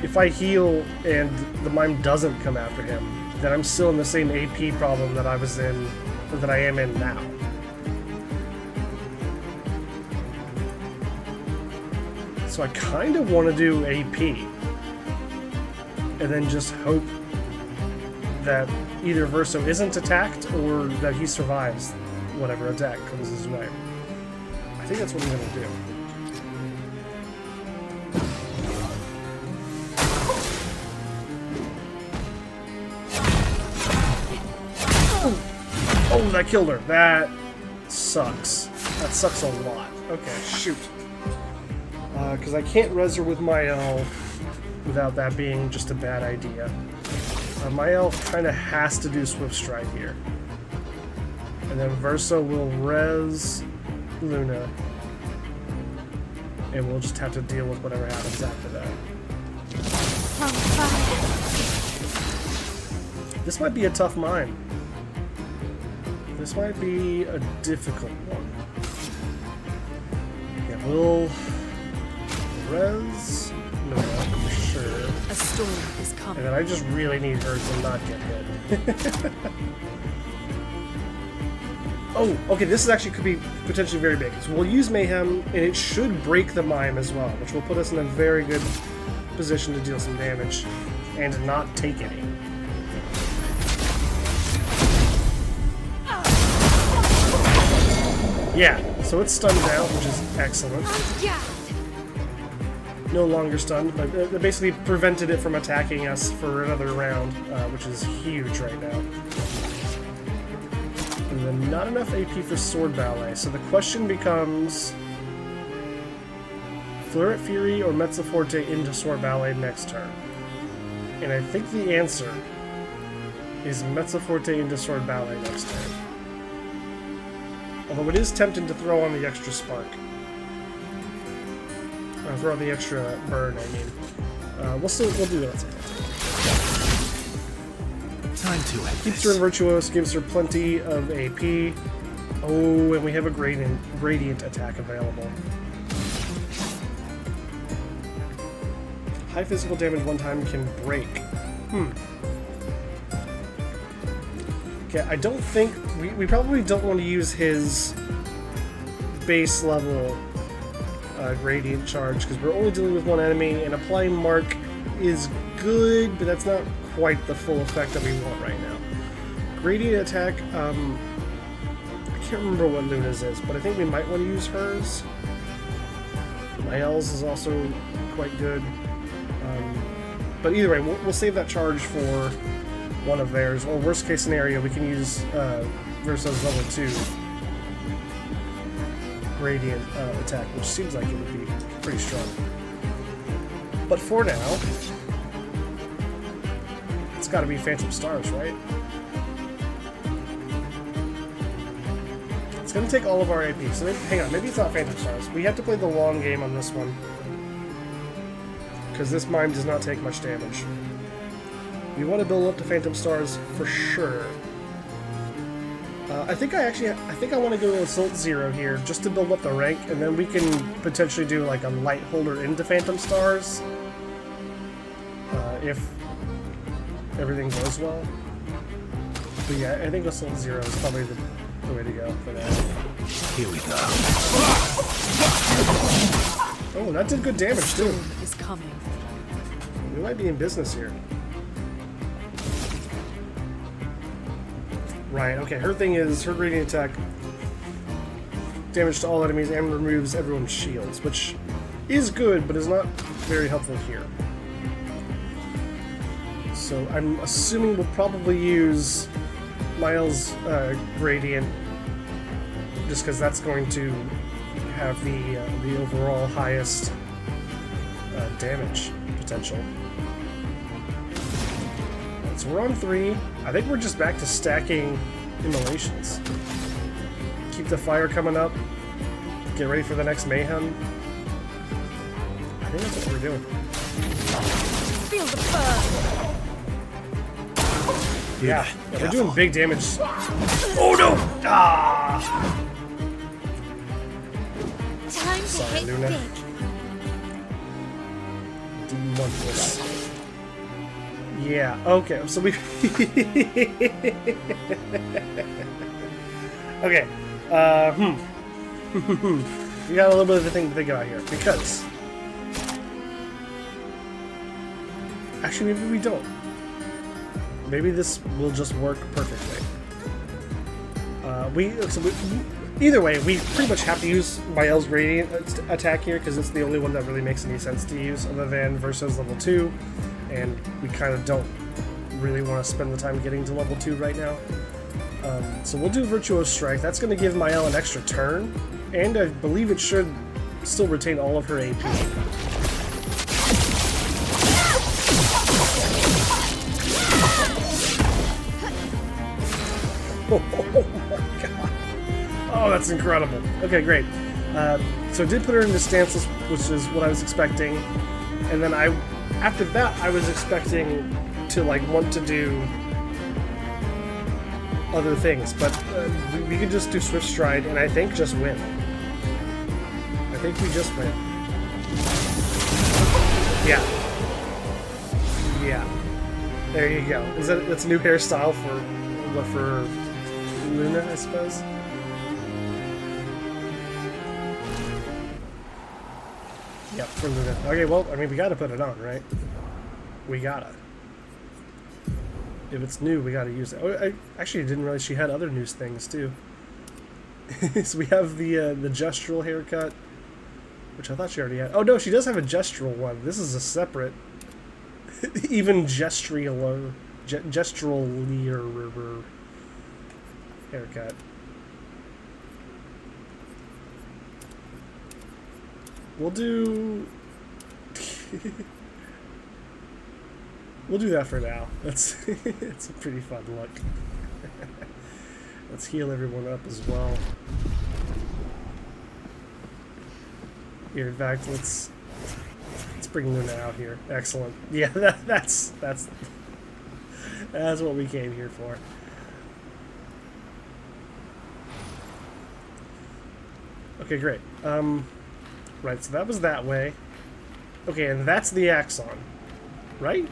if I heal and the mime doesn't come after him, then I'm still in the same AP problem that I was in, or that I am in now. So I kind of want to do AP, and then just hope that either Verso isn't attacked or that he survives whatever attack comes his way. I think that's what I'm going to do. Oh, that killed her. That sucks. That sucks a lot. Okay, shoot. Because I can't res her with Mael without that being just a bad idea. Mael kind of has to do Swift Strike here. And then Verso will res Luna. And we'll just have to deal with whatever happens after that. This might be a tough mine. This might be a difficult one. Yeah, we'll res Luna for sure. A storm is coming. And then I just really need her to not get hit. Oh, okay, this is actually could be potentially very big. So we'll use Mayhem, and it should break the Mime as well, which will put us in a very good position to deal some damage and to not take any. Yeah, so it's stunned now, which is excellent. No longer stunned, but it basically prevented it from attacking us for another round, which is huge right now. And then not enough AP for Sword Ballet, so the question becomes Fleuret Fury or Mezzoforte into Sword Ballet next turn. And I think the answer is Mezzoforte into Sword Ballet next turn. Although it is tempting to throw on the extra spark. Throw on the extra burn, I mean. We'll do that. Time to end Keeps her in Virtuos, gives her plenty of AP. Oh, and we have a gradient attack available. High physical damage one time can break. Okay, I don't think... We probably don't want to use his base level gradient charge, because we're only dealing with one enemy, and applying Mark is good, but that's not quite the full effect that we want right now. Gradient attack, I can't remember what Luna's is, but I think we might want to use hers. Mael's is also quite good. But either way, we'll save that charge for one of theirs, or worst case scenario, we can use Versa's level 2 gradient attack, which seems like it would be pretty strong. But for now, it's got to be Phantom Stars, right? It's going to take all of our AP, so maybe, hang on, maybe it's not Phantom Stars. We have to play the long game on this one, because this mime does not take much damage. We want to build up to Phantom Stars for sure. I think I want to go to Assault 0 here, just to build up the rank, and then we can potentially do like a light holder into Phantom Stars, if everything goes well. But yeah, I think Assault 0 is probably the way to go for that. Here we go. Oh, that did good damage too. Is coming. We might be in business here. Right, okay, her thing is, her gradient attack damage to all enemies and removes everyone's shields, which is good, but is not very helpful here. So I'm assuming we'll probably use Miles' gradient, just because that's going to have the overall highest damage potential. So we're on 3. I think we're just back to stacking immolations. Keep the fire coming up. Get ready for the next mayhem. I think that's what we're doing. Feel the burn. Yeah, we're doing big damage. Oh no! Ah! Time to Sorry, hit Luna. big. Didn't want this. Yeah, okay, so we... Okay, we got a little bit of a thing to think about here, because... Actually, maybe we don't. Maybe this will just work perfectly. Either way, we pretty much have to use Mael's gradient attack here, because it's the only one that really makes any sense to use, other than Versa's level 2. And we kind of don't really want to spend the time getting to level 2 right now. So we'll do Virtuous Strike. That's going to give Mael an extra turn, and I believe it should still retain all of her AP. Oh my god. Oh, that's incredible. Okay, great. So I did put her into stances, which is what I was expecting. And then after that, I was expecting to want to do other things, but we could just do Swift Stride, and I think just win. I think we just win. Yeah. Yeah. There you go. That's a new hairstyle for Luna, I suppose. Yep, for Luna. Okay, well, I mean, we gotta put it on, right? We gotta. If it's new, we gotta use it. Oh, I actually didn't realize she had other new things, too. So we have the gestural haircut, which I thought she already had. Oh, no, she does have a gestural one. This is a separate... even gestural haircut. We'll do... we'll do that for now. It's a pretty fun look. Let's heal everyone up as well. Here, in fact, let's bring Luna out here. Excellent. Yeah, that's what we came here for. Okay, great. Right, so that was that way. Okay, and that's the axon, right?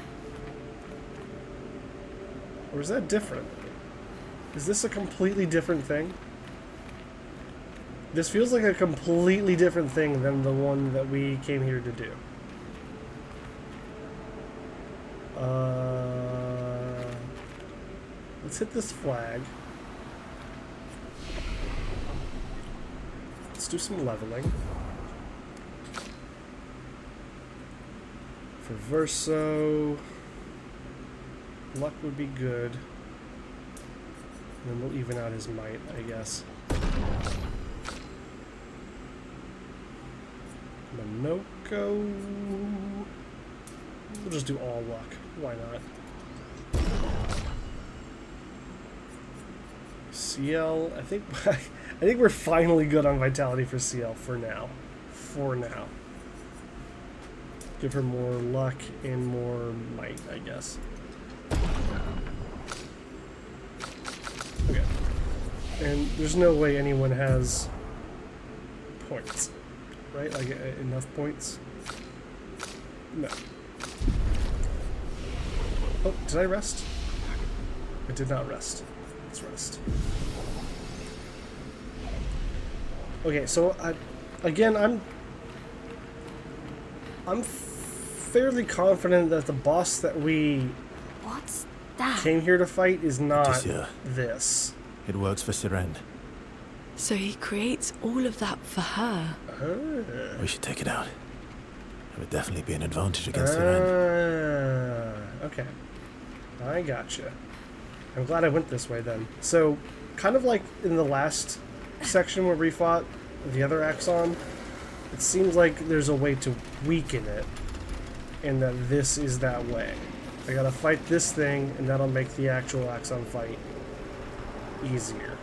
Or is that different? Is this a completely different thing? This feels like a completely different thing than the one that we came here to do. Let's hit this flag. Let's do some leveling. For Verso, luck would be good. And then we'll even out his might, I guess. Monoko. We'll just do all luck. Why not? CL, I think we're finally good on vitality for CL for now. For now. Give her more luck and more might, I guess. Okay. And there's no way anyone has points, right? Like enough points? No. Oh, did I rest? I did not rest. Let's rest. Okay, so again, I'm fairly confident that the boss that we What's that? came here to fight is not Odysseus. this. It works for Sirend. So he creates all of that for her. We should take it out. It would definitely be an advantage against Sirend. Okay. I gotcha. I'm glad I went this way then. So, kind of like in the last section where we fought the other Axon, it seems like there's a way to weaken it, and that this is that way. I gotta fight this thing, and that'll make the actual Axon fight easier.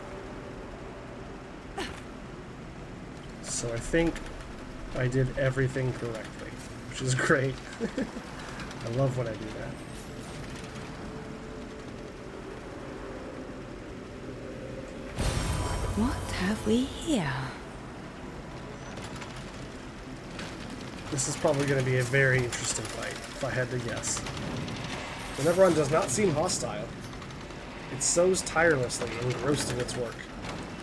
So I think I did everything correctly, which is great. I love when I do that. What have we here? This is probably going to be a very interesting fight, if I had to guess. The Neverrun does not seem hostile. It sows tirelessly, engrossed in its work.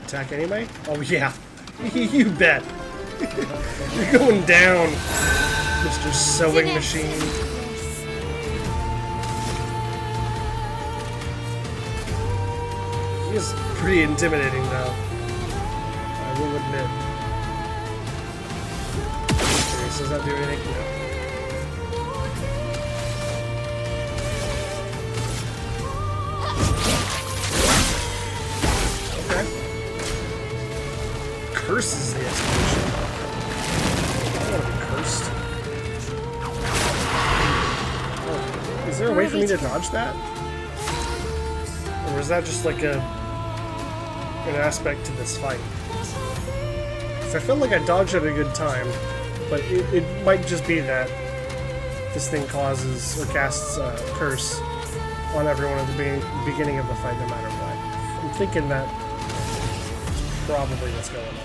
Attack anyway? Oh yeah, you bet. You're going down, Mr. Sewing Machine. He is pretty intimidating, though. I will admit. Okay, so does that do anything? No. Okay. Curses the expedition. I don't want to be cursed. Oh, is there a way for me to dodge that? Or is that just like an aspect to this fight? So I felt like I dodged at a good time, but it might just be that this thing causes or casts a curse on everyone at the beginning of the fight, no matter what. I'm thinking that's probably what's going on.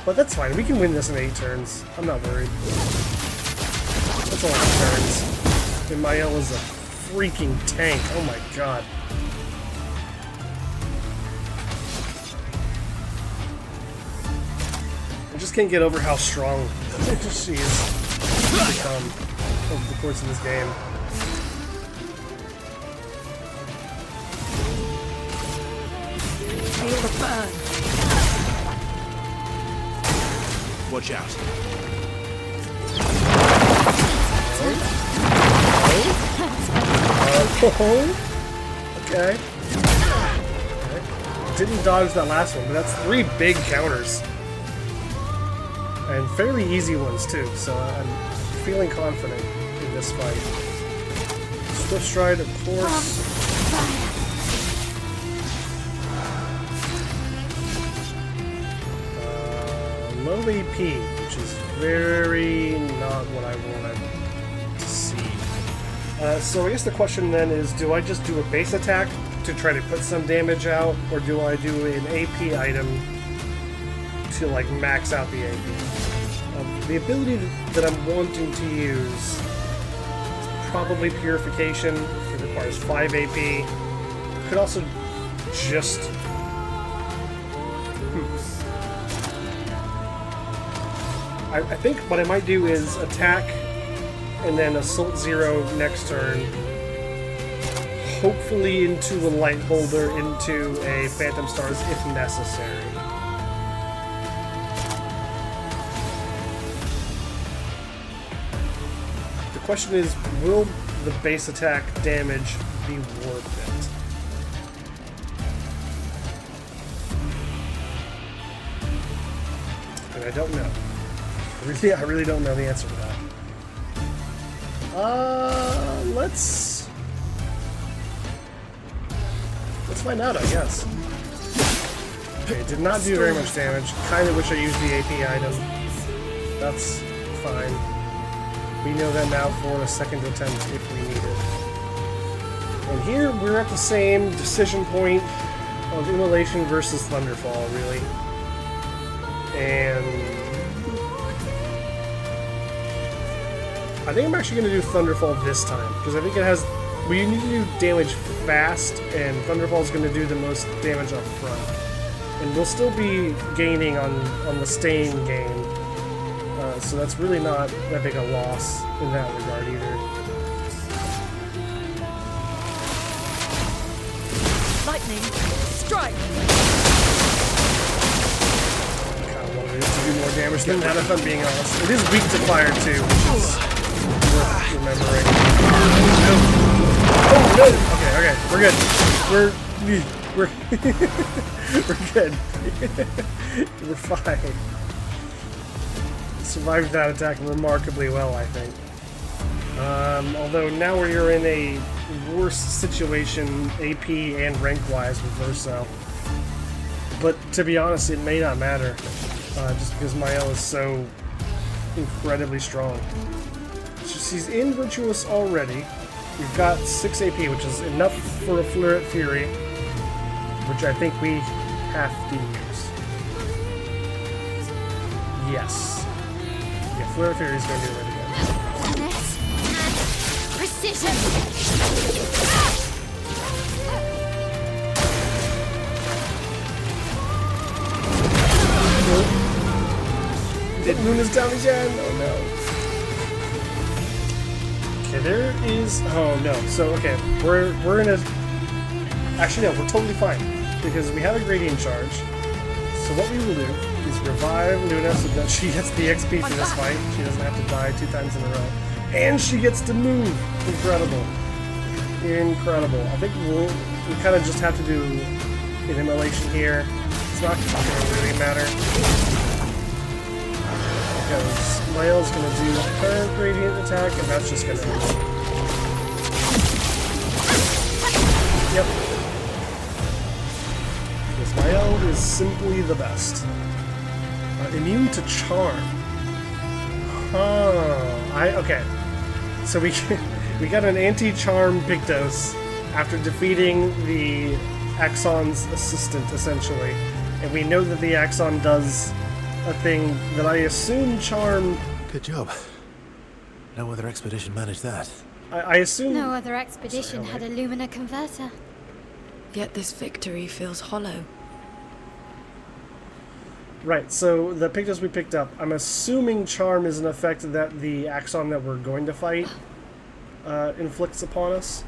But that's fine. We can win this in 8 turns. I'm not worried. That's a lot of turns. And Mael is a freaking tank. Oh my god. I just can't get over how strong she has become over the course of this game. Feel the burn. Watch out. Okay. Didn't dodge that last one, but that's 3 big counters. And fairly easy ones, too, so I'm feeling confident in this fight. Swift Stride, of course. Low AP, which is very not what I wanted to see. So I guess the question then is, do I just do a base attack to try to put some damage out, or do I do an AP item to like max out the AP? The ability that I'm wanting to use is probably Purification. It requires 5 AP. Could also just... I think what I might do is attack and then Assault 0 next turn. Hopefully into a Light Holder, into a Phantom Stars if necessary. The question is, will the base attack damage be worth it? And I don't know. I really don't know the answer to that. Let's find out, I guess. Okay, did not do very much damage. Kind of wish I used the AP item. That's fine. We know that now for a second attempt if we need it. And here we're at the same decision point of Immolation versus Thunderfall, really. And I think I'm actually going to do Thunderfall this time, because I think it has... We need to do damage fast, and Thunderfall is going to do the most damage up front. And we'll still be gaining on the Stain gain, so that's really not that big a loss in that regard either. Lightning, strike! I kind of wanted it to do more damage than that, if I'm being honest. It is weak to fire, too, which is worth remembering. Oh no! Okay, we're good. We're good. We're fine. Survived that attack remarkably well, I think. Although now you're in a worse situation, AP and rank-wise with Verso. But to be honest, it may not matter, just because Mael is so incredibly strong. She's in Virtuous already. We've got 6 AP, which is enough for a Fluid Fury, which I think we have to use. Yes. Yeah, Fluid Fury is going to be really good. Precision! Luna's down again! Oh no. Okay, there is... Oh no. So, okay, we're in a... Actually, no, we're totally fine, because we have a Gradient Charge. So what we will do is revive Luna so that she gets the XP for this fight. She doesn't have to die 2 times in a row. And she gets to move! Incredible. Incredible. I think we kind of just have to do an Immolation here. It's not going to really matter, because Mael's going to do her Gradient attack, and that's just going to... Yep. Because Mael is simply the best. Immune to Charm. Okay. So we got an anti-charm Pictos after defeating the Axon's assistant, essentially. And we know that the Axon does a thing that I assume Charm... Good job. No other expedition managed that. I assume... No other expedition had a Lumina converter. Yet this victory feels hollow. Right, so the Pictos we picked up, I'm assuming Charm is an effect that the Axon that we're going to fight inflicts upon us.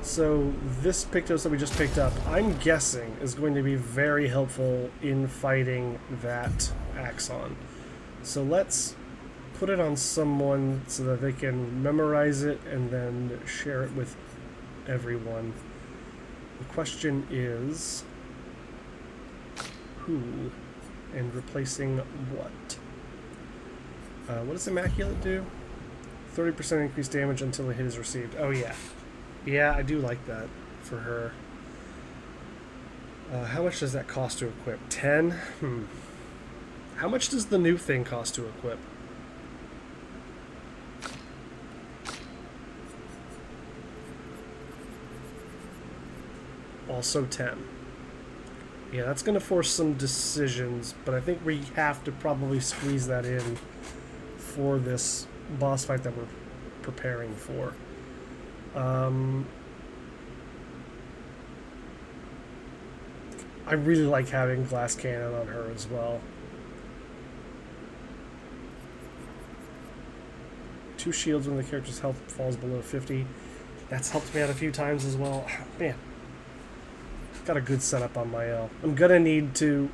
So this Pictos that we just picked up, I'm guessing, is going to be very helpful in fighting that Axon. So let's put it on someone so that they can memorize it and then share it with everyone. The question is, who and replacing what? What does Immaculate do? 30% increased damage until a hit is received. Oh yeah. Yeah, I do like that for her. How much does that cost to equip? 10? How much does the new thing cost to equip? Also 10. Yeah, that's going to force some decisions, but I think we have to probably squeeze that in for this boss fight that we're preparing for. I really like having glass cannon on her as well. 2 shields when the character's health falls below 50. That's helped me out a few times as well. Man, got a good setup on my L. I'm gonna need to...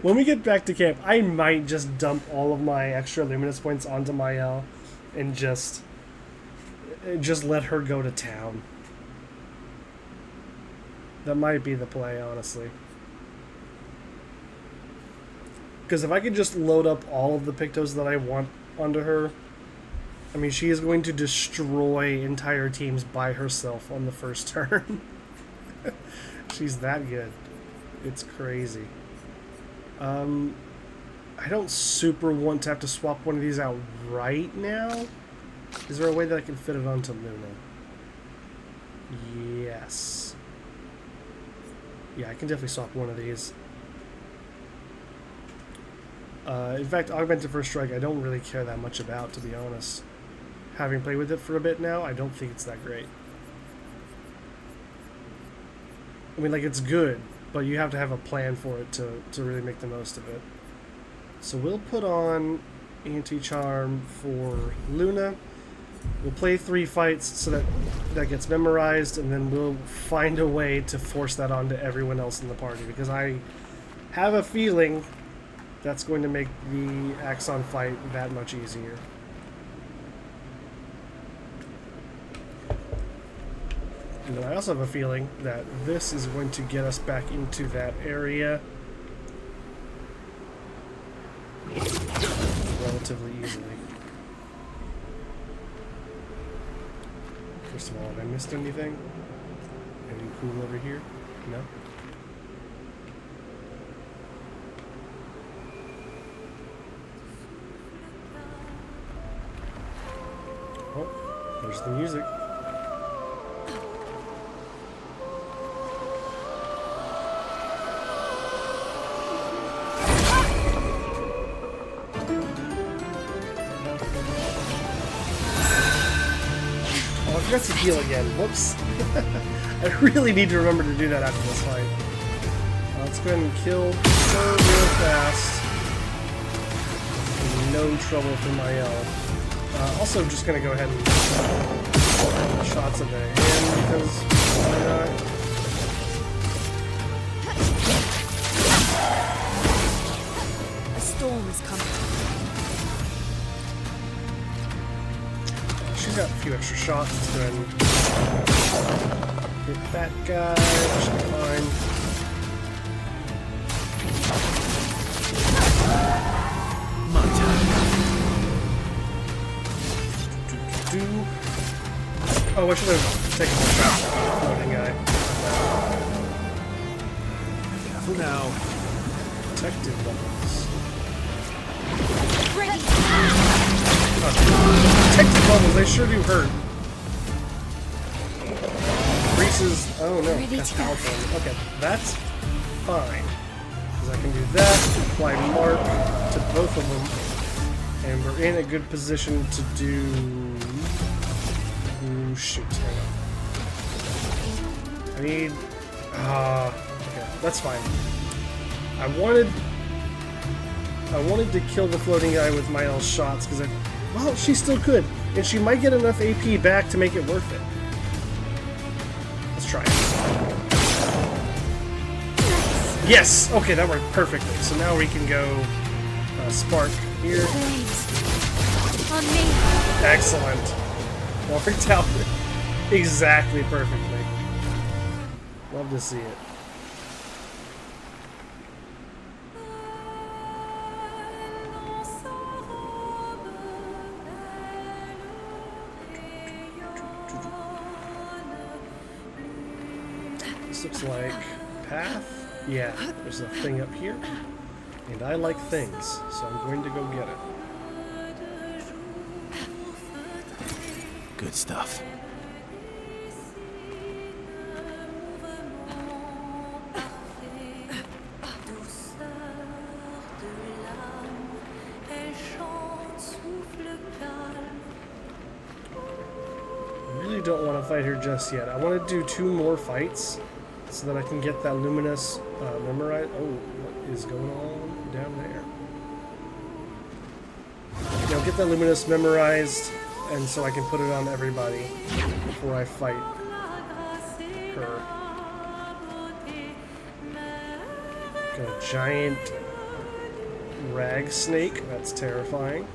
when we get back to camp, I might just dump all of my extra luminous points onto my L and just let her go to town. That might be the play, honestly. Because if I could just load up all of the Pictos that I want onto her, I mean, she is going to destroy entire teams by herself on the first turn. She's that good. It's crazy. I don't super want to have to swap one of these out right now. Is there a way that I can fit it onto Luna? Yes. Yeah, I can definitely swap one of these. In fact, Augmented First Strike I don't really care that much about, to be honest. Having played with it for a bit now, I don't think it's that great. I mean, like, it's good, but you have to have a plan for it to really make the most of it. So we'll put on Anti-Charm for Luna. We'll play 3 fights so that gets memorized, and then we'll find a way to force that onto everyone else in the party, because I have a feeling that's going to make the Axon fight that much easier. And then I also have a feeling that this is going to get us back into that area relatively easily. First of all, have I missed anything? Anything cool over here? No? Oh, there's the music. I forgot to heal again. Whoops. I really need to remember to do that after this fight. Let's go ahead and kill her real fast. No trouble for my L. Also, just going to go ahead and shots of the hand because why not? A storm is coming. She's got a few extra shots. Let's go ahead and hit that guy. That should be fine. My turn. Oh, I should have taken the shot at the floating guy. Careful now. Protective bubbles. Ready. Protective bubbles, they sure do hurt. Reese's. Oh no, that's powerful. Okay, that's fine. Because I can do that, apply mark to both of them, and we're in a good position to do. Ooh, shoot, hang on. I need. Okay, that's fine. I wanted to kill the floating guy with my L shots because well, she still could, and she might get enough AP back to make it worth it. Let's try it. Yes! Okay, that worked perfectly. So now we can go Spark here. Flames. On me. Excellent. That worked out exactly perfectly. Love to see it. This looks like path. Yeah, there's a thing up here. And I like things, so I'm going to go get it. Good stuff. I really don't want to fight her just yet. I want to do 2 more fights so that I can get that luminous memorized. Oh, what is going on down there? You know, get that luminous memorized, and so I can put it on everybody before I fight her. Got a giant rag snake. That's terrifying.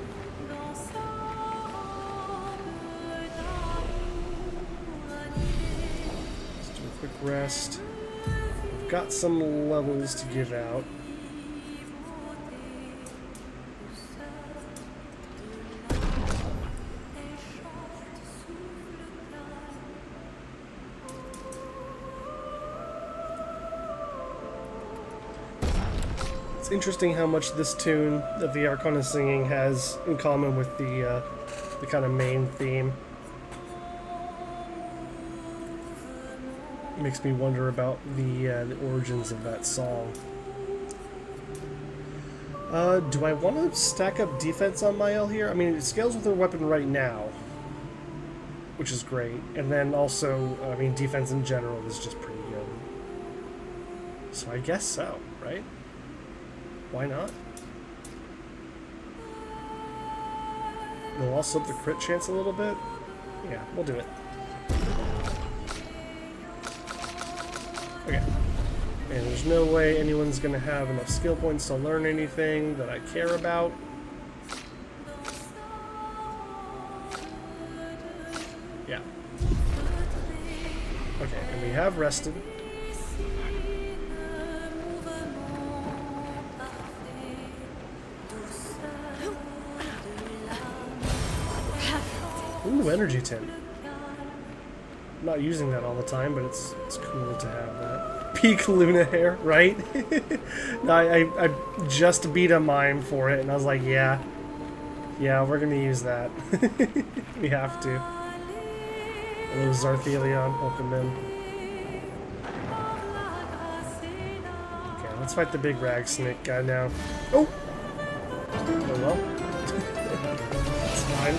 Quick rest. I've got some levels to give out. It's interesting how much this tune that the Archon is singing has in common with the kind of main theme. Makes me wonder about the origins of that song. Do I want to stack up defense on Mael here? I mean, it scales with her weapon right now, which is great. And then also, I mean, defense in general is just pretty good. So I guess so, right? Why not? We'll also up the crit chance a little bit. Yeah, we'll do it. Okay. And there's no way anyone's gonna have enough skill points to learn anything that I care about. Yeah. Okay, and we have rested. Ooh, energy tint. I'm not using that all the time, but it's cool to have that. Peak Luna hair, right? No, I just beat a mime for it, and I was like, yeah, we're gonna use that. We have to. Hello, Zarthelion, welcome in. Okay, let's fight the big rag snake guy now. Oh! Oh well. That's fine.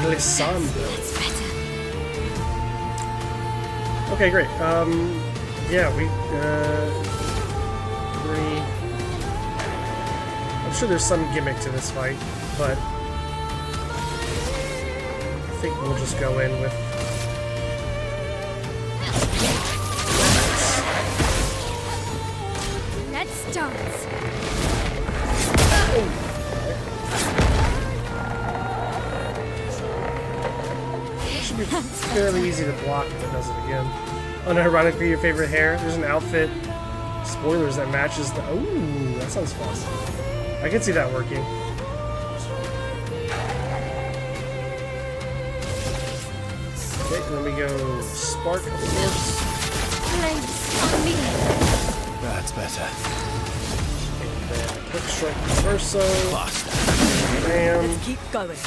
Glissando. That's better. Okay, great. Yeah, I'm sure there's some gimmick to this fight, but I think we'll just go in with... Let's dance. Should be fairly easy to block if it does it again. Unironically, your favorite hair? There's an outfit, spoilers, that matches the... Ooh, that sounds fun. I can see that working. Okay, let me go spark, of course. Flames on me. That's better. And then quick strike reverso. Bam. Let's keep going.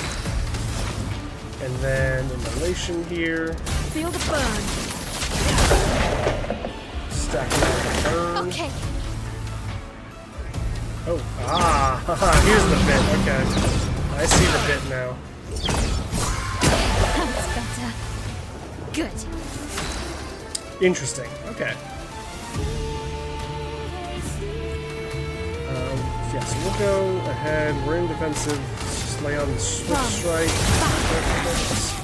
And then immolation here. Feel the burn. Stack it on the burn. Okay. Oh, haha, here's the bit. Okay. I see the bit now. That's better. Good. Interesting. Okay. Yeah, so we'll go ahead. We're in defensive. Let's just lay on the switch strike.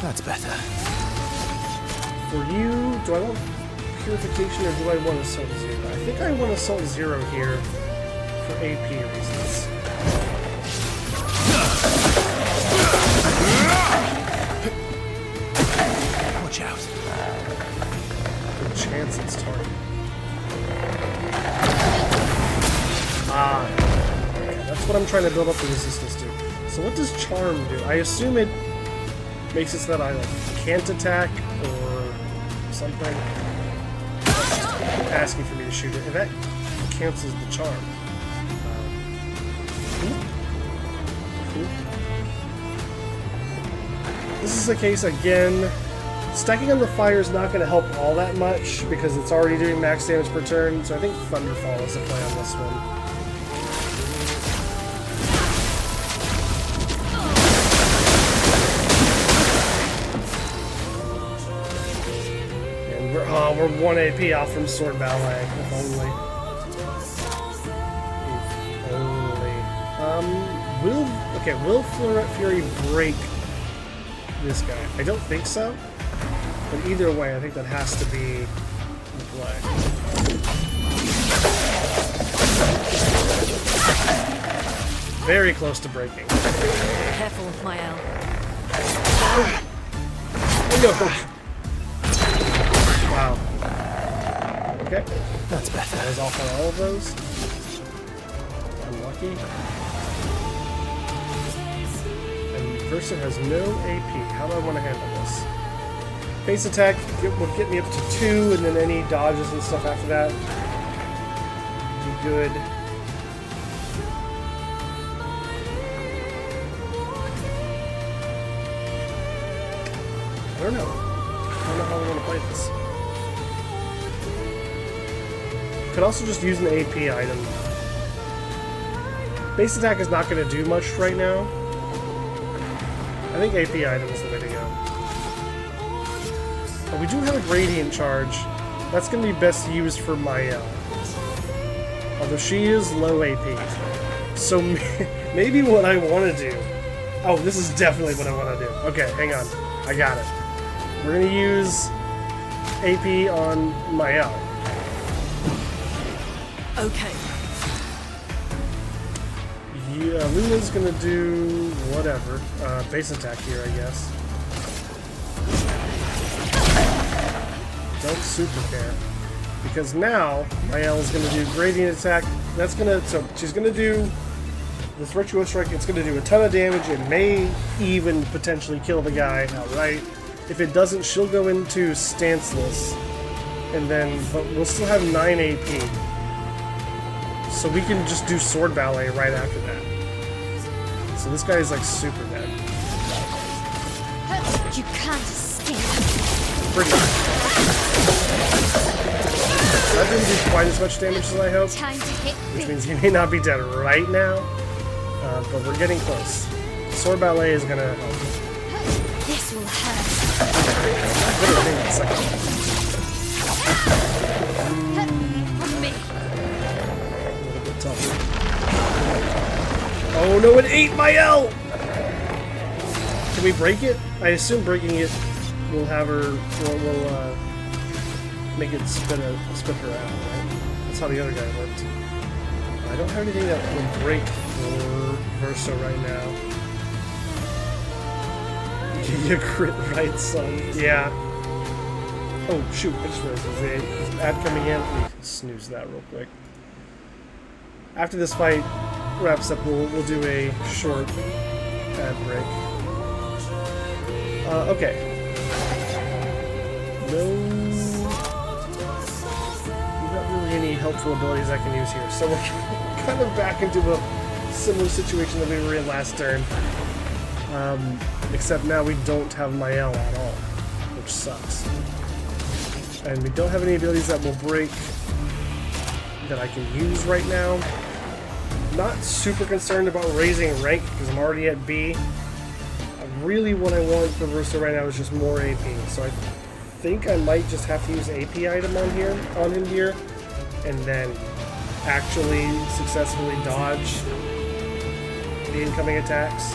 That's better. For you, do I want purification or do I want assault zero? I think I want assault zero here for AP reasons. Watch out. Good chance it's target. Ah. Okay, that's what I'm trying to build up the resistance to. So what does charm do? I assume it makes it so that I can't attack or something. It's asking for me to shoot it. And that cancels the charm. this is the case again. Stacking on the fire is not going to help all that much because it's already doing max damage per turn, so I think Thunderfall is the play on this one. And we're 1 AP off from Sword Ballet, if only. Will Floret Fury break this guy? I don't think so. But either way, I think that has to be the play. Very close to breaking. Careful, Mael. Oh no! Wow. Okay. That's better. That is off on all of those. Unlucky. And Versa has no AP. How do I want to handle this? Base attack would get me up to 2, and then any dodges and stuff after that would be good. I don't know. I don't know how I want to play this. Could also just use an AP item. Base attack is not going to do much right now. I think AP item is the way to go. But we do have a gradient charge. That's going to be best used for Mael. Although she is low AP. So maybe what I want to do... Oh, this is definitely what I want to do. Okay, hang on. I got it. We're going to use AP on Mael. Okay. Yeah, Luna's going to do whatever. Base attack here, I guess. Don't super care. Because now, Mael is going to do gradient attack. That's going to... So, she's going to do... This Ritual Strike, it's going to do a ton of damage. It may even potentially kill the guy outright. If it doesn't, she'll go into stanceless. And then... But we'll still have 9 AP. So we can just do Sword Ballet right after that. So this guy is like super dead. You can't escape. Pretty much. That didn't do quite as much damage as I hoped. Time to hit Which big. means he may not be dead right now. But we're getting close. Sword Ballet is gonna help. This will hurt. Literally, hang on a second. On me. Tougher. Oh no, it ate Mael! Can we break it? I assume breaking it will have her, will make it spit her out, right? That's how the other guy worked. I don't have anything that will break for Versa right now. You crit right, son. Yeah. Oh shoot, I just realized there's an ad coming in. Let me snooze that real quick. After this fight wraps up, we'll do a short ad break. Okay. No, not really any helpful abilities I can use here. So we're kind of back into a similar situation that we were in last turn. Except now we don't have Mael at all, which sucks. And we don't have any abilities that will break that I can use right now. Not super concerned about raising rank because I'm already at B. Really what I want for Versa right now is just more AP. So I think I might just have to use AP item on him here, and then actually successfully dodge the incoming attacks,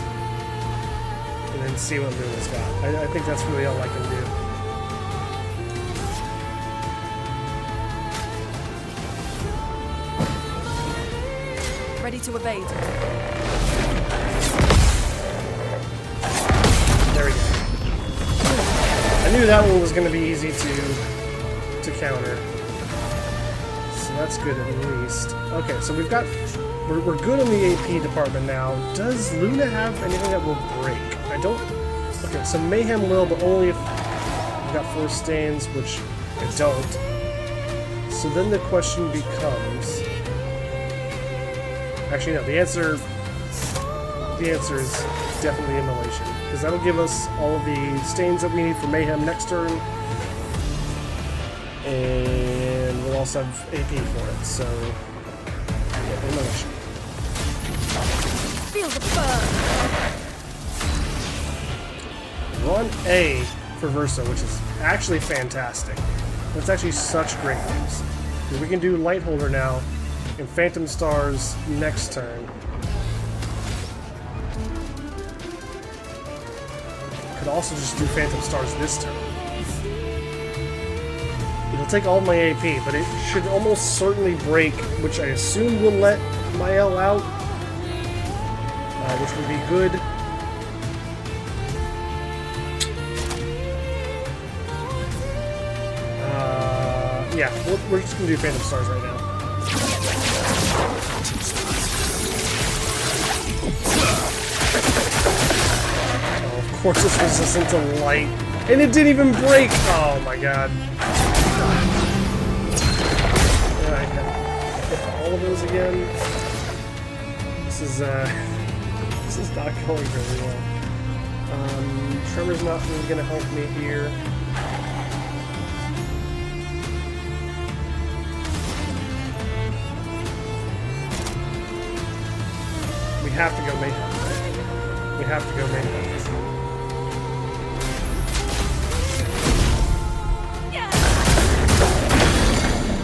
and then see what Luna's got. I think that's really all I can do. Ready to evade. There we go. I knew that one was going to be easy to counter. So that's good at least. Okay, so we've got... We're good on the AP department now. Does Luna have anything that will break? I don't... Okay, so Mayhem will, but only if we've got 4 stains, which I don't. So then the question becomes... Actually, no, the the answer is definitely Immolation, because that'll give us all of the stains that we need for Mayhem next turn, and we'll also have AP for it, so yeah, Immolation. Feel the burn. We're on A for Versa, which is actually fantastic. That's actually such great news. Because we can do Lightholder now and Phantom Stars next turn. Could also just do Phantom Stars this turn. It'll take all of my AP, but it should almost certainly break, which I assume will let my L out, which would be good. Yeah, we're just gonna do Phantom Stars right now. Oh, of course it's resistant to light. And it didn't even break! Oh my god. Alright, hit all of those again. This is not going very well. Tremor's not really gonna help me here. We have to go Mayhem. We have to go Mayhem.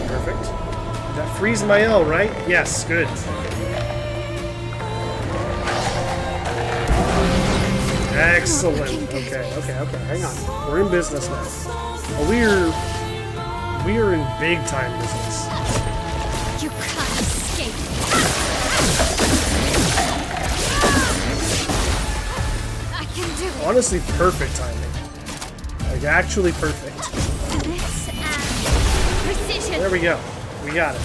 Perfect. That frees my L, right? Yes, good. Excellent. Okay. Hang on. We're in business now. We are in big time business. You can't escape. I can do it. Honestly, perfect timing. Like, actually perfect. This and precision. There we go. We got it.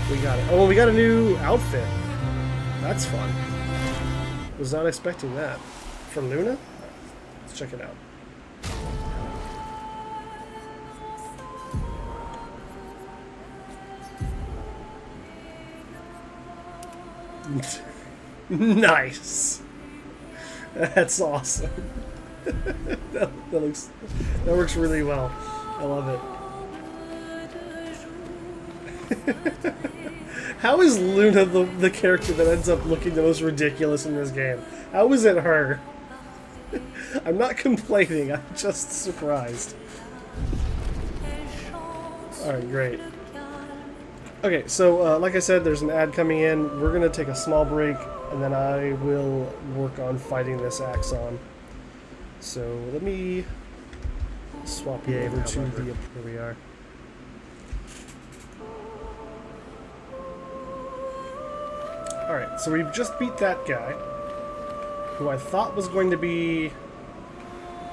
We got it. Oh, we got a new outfit. That's fun. Was not expecting that. From Luna? Let's check it out. Nice. That's awesome. that works really well. I love it. How is Luna the character that ends up looking the most ridiculous in this game? How is it her? I'm not complaining, I'm just surprised. Alright, great. Okay, so like I said, there's an ad coming in. We're going to take a small break, and then I will work on fighting this Axon. So let me swap you over to the... Here we are. Alright, so we just beat that guy, who I thought was going to be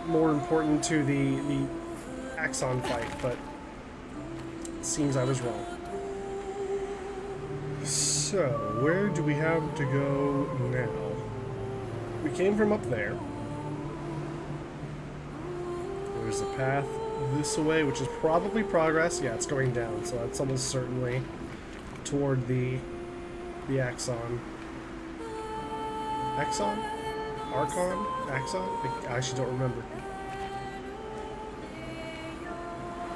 more important to the Axon fight, but it seems I was wrong. So, where do we have to go now? We came from up there. There's a path this way, which is probably progress. Yeah, it's going down, so that's almost certainly toward the Axon. Axon? Archon? Axon? I actually don't remember.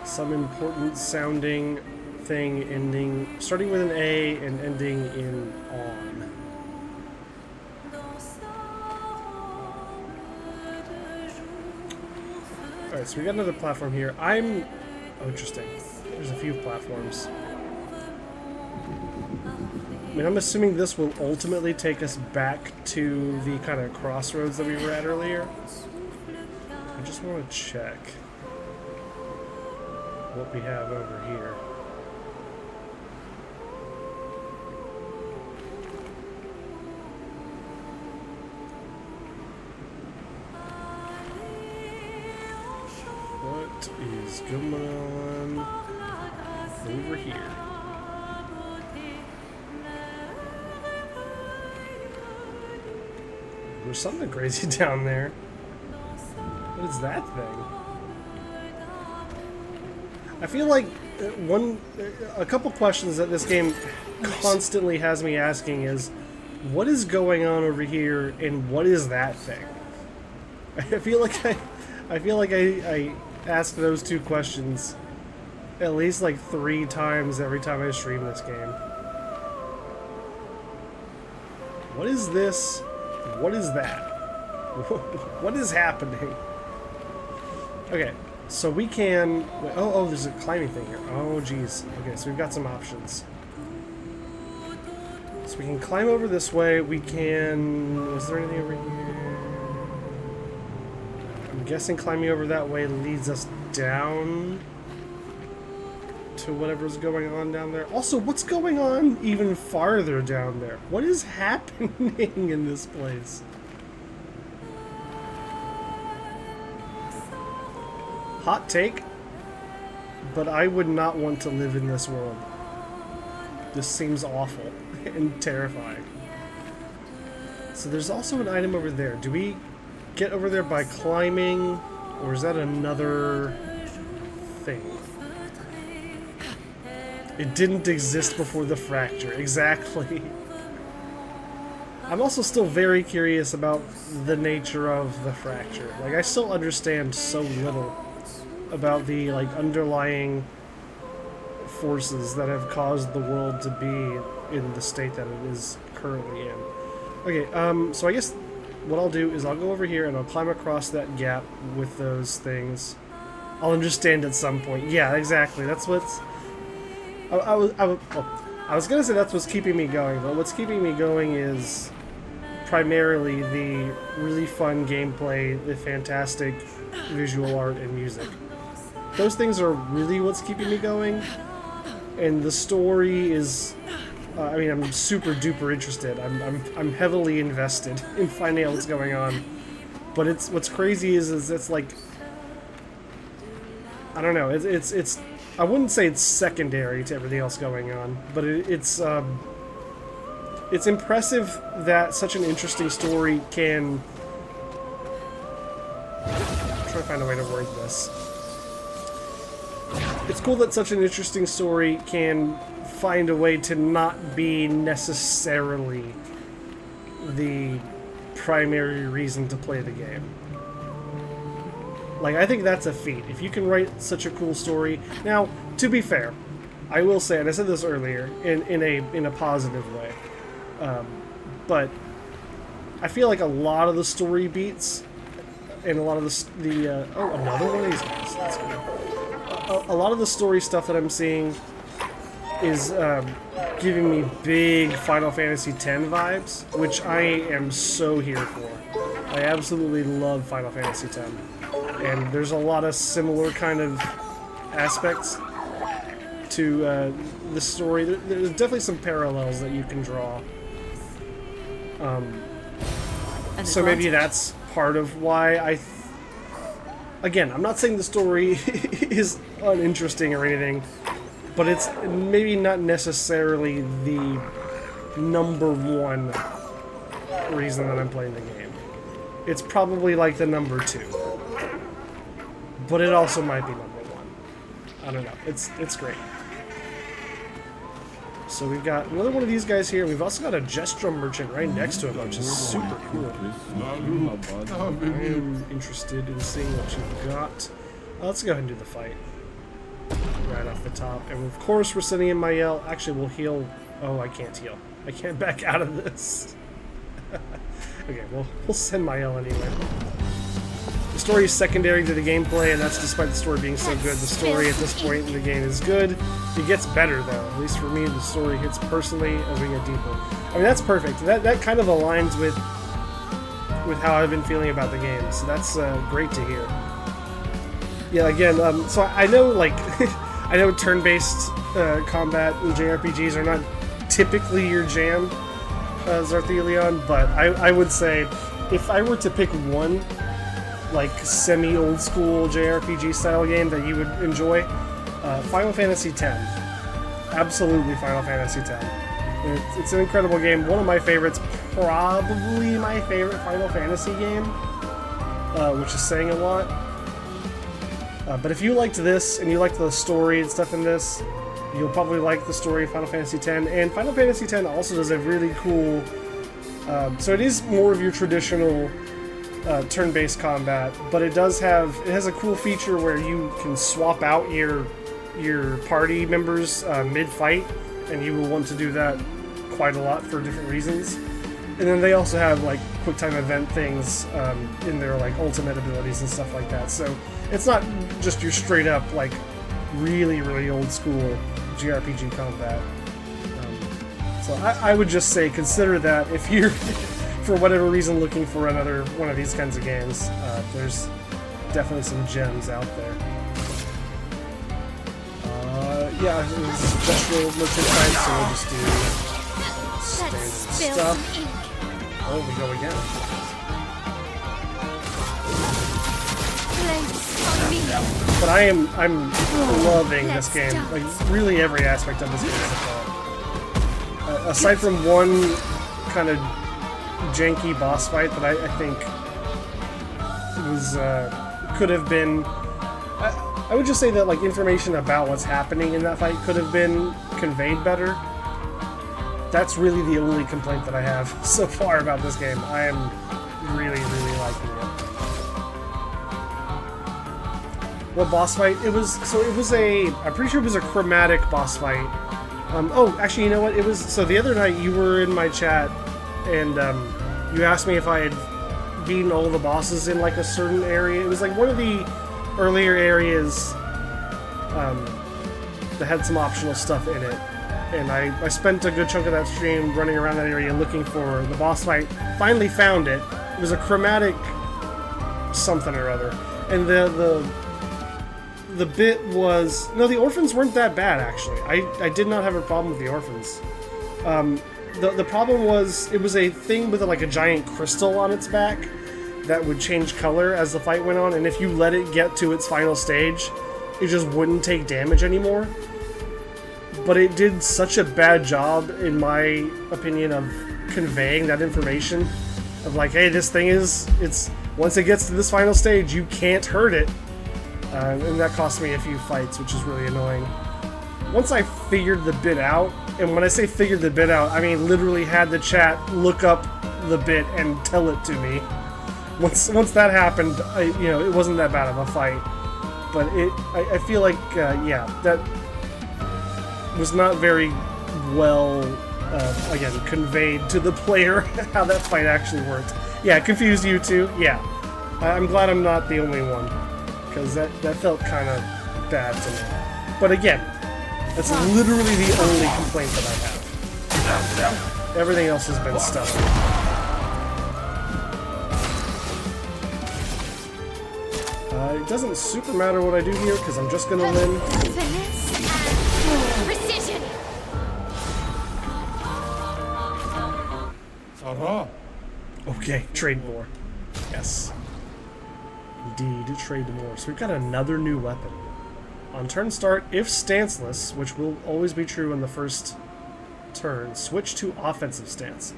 Some important sounding thing ending, starting with an A and ending in on. Alright, so we got another platform here. Oh, interesting. There's a few platforms. I mean, I'm assuming this will ultimately take us back to the kind of crossroads that we were at earlier. I just want to check what we have over here. What is going on over here? There's something crazy down there. What is that thing? I feel like a couple questions that this game constantly has me asking is, What is going on over here, and what is that thing? I feel like I ask those two questions at least like 3 times every time I stream this game. What is this? What is that? What is happening? Okay, so we can... Oh, there's a climbing thing here. Oh, geez. Okay, so we've got some options. So we can climb over this way. We can... Was there anything over here? I'm guessing climbing over that way leads us down to whatever's going on down there. Also, what's going on even farther down there? What is happening in this place? Hot take, but I would not want to live in this world. This seems awful and terrifying. So there's also an item over there. Do we get over there by climbing, or is that another thing? It didn't exist before the fracture. Exactly. I'm also still very curious about the nature of the fracture. Like, I still understand so little about the, like, underlying forces that have caused the world to be in the state that it is currently in. Okay, so I guess what I'll do is I'll go over here and I'll climb across that gap with those things. I'll understand at some point. Yeah, exactly. That's what's... I was gonna say that's what's keeping me going, but what's keeping me going is primarily the really fun gameplay, the fantastic visual art and music. Those things are really what's keeping me going, and the story is... I mean, I'm super duper interested. I'm heavily invested in finding out what's going on. But it's what's crazy is it's like, I don't know. It's I wouldn't say it's secondary to everything else going on, but it's impressive that such an interesting story can... I'm trying to find a way to word this. It's cool that such an interesting story can find a way to not be necessarily the primary reason to play the game. Like, I think that's a feat. If you can write such a cool story... Now, to be fair, I will say, and I said this earlier, in a positive way, but I feel like a lot of the story beats and a lot of the oh, another one of these guys. That's good. A lot of the story stuff that I'm seeing is giving me big Final Fantasy X vibes, which I am so here for. I absolutely love Final Fantasy X. And there's a lot of similar kind of aspects to the story. There's definitely some parallels that you can draw. So maybe that's part of why again, I'm not saying the story is uninteresting or anything, but it's maybe not necessarily the #1 reason that I'm playing the game. It's probably like the #2. But it also might be #1. I don't know. It's great. So we've got another one of these guys here. We've also got a Gesture Merchant right next to him, which is super cool. I am interested in seeing what you've got. Let's go ahead and do the fight. Right off the top. And of course we're sending in Mael. Actually, we'll heal. Oh, I can't heal. I can't back out of this. Okay, well, we'll send Mael anyway. The story is secondary to the gameplay, and that's despite the story being so good. The story at this point in the game is good. It gets better, though. At least for me, the story hits personally as we get deeper. I mean, that's perfect. That kind of aligns with how I've been feeling about the game, so that's great to hear. Yeah, again, so I know, like, I know turn-based combat in JRPGs are not typically your jam, Zarthelion, but I would say if I were to pick one, like, semi-old school JRPG style game that you would enjoy, Final Fantasy X. Absolutely Final Fantasy X. It's an incredible game. One of my favorites, probably my favorite Final Fantasy game, which is saying a lot. But if you liked this, and you liked the story and stuff in this, you'll probably like the story of Final Fantasy X. And Final Fantasy X also does a really cool So it is more of your traditional turn-based combat, but it has a cool feature where you can swap out your party members mid-fight, and you will want to do that quite a lot for different reasons. And then they also have like quick time event things in their like ultimate abilities and stuff like that. So it's not just your straight up like really old school JRPG combat. So I would just say consider that if you're for whatever reason looking for another one of these kinds of games. There's definitely some gems out there. Yeah, it's industrial merchant type, so we'll just do standard stuff. Oh, we go again. But I'm loving this game. Like really every aspect of this game so far. Aside from one kind of janky boss fight that I think was could have been. I would just say that like information about what's happening in that fight could have been conveyed better. That's really the only complaint that I have so far about this game. I am really liking it. What boss fight? I'm pretty sure it was a chromatic boss fight. Oh, actually, you know what? So the other night you were in my chat and you asked me if I had beaten all the bosses in like a certain area. It was like one of the earlier areas that had some optional stuff in it. And I spent a good chunk of that stream running around that area looking for the boss fight. Finally found it. It was a chromatic something or other. And the bit was... No, the orphans weren't that bad, actually. I did not have a problem with the orphans. The problem was, it was a thing with like a giant crystal on its back that would change color as the fight went on, and if you let it get to its final stage, it just wouldn't take damage anymore. But it did such a bad job, in my opinion, of conveying that information. Of like, hey, this thing once it gets to this final stage, you can't hurt it. And that cost me a few fights, which is really annoying. Once I figured the bit out, and when I say figured the bit out, I mean literally had the chat look up the bit and tell it to me. Once that happened, it wasn't that bad of a fight. But I feel like, yeah, that was not very well, again, conveyed to the player how that fight actually worked. Yeah, it confused you too? Yeah. I'm glad I'm not the only one, because that felt kind of bad to me. But again, that's literally the only complaint that I have. Everything else has been stuff. It doesn't super matter what I do here, because I'm just gonna win. Finesse and precision. Okay, trade more. Yes. Indeed, trade more. So we've got another new weapon. On turn start, if stanceless, which will always be true in the first turn, switch to offensive stance.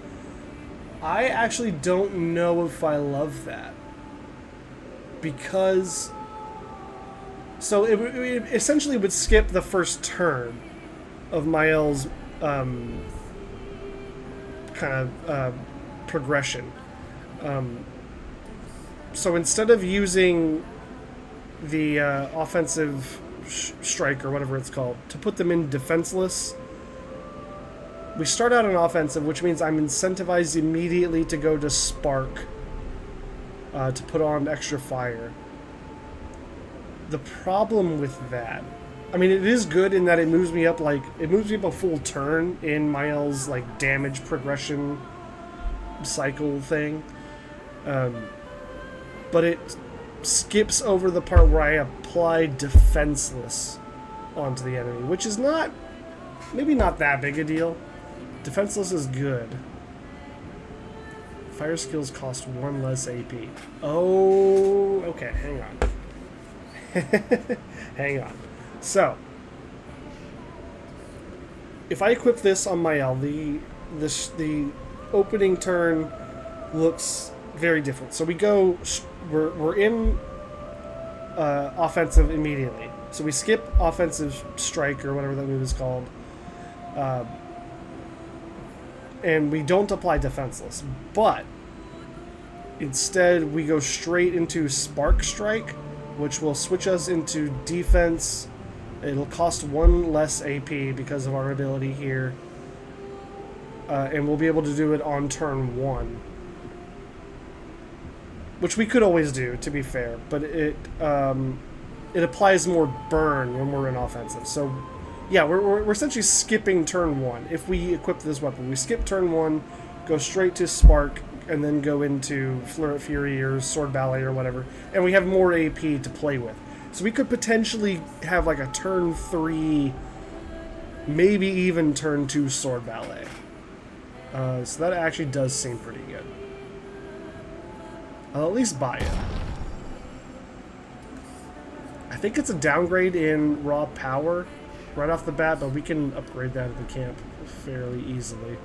I actually don't know if I love that. Because... So it essentially would skip the first turn of Mael's kind of progression. So instead of using the offensive strike or whatever it's called to put them in defenseless, we start out on offensive, which means I'm incentivized immediately to go to spark to put on extra fire. The problem with that, I mean, it is good in that it moves me up a full turn in Mael's like damage progression cycle thing. But it skips over the part where I apply defenseless onto the enemy, which is maybe not that big a deal. Defenseless is good. Fire skills cost 1 less AP. Oh, okay, hang on. Hang on. So, if I equip this on Mael, the opening turn looks very different. So we're in offensive immediately. So we skip offensive strike or whatever that move is called. and we don't apply defenseless, but instead we go straight into Spark Strike, which will switch us into defense. It'll cost 1 less AP because of our ability here, and we'll be able to do it on turn 1, which we could always do, to be fair, but it applies more burn when we're in offensive. So yeah, we're essentially skipping turn 1. If we equip this weapon, we skip turn 1, go straight to Spark, and then go into Fleur at Fury or Sword Ballet or whatever, and we have more AP to play with. So we could potentially have like a turn 3, maybe even turn 2 Sword Ballet. So that actually does seem pretty good. I'll at least buy it. I think it's a downgrade in raw power right off the bat, but we can upgrade that at the camp fairly easily.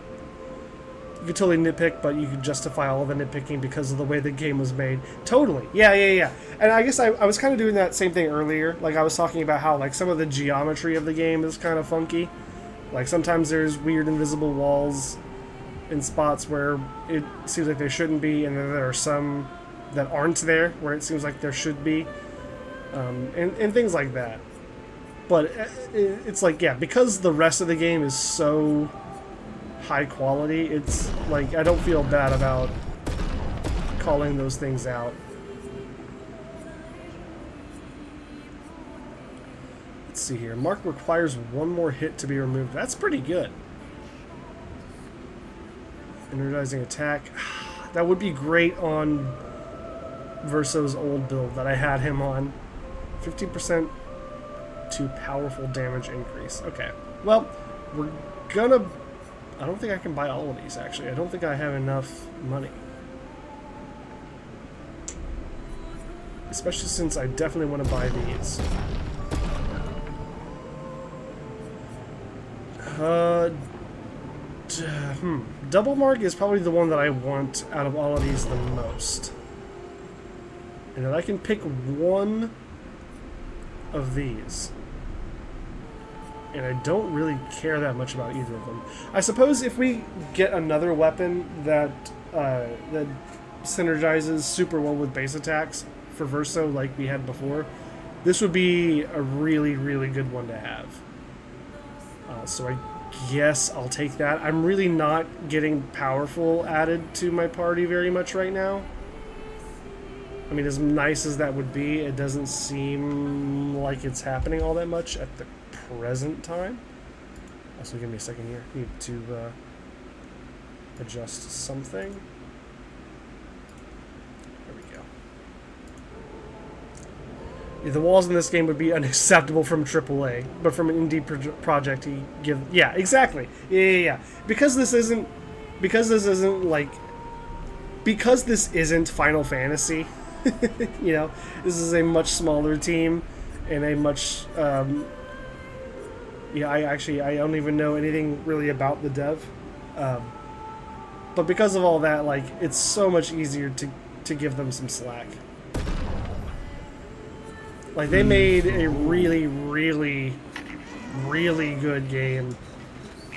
You could totally nitpick, but you could justify all of the nitpicking because of the way the game was made. Totally. Yeah. And I guess I was kind of doing that same thing earlier. Like, I was talking about how, like, some of the geometry of the game is kind of funky. Like, sometimes there's weird invisible walls in spots where it seems like there shouldn't be, and then there are some that aren't there where it seems like there should be. And things like that. But it's like, yeah, because the rest of the game is so high quality, it's like I don't feel bad about calling those things out. Let's see here. Mark requires 1 more hit to be removed. That's pretty good. Energizing attack. That would be great on Verso's old build that I had him on. 50% to powerful damage increase. Okay. Well, we're gonna... I don't think I can buy all of these, actually. I don't think I have enough money. Especially since I definitely want to buy these. Double Mark is probably the one that I want out of all of these the most. And then I can pick one of these. And I don't really care that much about either of them. I suppose if we get another weapon that that synergizes super well with base attacks for Verso like we had before, this would be a really, really good one to have. So I guess I'll take that. I'm really not getting powerful added to my party very much right now. I mean, as nice as that would be, it doesn't seem like it's happening all that much at the present time. Also, give me a second here. Need to adjust something. There we go. Yeah, the walls in this game would be unacceptable from AAA, but from an indie project, yeah, exactly. Yeah. Because this isn't Final Fantasy. You know, this is a much smaller team and a much I don't even know anything really about the dev, but because of all that, like, it's so much easier to give them some slack. Like, they made a really, really, really good game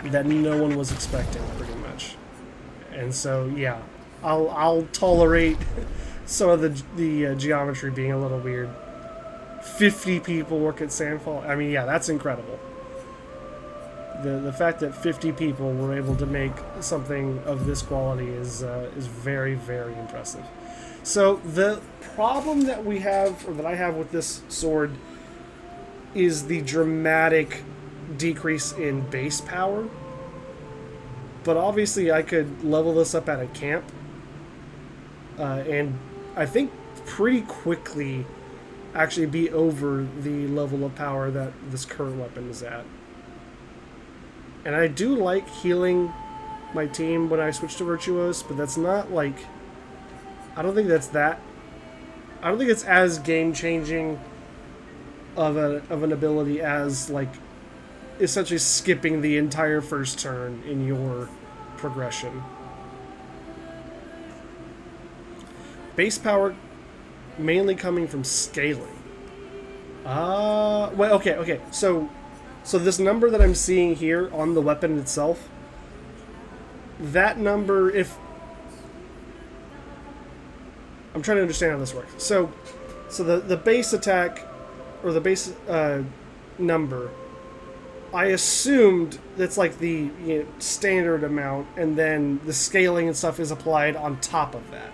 that no one was expecting, pretty much. And so, yeah, I'll tolerate some of the geometry being a little weird. 50 people work at Sandfall. I mean, yeah, that's incredible. The fact that 50 people were able to make something of this quality is very, very impressive. So the problem that we have, or that I have with this sword, is the dramatic decrease in base power. But obviously I could level this up at a camp, and I think pretty quickly actually be over the level of power that this current weapon is at. And I do like healing my team when I switch to Virtuos, but that's not like... I don't think it's as game-changing of an ability as, like, essentially skipping the entire first turn in your progression. Base power mainly coming from scaling. Well, okay. So this number that I'm seeing here on the weapon itself, that number, if... I'm trying to understand how this works. So the base attack, or the base number, I assumed that's like the standard amount, and then the scaling and stuff is applied on top of that.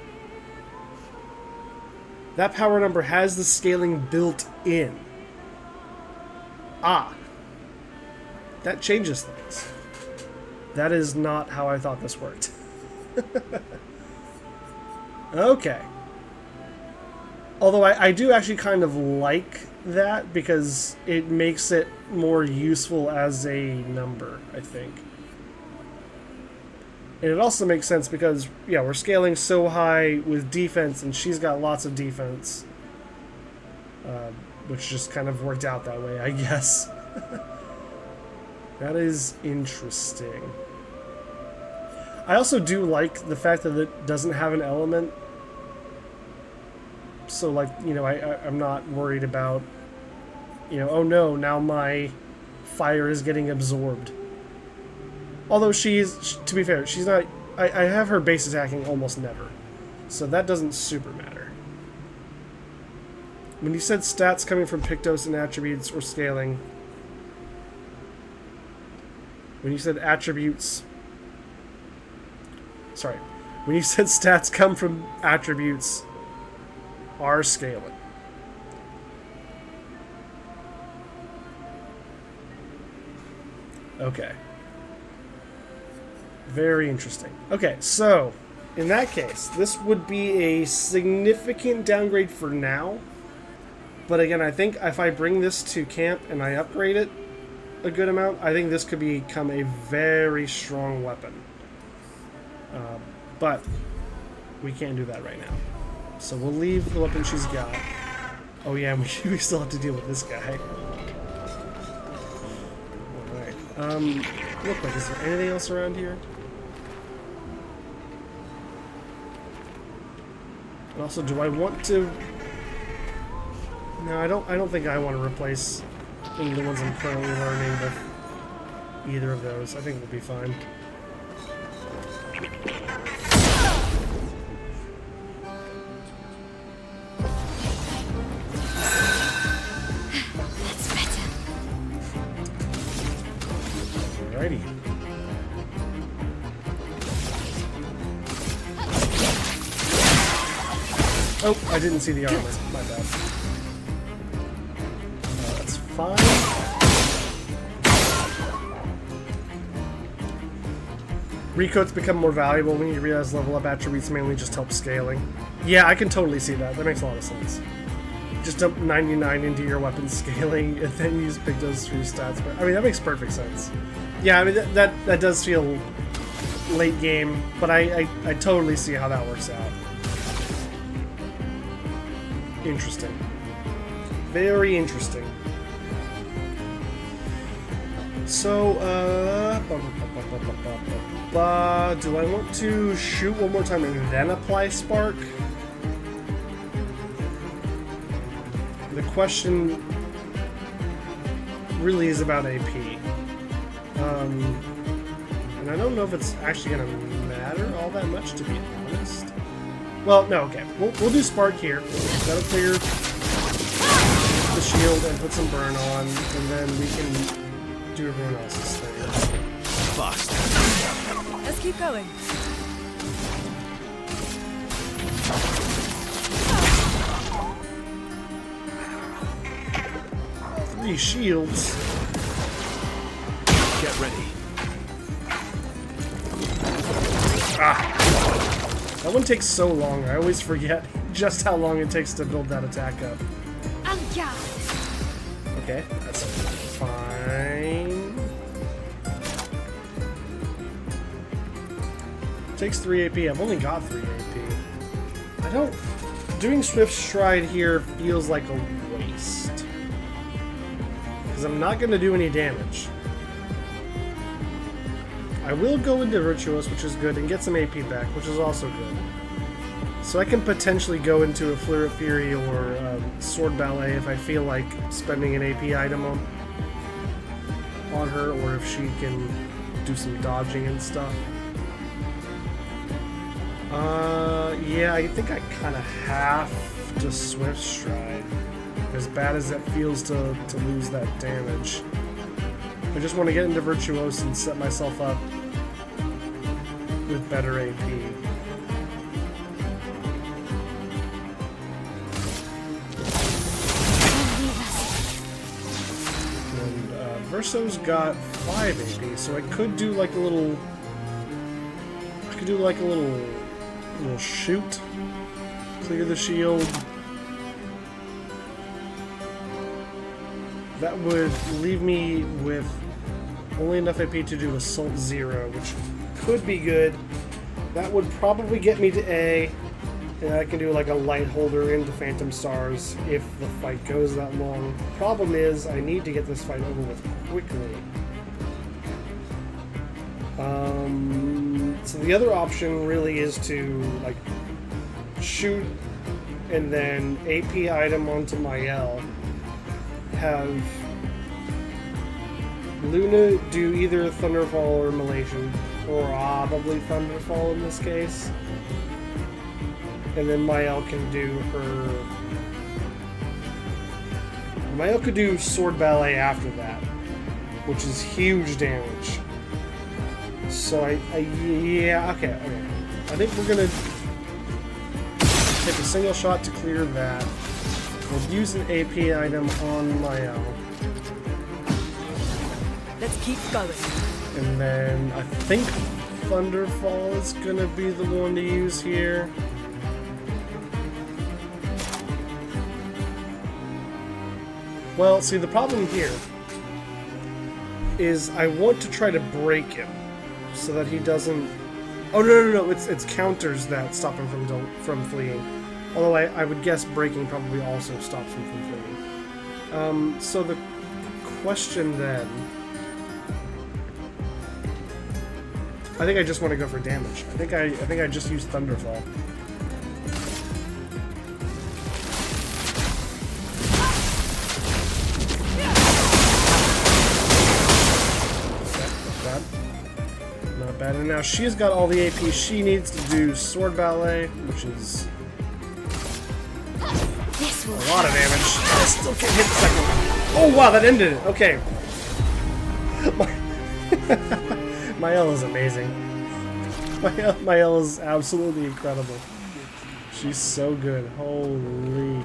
That power number has the scaling built in. Ah. That changes things. That is not how I thought this worked. Okay. Although I do actually kind of like that, because it makes it more useful as a number, I think. And it also makes sense because, yeah, we're scaling so high with defense, and she's got lots of defense. Which just kind of worked out that way, I guess. That is interesting. I also do like the fact that it doesn't have an element. So, like, I'm not worried about, oh no, now my fire is getting absorbed. Although to be fair, she's not, I have her base attacking almost never. So that doesn't super matter. When you said stats coming from Pictos and attributes or scaling, when you said attributes, sorry, when you said stats come from attributes are scaling. Okay. Very interesting. Okay, so in that case, this would be a significant downgrade for now. But again, I think if I bring this to camp and I upgrade it a good amount, I think this could become a very strong weapon. But we can't do that right now. So we'll leave the weapon she's got. Oh yeah, we still have to deal with this guy. Alright. Real quick, is there anything else around here? And also, do I want to... No, I don't think I want to replace any of the ones I'm currently learning with either of those. I think we'll be fine. That's better. Alrighty. Oh, I didn't see the armor. My bad. That's fine. Recoats become more valuable when you realize level up attributes mainly just help scaling. Yeah, I can totally see that. That makes a lot of sense. Just dump 99 into your weapon scaling and then use Pictos for your stats. But I mean, that makes perfect sense. Yeah, I mean, that does feel late game, but I totally see how that works out. Interesting. Very interesting. So, do I want to shoot one more time and then apply Spark? The question really is about AP. And I don't know if it's actually going to matter all that much, to be honest. Well, no, okay. We'll do Spark here. That'll clear the shield and put some burn on, and then we can do everyone else's thing. Fast. Let's keep going. Three shields. Get ready. Ah! That one takes so long. I always forget just how long it takes to build that attack up. Okay, that's fine. Takes 3 AP. I've only got 3 AP. Doing Swift Stride here feels like a waste. Because I'm not going to do any damage. I will go into Virtuous, which is good, and get some AP back, which is also good. So I can potentially go into a Flare of Fury or Sword Ballet if I feel like spending an AP item on her, or if she can do some dodging and stuff. Yeah, I think I kind of have to Swift Stride. As bad as that feels to lose that damage. I just want to get into Virtuoso and set myself up with better AP. And Verso's got 5 AP, so I could do like a little... I could do like a little shoot. Clear the shield. That would leave me with only enough AP to do Assault 0, which could be good. That would probably get me to A, and I can do like a light holder into Phantom Stars if the fight goes that long. Problem is, I need to get this fight over with quickly. So the other option really is to like shoot and then AP item onto Mael. Have Luna do either Thunderfall or Malation, probably Thunderfall in this case, and then Mael can do her. Mael could do Sword Ballet after that, which is huge damage. So yeah, okay. I think we're gonna take a single shot to clear that. We'll use an AP item on Mael. Let's keep going. And then I think Thunderfall is gonna be the one to use here. Well, see, the problem here is I want to try to break him so that he doesn't... Oh, no, it's counters that stop him from fleeing. Although I would guess breaking probably also stops him from fleeing. So the question then... I think I just want to go for damage. I think I just use Thunderfall. Not bad. And now she's got all the AP she needs to do Sword Ballet, which is a lot of damage. I still can't hit the second one. Oh wow, that ended it. Okay. Mael is amazing. Mael is absolutely incredible. She's so good. Holy.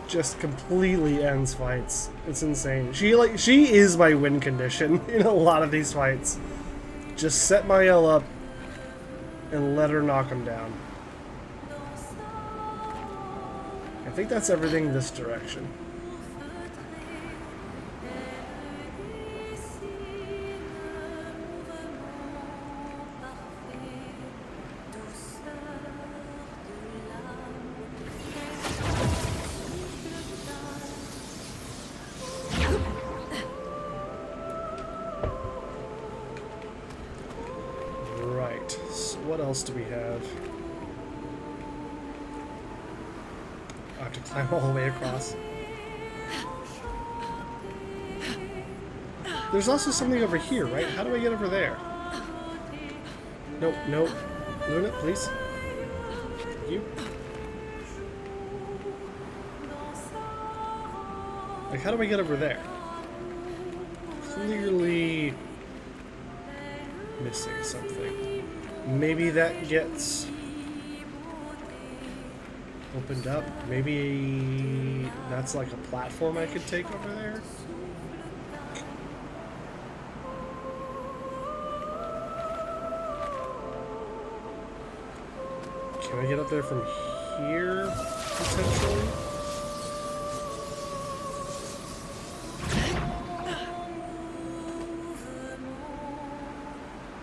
Just completely ends fights. It's insane. She is my win condition in a lot of these fights. Just set Mael up and let her knock him down. I think that's everything this direction. What else do we have? I have to climb all the way across. There's also something over here, right? How do I get over there? Nope, nope. Luna, please. Thank you. Like, how do I get over there? Clearly missing something. Maybe that gets opened up. Maybe that's like a platform I could take over there. Can I get up there from here, potentially?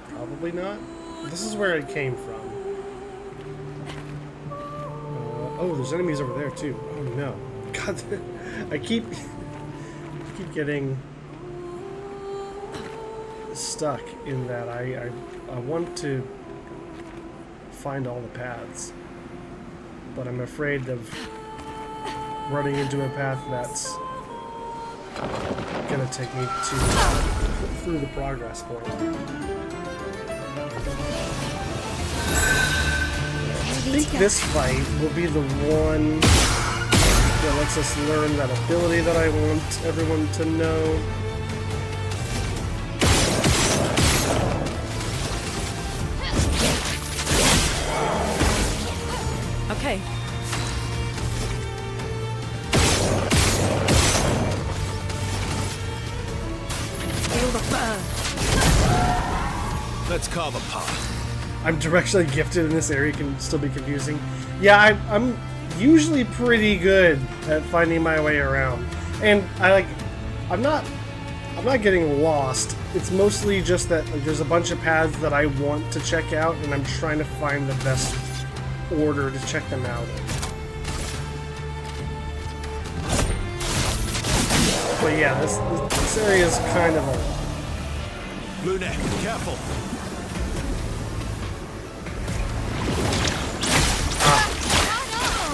Probably not. This is where it came from. Oh, there's enemies over there too. Oh no. God, I keep getting stuck in that. I want to find all the paths, but I'm afraid of running into a path that's gonna take me through the progress point. I think this fight will be the one that lets us learn that ability that I want everyone to know. Okay. Feel the burn. Let's carve a path. I'm directionally gifted in this area, can still be confusing. Yeah, I'm usually pretty good at finding my way around, and I'm not getting lost. It's mostly just that there's a bunch of paths that I want to check out, and I'm trying to find the best order to check them out in. But yeah, this area is kind of a lot. Lune, careful.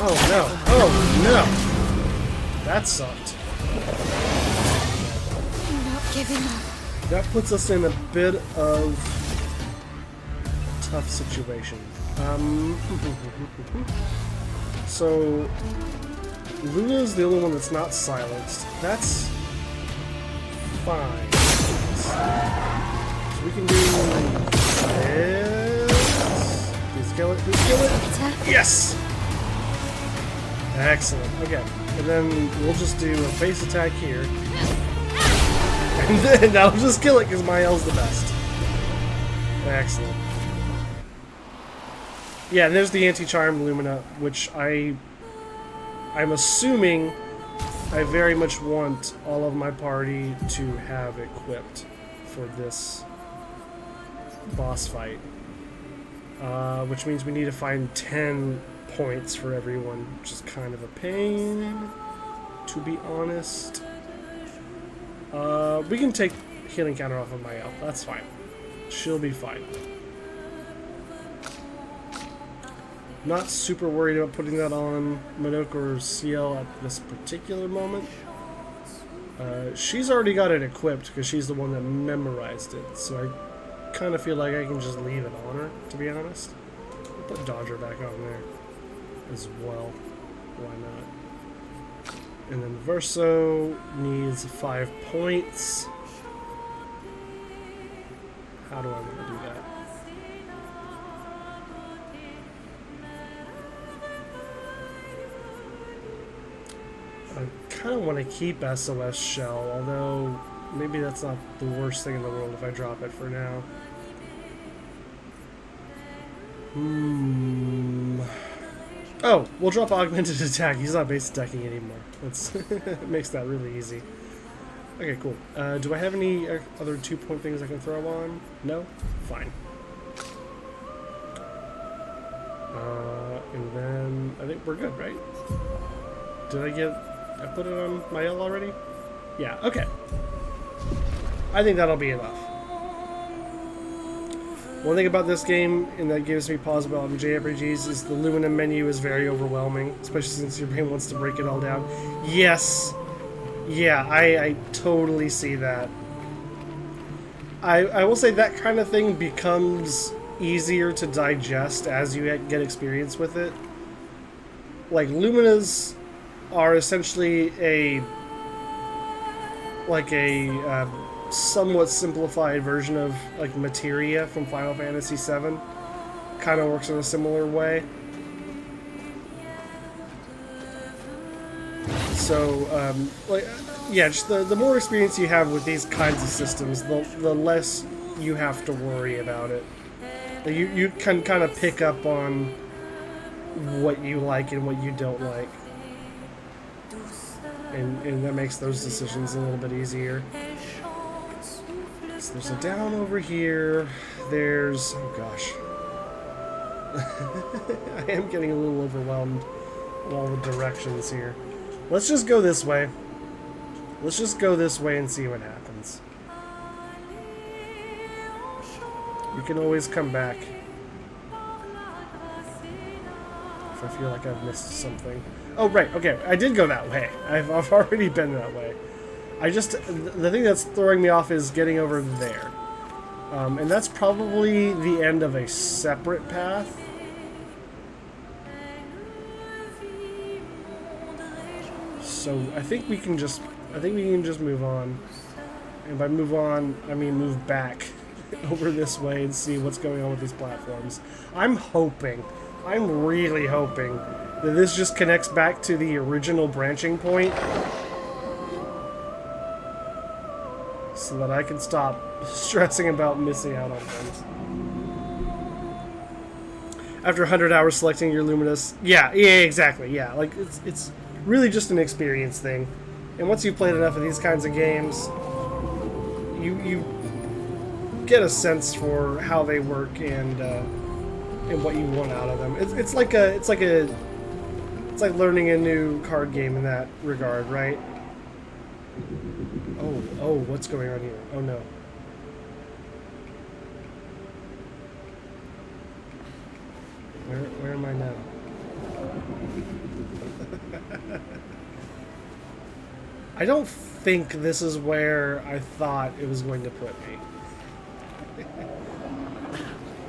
Oh no! Oh no! That sucked. I'm not giving up. That puts us in a bit of a tough situation. So Luna's the only one that's not silenced. That's fine. So we can do this. Please kill it. Please kill it. Yes. Excellent. Okay, and then we'll just do a base attack here. And then I'll just kill it because my L's the best. Excellent. Yeah, and there's the anti-charm Lumina, which I'm assuming I very much want all of my party to have equipped for this boss fight. Which means we need to find 10 points for everyone, which is kind of a pain, to be honest. We can take healing counter off of my elf. That's fine. She'll be fine. Not super worried about putting that on Madoka or CL at this particular moment. She's already got it equipped because she's the one that memorized it, so I kind of feel like I can just leave it on her, to be honest. I'll put Dodger back on there as well. Why not? And then Verso needs 5 points. How do I want to do that? I kind of want to keep SOS Shell, although maybe that's not the worst thing in the world if I drop it for now. Oh, we'll drop Augmented Attack. He's not base attacking anymore. That's makes that really easy. Okay, cool. Do I have any other 2-point things I can throw on? No? Fine. And then I think we're good, right? Did I put it on my L already? Yeah, okay. I think that'll be enough. One thing about this game, and that gives me pause about JRPGs, is the Lumina menu is very overwhelming, especially since your brain wants to break it all down. Yes! Yeah, I totally see that. I will say that kind of thing becomes easier to digest as you get experience with it. Like, Luminas are essentially a somewhat simplified version of like Materia from Final Fantasy VII. Kind of works in a similar way. So, yeah, just the more experience you have with these kinds of systems, the less you have to worry about it. You can kind of pick up on what you like and what you don't like. And that makes those decisions a little bit easier. So there's a down over here. There's... oh gosh. I am getting a little overwhelmed in all the directions here. Let's just go this way. Let's just go this way and see what happens. You can always come back if I feel like I've missed something. Oh, right, okay, I did go that way. I've already been that way. The thing that's throwing me off is getting over there. And that's probably the end of a separate path. So I think we can just move on. And by move on, I mean move back over this way and see what's going on with these platforms. I'm really hoping that this just connects back to the original branching point so that I can stop stressing about missing out on things. After 100 hours selecting your Luminous, yeah, exactly, yeah. Like it's really just an experience thing, and once you've played enough of these kinds of games, you get a sense for how they work and what you want out of them. It's like learning a new card game in that regard, right? Oh, what's going on here? Oh no. Where am I now? I don't think this is where I thought it was going to put me.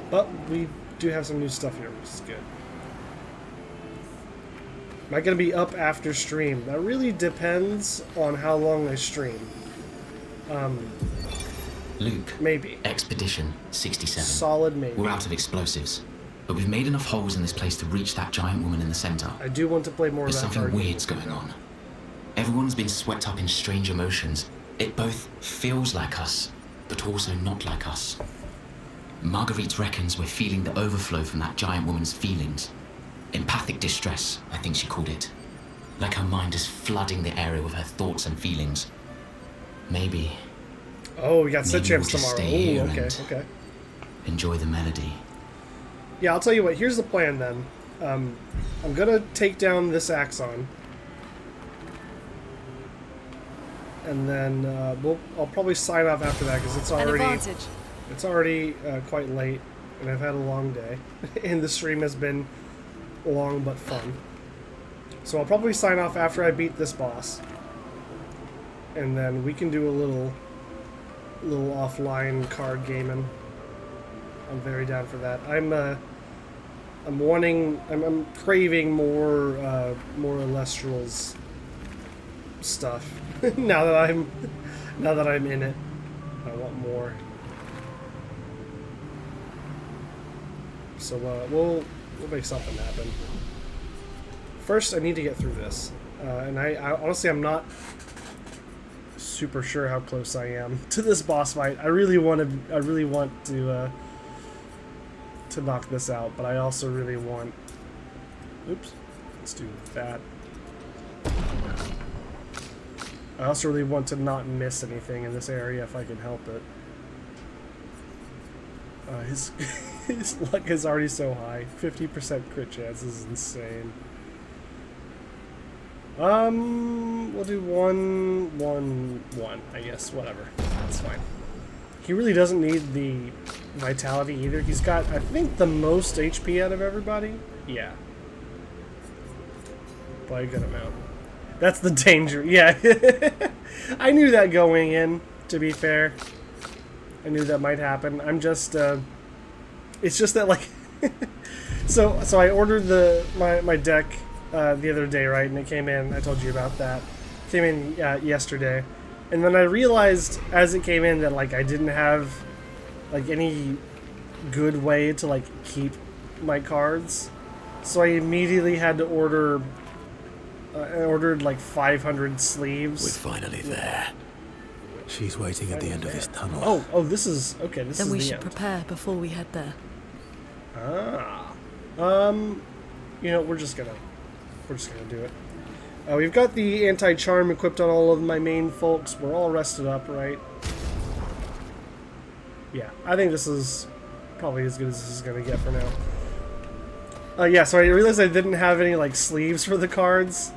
But we do have some new stuff here, which is good. Am I going to be up after stream? That really depends on how long I stream. Luke. Maybe. Expedition 67. Solid maybe. We're out of explosives, but we've made enough holes in this place to reach that giant woman in the center. I do want to play more of There's that something card weird's game. going on. Everyone's been swept up in strange emotions. It both feels like us, but also not like us. Marguerite reckons we're feeling the overflow from that giant woman's feelings. Empathic distress, I think she called it. Like her mind is flooding the area with her thoughts and feelings. Maybe. Oh, we got set maybe champs we'll just tomorrow. stay here Ooh, okay, and okay. enjoy the melody. Yeah, I'll tell you what. Here's the plan then. I'm gonna take down this Axon, and then I'll probably sign off after that because it's already quite late, and I've had a long day, and the stream has been long but fun. So I'll probably sign off after I beat this boss, and then we can do a little offline card gaming. I'm very down for that. I'm craving more Lestral's stuff. now that I'm in it, I want more. So we'll make something happen. First, I need to get through this, and I honestly I'm not super sure how close I am to this boss fight. I really want to knock this out, but I also really want. Oops, let's do that. I also really want to not miss anything in this area if I can help it. His luck is already so high. 50% crit chance is insane. We'll do 1-1-1, I guess. Whatever. That's fine. He really doesn't need the vitality either. He's got, I think, the most HP out of everybody. Yeah. By a good amount. That's the danger. Yeah. I knew that going in, to be fair. I knew that might happen. I'm just, it's just that, like, so I ordered my deck the other day, right? And it came in. I told you about that. Came in yesterday, and then I realized as it came in that like I didn't have like any good way to like keep my cards, so I immediately had to order. I ordered like 500 sleeves. We're finally there. She's waiting at the end of this tunnel. Oh, this is okay. This is the end. Then we should prepare before we head there. You know, we're just gonna do it. We've got the anti-charm equipped on all of my main folks. We're all rested up, right? Yeah, I think this is probably as good as this is gonna get for now. Yeah, so I realized I didn't have any like sleeves for the cards.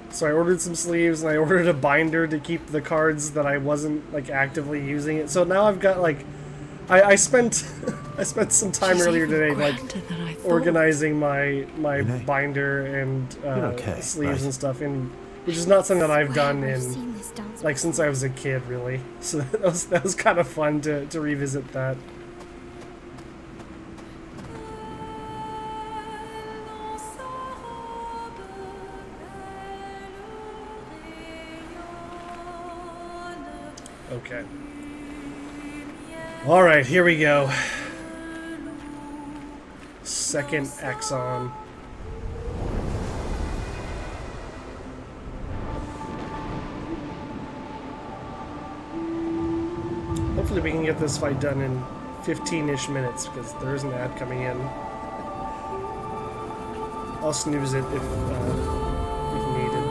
So I ordered some sleeves and I ordered a binder to keep the cards that I wasn't like actively using it. So now I've got like I spent I spent some time earlier today like organizing my binder and sleeves and stuff, which is not something that I've done in like since I was a kid, really. So that was kind of fun to revisit that. Okay. All right, here we go. Second Axon. Hopefully we can get this fight done in 15-ish minutes because there is an ad coming in. I'll snooze it if needed.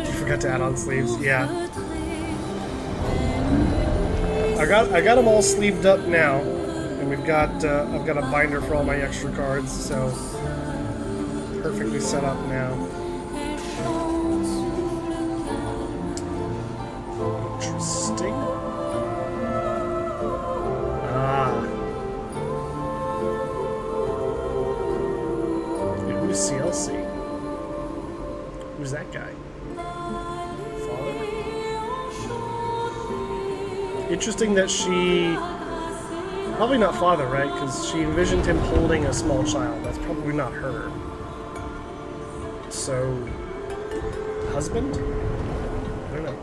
You forgot to add on sleeves, yeah. I got them all sleeved up now, and we've got I've got a binder for all my extra cards, so perfectly set up now. Interesting. Who's CLC? Who's that guy? Interesting that she... Probably not father, right? Because she envisioned him holding a small child. That's probably not her. So... husband? I don't know.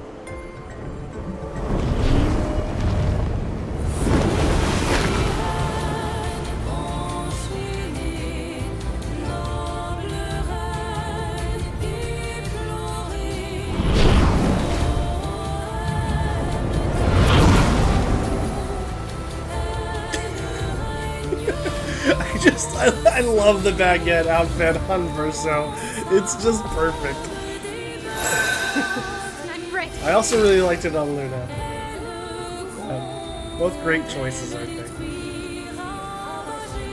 I love the baguette outfit on Verso. It's just perfect. I also really liked it on Luna. Both great choices, I think.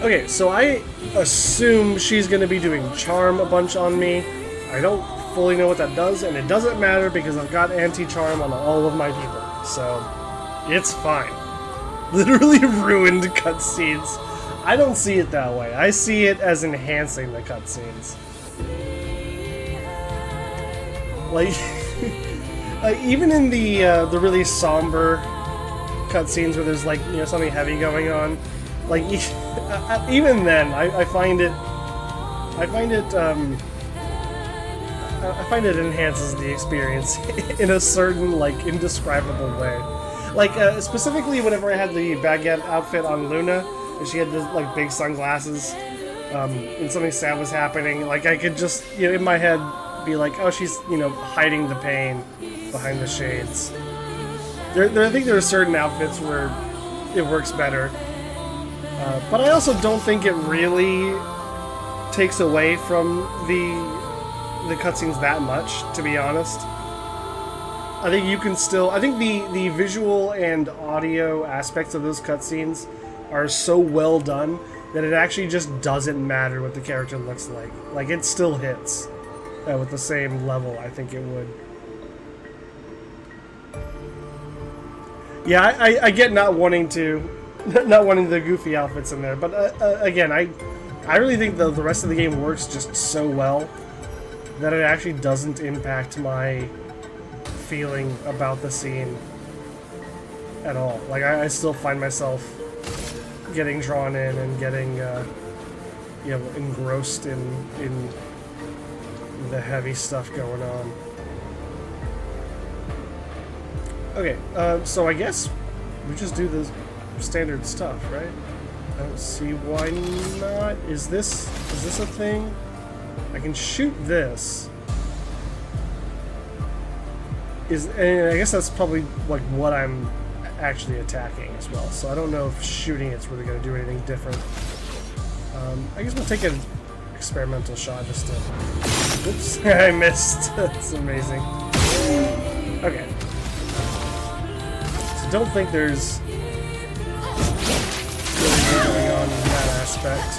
Okay, so I assume she's going to be doing Charm a bunch on me. I don't fully know what that does, and it doesn't matter because I've got anti-Charm on all of my people. So, it's fine. Literally ruined cutscenes. I don't see it that way. I see it as enhancing the cutscenes. Like, even in the really somber cutscenes where there's like something heavy going on, like even then, I find it enhances the experience in a certain like indescribable way. Like specifically, whenever I had the baguette outfit on Luna. She had this like big sunglasses, and something sad was happening. Like I could just, in my head, be like, "Oh, she's, hiding the pain behind the shades." I think there are certain outfits where it works better, but I also don't think it really takes away from the cutscenes that much. To be honest, I think you can still. I think the visual and audio aspects of those cutscenes are so well done that it actually just doesn't matter what the character looks like. Like, it still hits with the same level I think it would. Yeah, I get not wanting the goofy outfits in there, but again, I really think the rest of the game works just so well that it actually doesn't impact my feeling about the scene at all. Like, I still find myself getting drawn in and getting engrossed in the heavy stuff going on. Okay, so I guess we just do the standard stuff, right? I don't see why not. Is this a thing? I can shoot this. And I guess that's probably like what I'm actually attacking as well, so I don't know if shooting it's really going to do anything different. I guess we'll take an experimental shot just to... Oops, I missed. That's amazing. Okay. So don't think there's really going on in that aspect.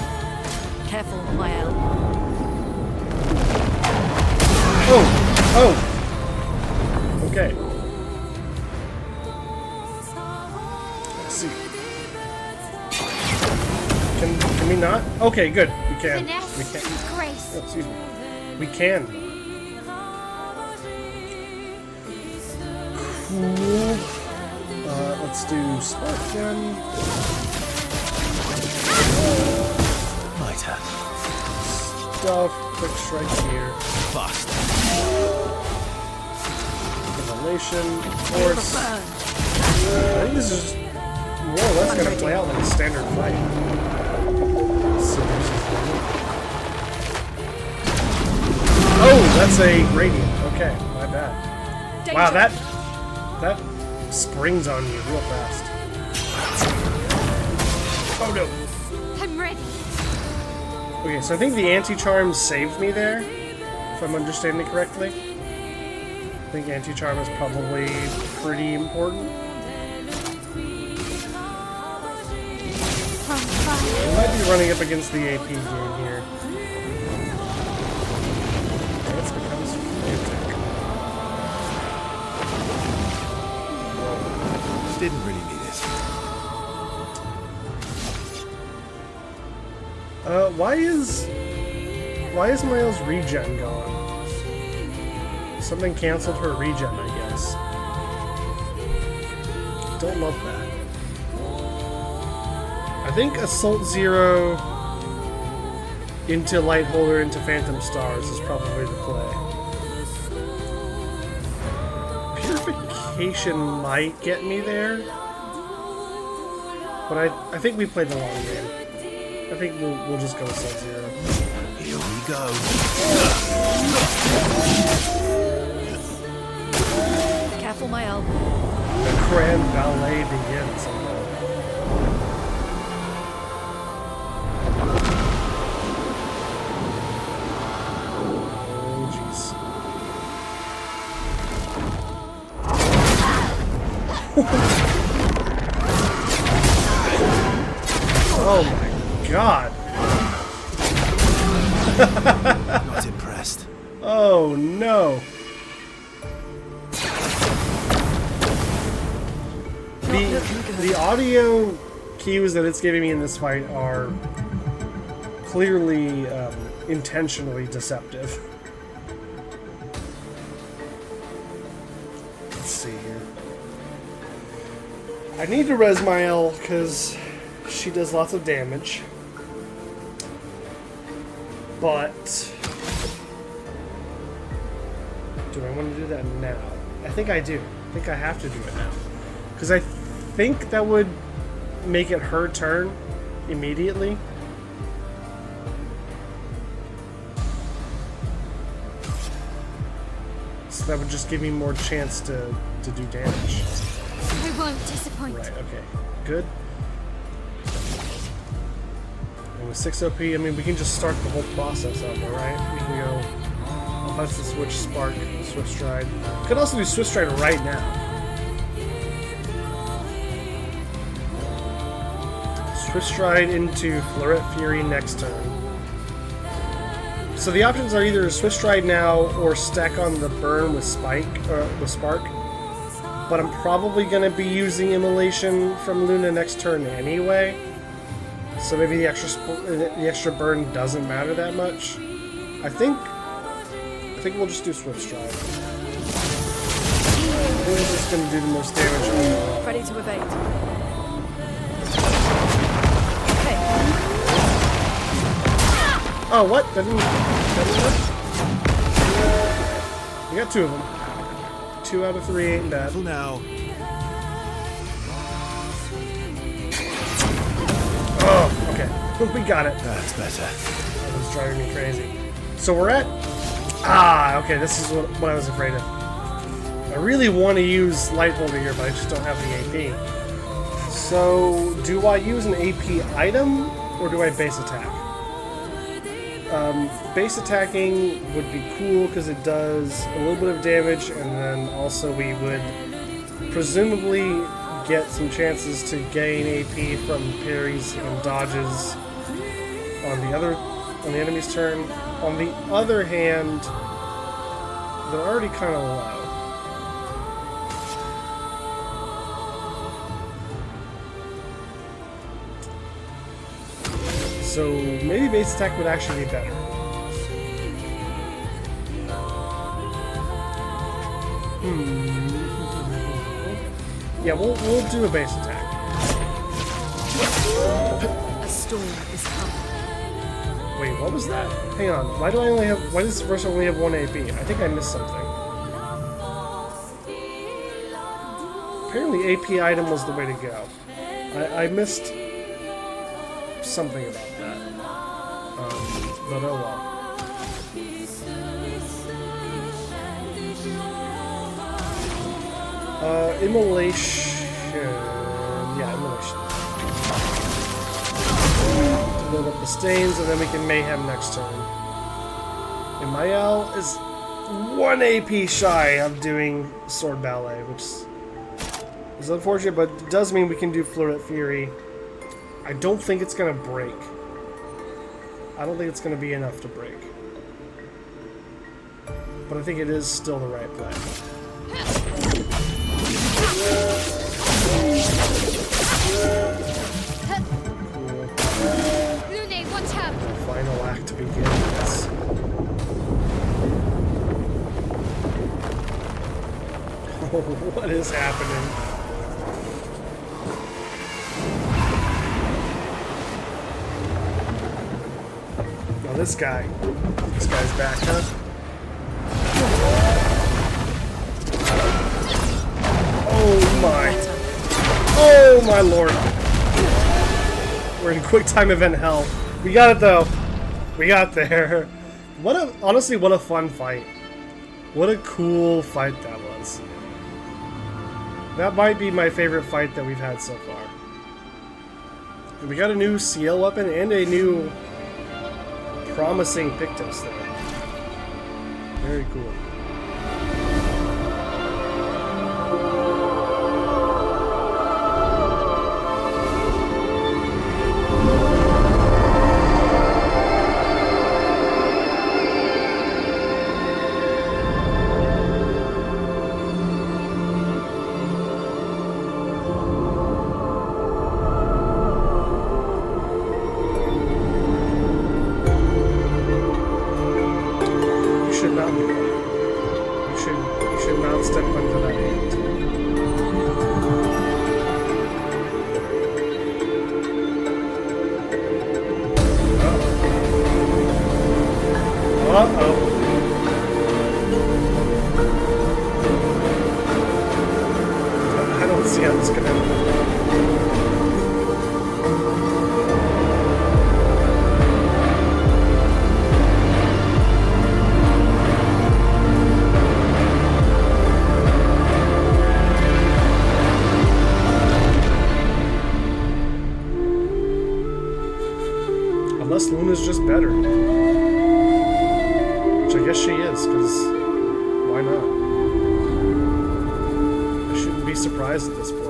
Careful, my elbow. Oh! Okay. Let's see. Can we not? Okay, good. We can. Finesse We can. and grace. Oh, excuse me. We can. Cool. Let's do Spark Gem. Mitre. Stuff. Quick strike here. Bust. Immolation. Force. I think this is just more or less going to play out like a standard fight. Oh, that's a radiant. Okay, my bad. Wow, that springs on you real fast. Oh no. I'm ready. Okay, so I think the anti-charm saved me there, if I'm understanding correctly. I think anti-charm is probably pretty important. From fire. I might be running up against the AP game here. This becomes frantic. Didn't really need it. Why is Miles' regen gone? Something canceled her regen, I guess. Don't love that. I think Assault Zero into Lightholder into Phantom Stars is probably the play. Purification might get me there, but I think we played the long game. I think we'll just go with Sub-Zero. Here we go. Careful, my elbow. The grand ballet begins. Oh, jeez. Oh my God. Not impressed. Oh no. The audio cues that it's giving me in this fight are clearly intentionally deceptive. Let's see here. I need to res my L because she does lots of damage. But do I want to do that now? I think I do. I think I have to do it now. Because I think that would make it her turn immediately. So that would just give me more chance to do damage. I won't disappoint. Right, okay. Good. And with 6 OP, I mean, we can just start the whole process out there, right? We can go... I'll have to switch Spark, Swift Stride. We could also do Swift Stride right now. Swift Stride into Fleuret Fury next turn. So the options are either Swift Stride now or stack on the burn with Spark. But I'm probably going to be using Immolation from Luna next turn anyway. So maybe the extra burn doesn't matter that much. I think we'll just do Swift Stride. This is just going to do the most damage overall. Ready to evade. Oh, what? That didn't work? You got 2 of them. 2 out of 3 ain't bad. Careful now. Oh, okay. We got it. That's better. That was driving me crazy. So we're at... Ah, okay, this is what I was afraid of. I really want to use Lightholder here, but I just don't have the AP. So, do I use an AP item, or do I base attack? Base attacking would be cool because it does a little bit of damage, and then also we would presumably get some chances to gain AP from parries and dodges on the enemy's turn. On the other hand, they're already kind of low. So maybe base attack would actually be better. Yeah, we'll do a base attack. A storm is coming. Wait, what was that? Hang on. Why does this first only have 1 AP? I think I missed something. Apparently AP item was the way to go. I missed something about that. But oh well. Immolation. Yeah, immolation. To build up the stains, and then we can mayhem next turn. And Mael is 1 AP shy of doing Sword Ballet, which is unfortunate, but it does mean we can do Floret Fury. I don't think it's gonna break. I don't think it's gonna be enough to break. But I think it is still the right play. Lune, watch out! The final act to begin this. What is happening? Oh, this guy's back, huh? Oh my lord. We're in quick time event hell. We got it though. We got there. Honestly, what a fun fight. What a cool fight that was. That might be my favorite fight that we've had so far. We got a new CL weapon and a new promising Pictos there. Very cool. Unless Luna's just better. Which I guess she is, because why not? I shouldn't be surprised at this point.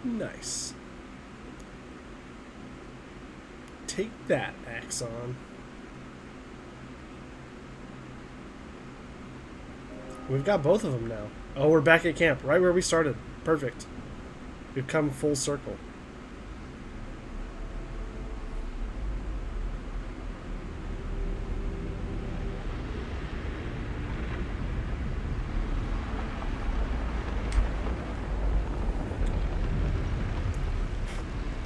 Nice. Take that, Axon. We've got both of them now. Oh, we're back at camp, right where we started. Perfect. We've come full circle.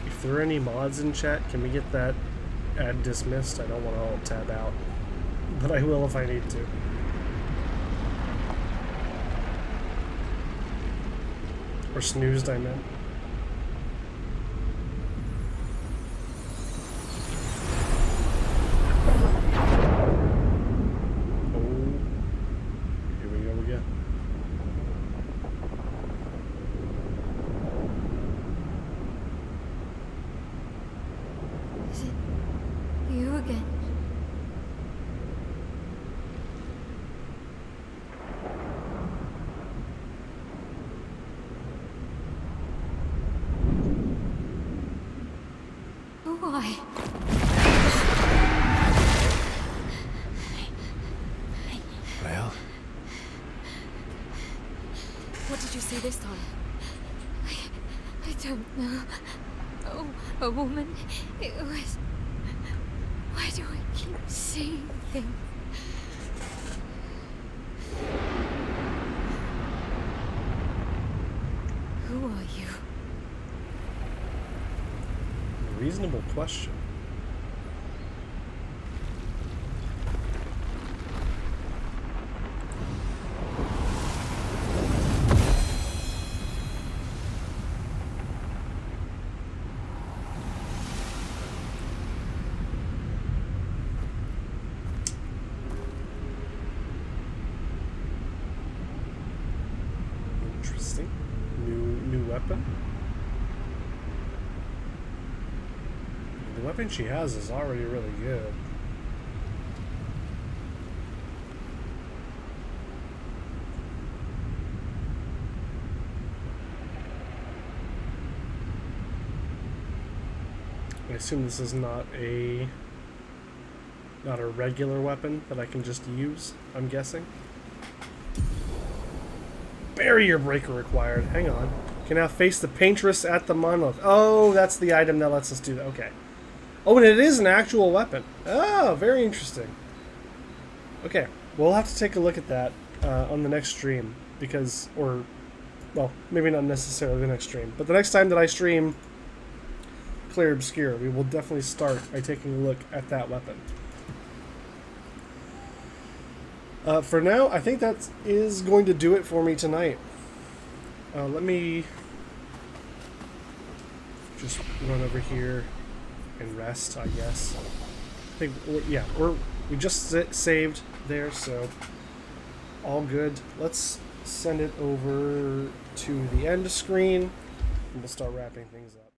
If there are any mods in chat, can we get that ad dismissed? I don't want to alt tab out, but I will if I need to. Or snoozed, I meant. Oh, here we go again. What did you see this time? I don't know. Oh, a woman. It was... Why do I keep seeing things? Who are you? Reasonable question. Interesting. New weapon. The weapon she has is already really good. I assume this is not a regular weapon that I can just use, I'm guessing. Barrier breaker required. Hang on. Can now face the paintress at the monolith. Oh, that's the item that lets us do that. Okay. Oh, and it is an actual weapon. Oh, very interesting. Okay, we'll have to take a look at that on the next stream because, or, well, maybe not necessarily the next stream, but the next time that I stream Clair Obscur, we will definitely start by taking a look at that weapon. For now, I think that is going to do it for me tonight. Let me just run over here and rest, I guess. I think, yeah, we just saved there, so all good. Let's send it over to the end screen, and we'll start wrapping things up.